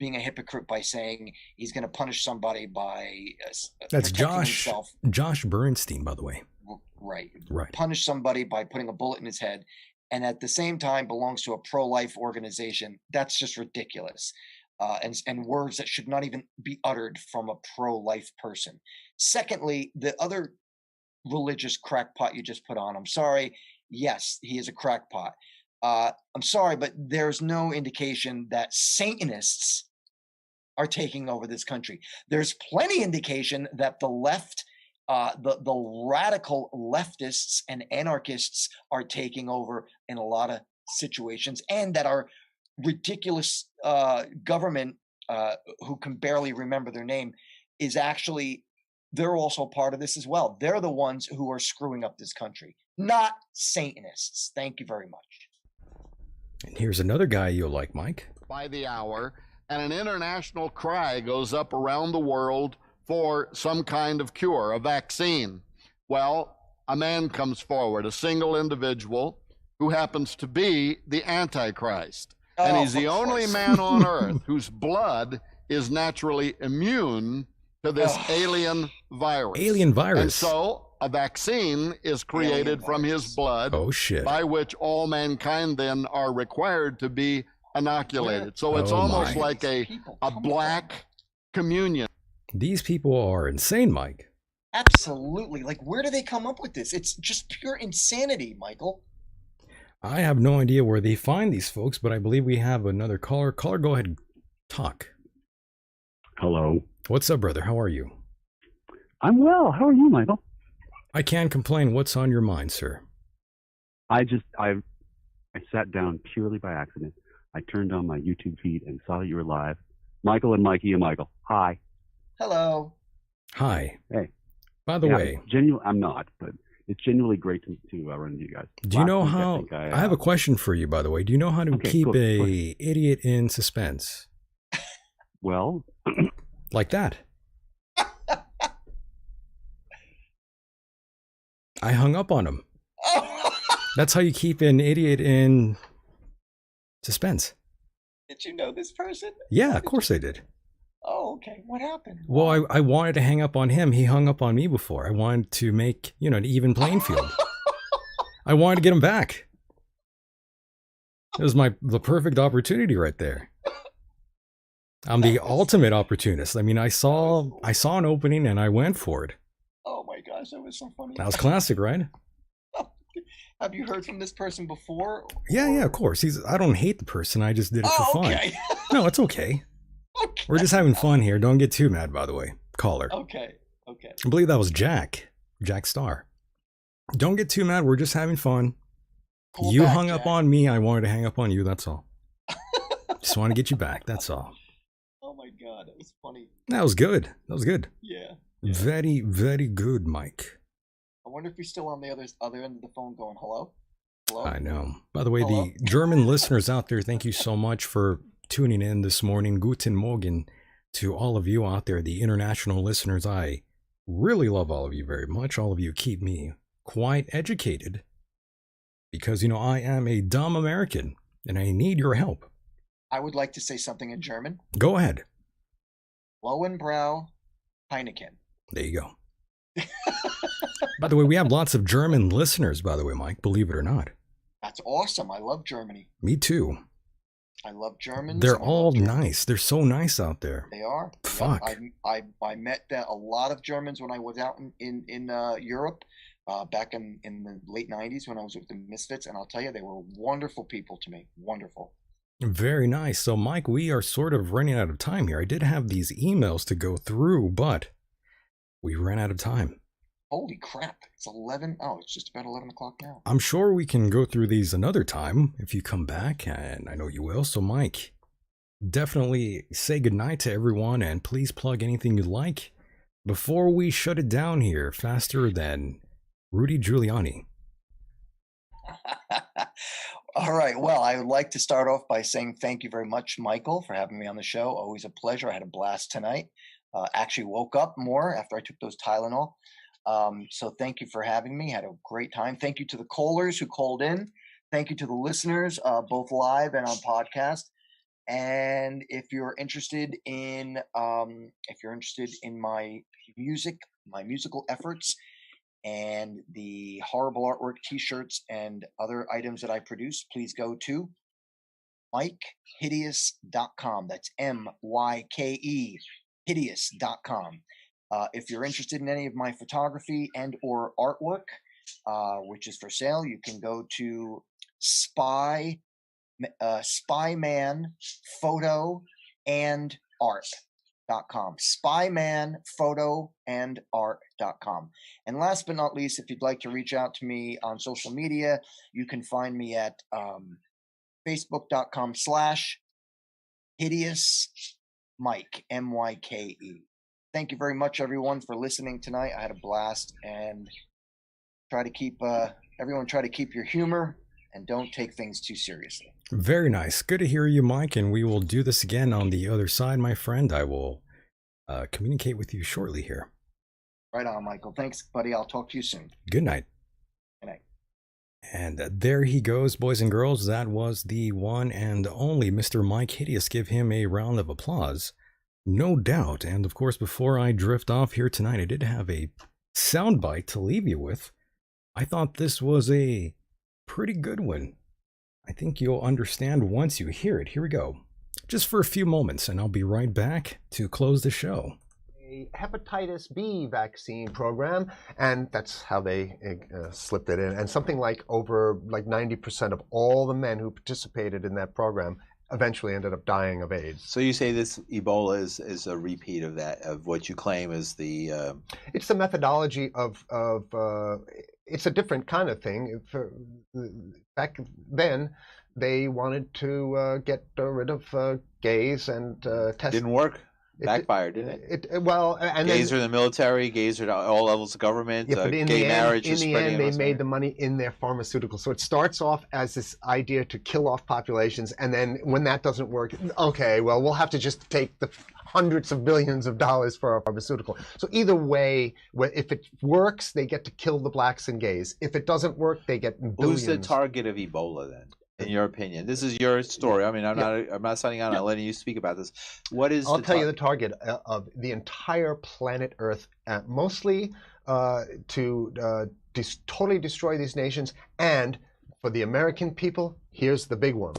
being a hypocrite by saying he's going to punish somebody by that's himself. Josh Bernstein, by the way. Right. Punish somebody by putting a bullet in his head, and at the same time belongs to a pro-life organization. That's just ridiculous. And words that should not even be uttered from a pro-life person. Secondly, the other religious crackpot you just put on, I'm sorry. Yes, he is a crackpot. I'm sorry, but there's no indication that Satanists are taking over this country. There's plenty indication that the left, the radical leftists and anarchists are taking over in a lot of situations, and that our ridiculous government, who can barely remember their name, is actually, they're also part of this as well. They're the ones who are screwing up this country, not Satanists. Thank you very much. And here's another guy you'll like, Mike. By the hour, and an international cry goes up around the world for some kind of cure, a vaccine. Well, a man comes forward, a single individual who happens to be the Antichrist. And he's the only man on earth whose blood is naturally immune to this alien virus. Alien virus. And so a vaccine is created from his blood. Oh, shit. By which all mankind then are required to be inoculated. So it's almost like a black communion. These people are insane, Mike. Absolutely. Like, where do they come up with this? It's just pure insanity, Michael. I have no idea where they find these folks, but I believe we have another caller. Caller, go ahead and talk. Hello. What's up, brother? How are you? I'm well. How are you, Michael? I can't complain. What's on your mind, sir? I've I sat down purely by accident. I turned on my YouTube feed and saw that you were live. Michael and Mikey and Michael. Hi. Hello. Hi. Hey. By the way, I'm not, but it's genuinely great to run into you guys. Do you know how? I have a question for you, by the way. Do you know how to keep a idiot in suspense? Well, like that. I hung up on him. That's how you keep an idiot in suspense. Did you know this person? Yeah, of course I did. Oh, okay. What happened? Well, I wanted to hang up on him. He hung up on me before. I wanted to make, an even playing field. I wanted to get him back. It was the perfect opportunity right there. I'm the ultimate opportunist. I mean, I saw an opening and I went for it. Oh my gosh, that was so funny. That was classic, right? Have you heard from this person before? Yeah, of course. I don't hate the person. I just did it for fun. Okay. No, it's okay. We're just having fun here. Don't get too mad, by the way. Caller. Okay. I believe that was Jack Starr. Don't get too mad. We're just having fun. You hung up on me. I wanted to hang up on you. That's all. Just want to get you back. That's all. Oh my God, that was funny. That was good. Yeah. Very, very good, Mike. I wonder if he's still on the other end of the phone going, hello? Hello? I know. By the way, the German listeners out there, thank you so much for tuning in this morning. Guten Morgen to all of you out there, the international listeners. I really love all of you very much. All of you keep me quite educated because, I am a dumb American and I need your help. I would like to say something in German. Go ahead. Lowenbrau Heineken. There you go. By the way, we have lots of German listeners, by the way, Mike, believe it or not. That's awesome. I love Germany. Me too. I love Germans. They're all nice. They're so nice out there. They are. Fuck. I met a lot of Germans when I was out in Europe back in the late 90s when I was with the Misfits. And I'll tell you, they were wonderful people to me. Wonderful. Very nice. So, Mike, we are sort of running out of time here. I did have these emails to go through, but we ran out of time. Holy crap. It's 11. Oh, it's just about 11 o'clock now. I'm sure we can go through these another time if you come back, and I know you will. So, Mike, definitely say goodnight to everyone, and please plug anything you like before we shut it down here faster than Rudy Giuliani. All right. Well, I would like to start off by saying thank you very much, Michael, for having me on the show. Always a pleasure. I had a blast tonight. Actually woke up more after I took those Tylenol. So thank you for having me. Had a great time. Thank you to the callers who called in. Thank you to the listeners, both live and on podcast. And if you're interested in my music, my musical efforts, and the horrible artwork, T-shirts, and other items that I produce, please go to MykeHideous.com. That's MYKE hideous.com. If you're interested in any of my photography and or artwork, which is for sale, you can go to spymanphotoandart.com. spymanphotoandart.com. And last but not least, if you'd like to reach out to me on social media, you can find me at facebook.com/hideous Myke, MYKE. Thank you very much, everyone, for listening tonight. I had a blast, and try to keep your humor and don't take things too seriously. Very nice. Good to hear you, Mike, and we will do this again on the other side, my friend. I will communicate with you shortly here. Right on, Michael. Thanks, buddy. I'll talk to you soon. Good night. Good night. And there he goes, boys and girls. That was the one and only Mr. Myke Hideous. Give him a round of applause. No doubt. And of course, before I drift off here tonight, I did have a soundbite to leave you with. I thought this was a pretty good one. I think you'll understand once you hear it. Here we go. Just for a few moments, and I'll be right back to close the show. A hepatitis B vaccine program, and that's how they slipped it in. And something like over 90% of all the men who participated in that program eventually ended up dying of AIDS. So you say this Ebola is a repeat of that, of what you claim is the... It's the methodology of it's a different kind of thing. Back then, they wanted to get rid of gays and test. Didn't work. Backfired, didn't it? Well, and gays then, are in the military. Gays are at all levels of government. yeah, but in gay the marriage end, is in the spreading end, they across made the money in their pharmaceuticals. So it starts off as this idea to kill off populations, and then when that doesn't work, okay, well, we'll have to just take the hundreds of billions of dollars for our pharmaceutical. So either way, if it works, they get to kill the blacks and gays. If it doesn't work, they get billions. Who's the target of Ebola then? In your opinion, this is your story. I mean, I'm not signing out. I'm letting you speak about this. What is? I'll tell you the target of the entire planet Earth, mostly to totally destroy these nations, and for the American people. Here's the big one,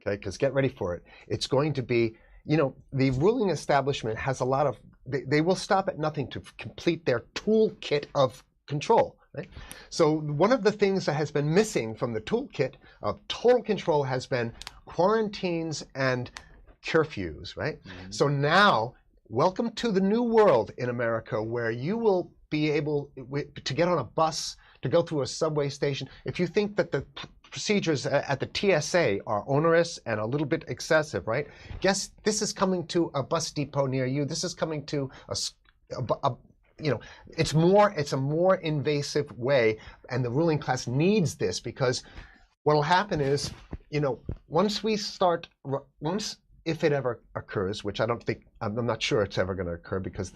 okay? Because get ready for it. It's going to be, the ruling establishment has a lot of. They will stop at nothing to complete their toolkit of control. Right? So one of the things that has been missing from the toolkit of total control has been quarantines and curfews, right? Mm-hmm. So now, welcome to the new world in America, where you will be able to get on a bus, to go through a subway station. If you think that the procedures at the TSA are onerous and a little bit excessive, right? Guess this is coming to a bus depot near you. This is coming to it's a more invasive way, and the ruling class needs this, because what will happen is, if it ever occurs, which I'm not sure it's ever going to occur, because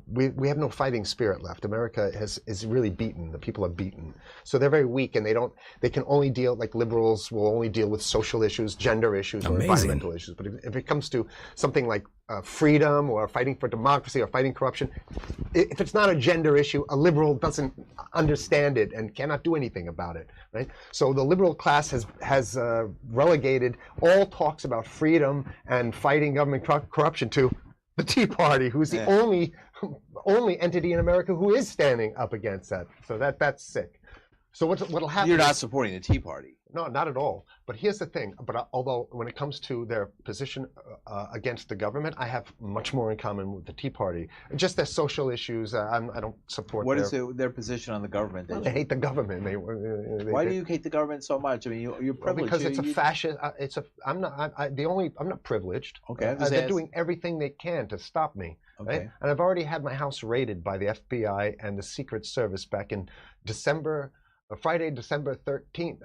we have no fighting spirit left. America is really beaten. The people are beaten, so they're very weak, and they can only deal, like liberals will only deal with social issues, gender issues, or environmental issues. But if it comes to something like freedom or fighting for democracy or fighting corruption, if it's not a gender issue, a liberal doesn't understand it and cannot do anything about it, right? So the liberal class has relegated all talks about freedom and fighting government corruption to the Tea Party, who's the only entity in America who is standing up against that. So that's sick. So what'll happen? You're not supporting the Tea Party. No, not at all. But here's the thing. But although when it comes to their position against the government, I have much more in common with the Tea Party. Just their social issues, I don't support. What is their position on the government? Well, they hate the government. Why do you hate the government so much? I mean, you're privileged. Because it's a fascist. I'm not privileged. Okay. They're doing everything they can to stop me. Okay. Right? And I've already had my house raided by the FBI and the Secret Service back in Friday, December 13th,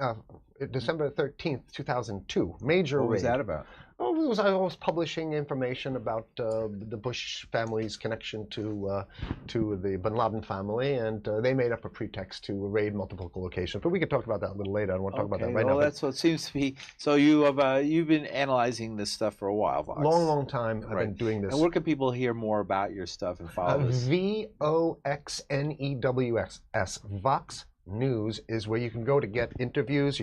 2002. Major raid. What was that about? I was publishing information about the Bush family's connection to the Bin Laden family, and they made up a pretext to raid multiple locations. But we could talk about that a little later. I don't want to talk about that right now. That's what seems to be. So you've been analyzing this stuff for a while, Vox. Long time. I've been doing this. And where can people hear more about your stuff and follow this? VOXNEWS. Vox News is where you can go to get interviews.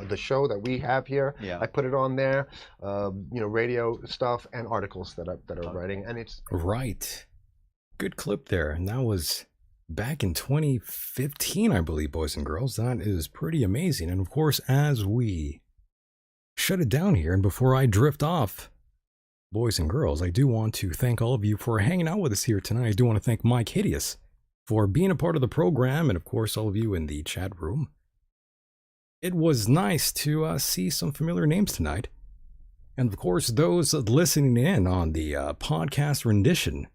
The show that we have here, I put it on there. Radio stuff and articles that I'm writing, and it's right. Good clip there, and that was back in 2015, I believe, boys and girls. That is pretty amazing. And of course, as we shut it down here, and before I drift off, boys and girls, I do want to thank all of you for hanging out with us here tonight. I do want to thank Myke Hideous for being a part of the program, and of course all of you in the chat room. It was nice to see some familiar names tonight, and of course those listening in on the podcast rendition.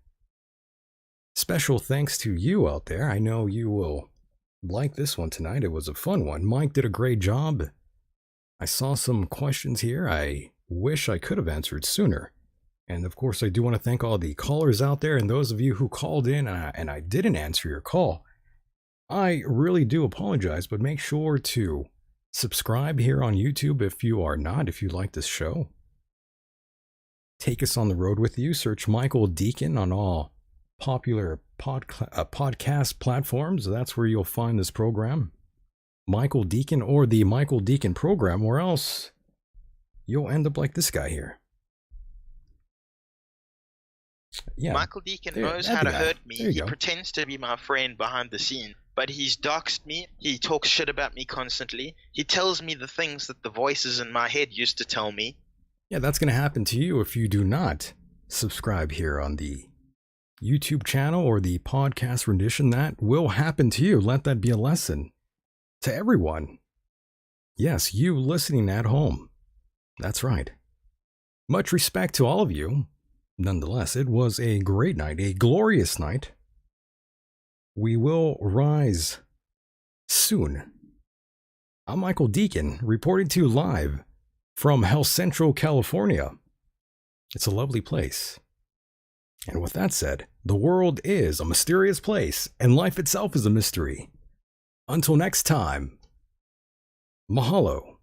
Special thanks to you out there. I know you will like this one tonight. It was a fun one. Mike did a great job. I saw some questions here I wish I could have answered sooner. And of course, I do want to thank all the callers out there and those of you who called in and I didn't answer your call. I really do apologize, but make sure to subscribe here on YouTube if you are not, if you like this show. Take us on the road with you. Search Michael Decon on all popular podcast platforms. That's where you'll find this program. Michael Decon or the Michael Decon program, or else you'll end up like this guy here. Yeah. Michael Decon knows how to hurt me. He pretends to be my friend behind the scene, but he's doxed me. He talks shit about me constantly. He tells me the things that the voices in my head used to tell me. Yeah, that's going to happen to you if you do not subscribe here on the YouTube channel or the podcast rendition. That will happen to you. Let that be a lesson. to everyone. Yes, you listening at home. That's right. Much respect to all of you. Nonetheless, it was a great night, a glorious night. We will rise soon. I'm Michael Decon, reporting to you live from Hell Central, California. It's a lovely place. And with that said, the world is a mysterious place, and life itself is a mystery. Until next time, mahalo.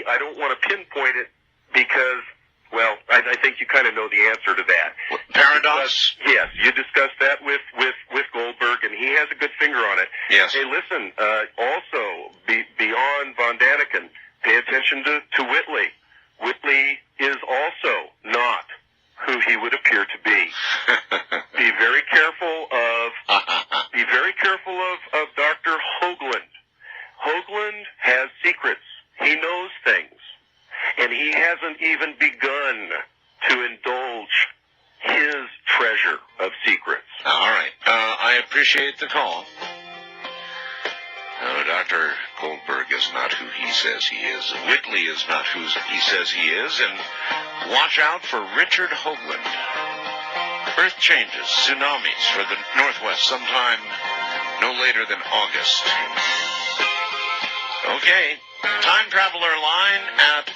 I don't want to pinpoint it because, well, I think you kind of know the answer to that. Paradox? Yes, you discussed that with Goldberg, and he has a good finger on it. Yes. Hey, listen, also, beyond Von Daniken, pay attention to Whitley. Whitley is also not who he would appear to be. Be very careful of Dr. Hoagland. Hoagland has secrets. He knows things. And he hasn't even begun to indulge his treasure of secrets. All right. I appreciate the call. No, Dr. Goldberg is not who he says he is. Whitley is not who he says he is. And watch out for Richard Hoagland. Earth changes, tsunamis for the Northwest sometime no later than August. Okay. Time Traveler line at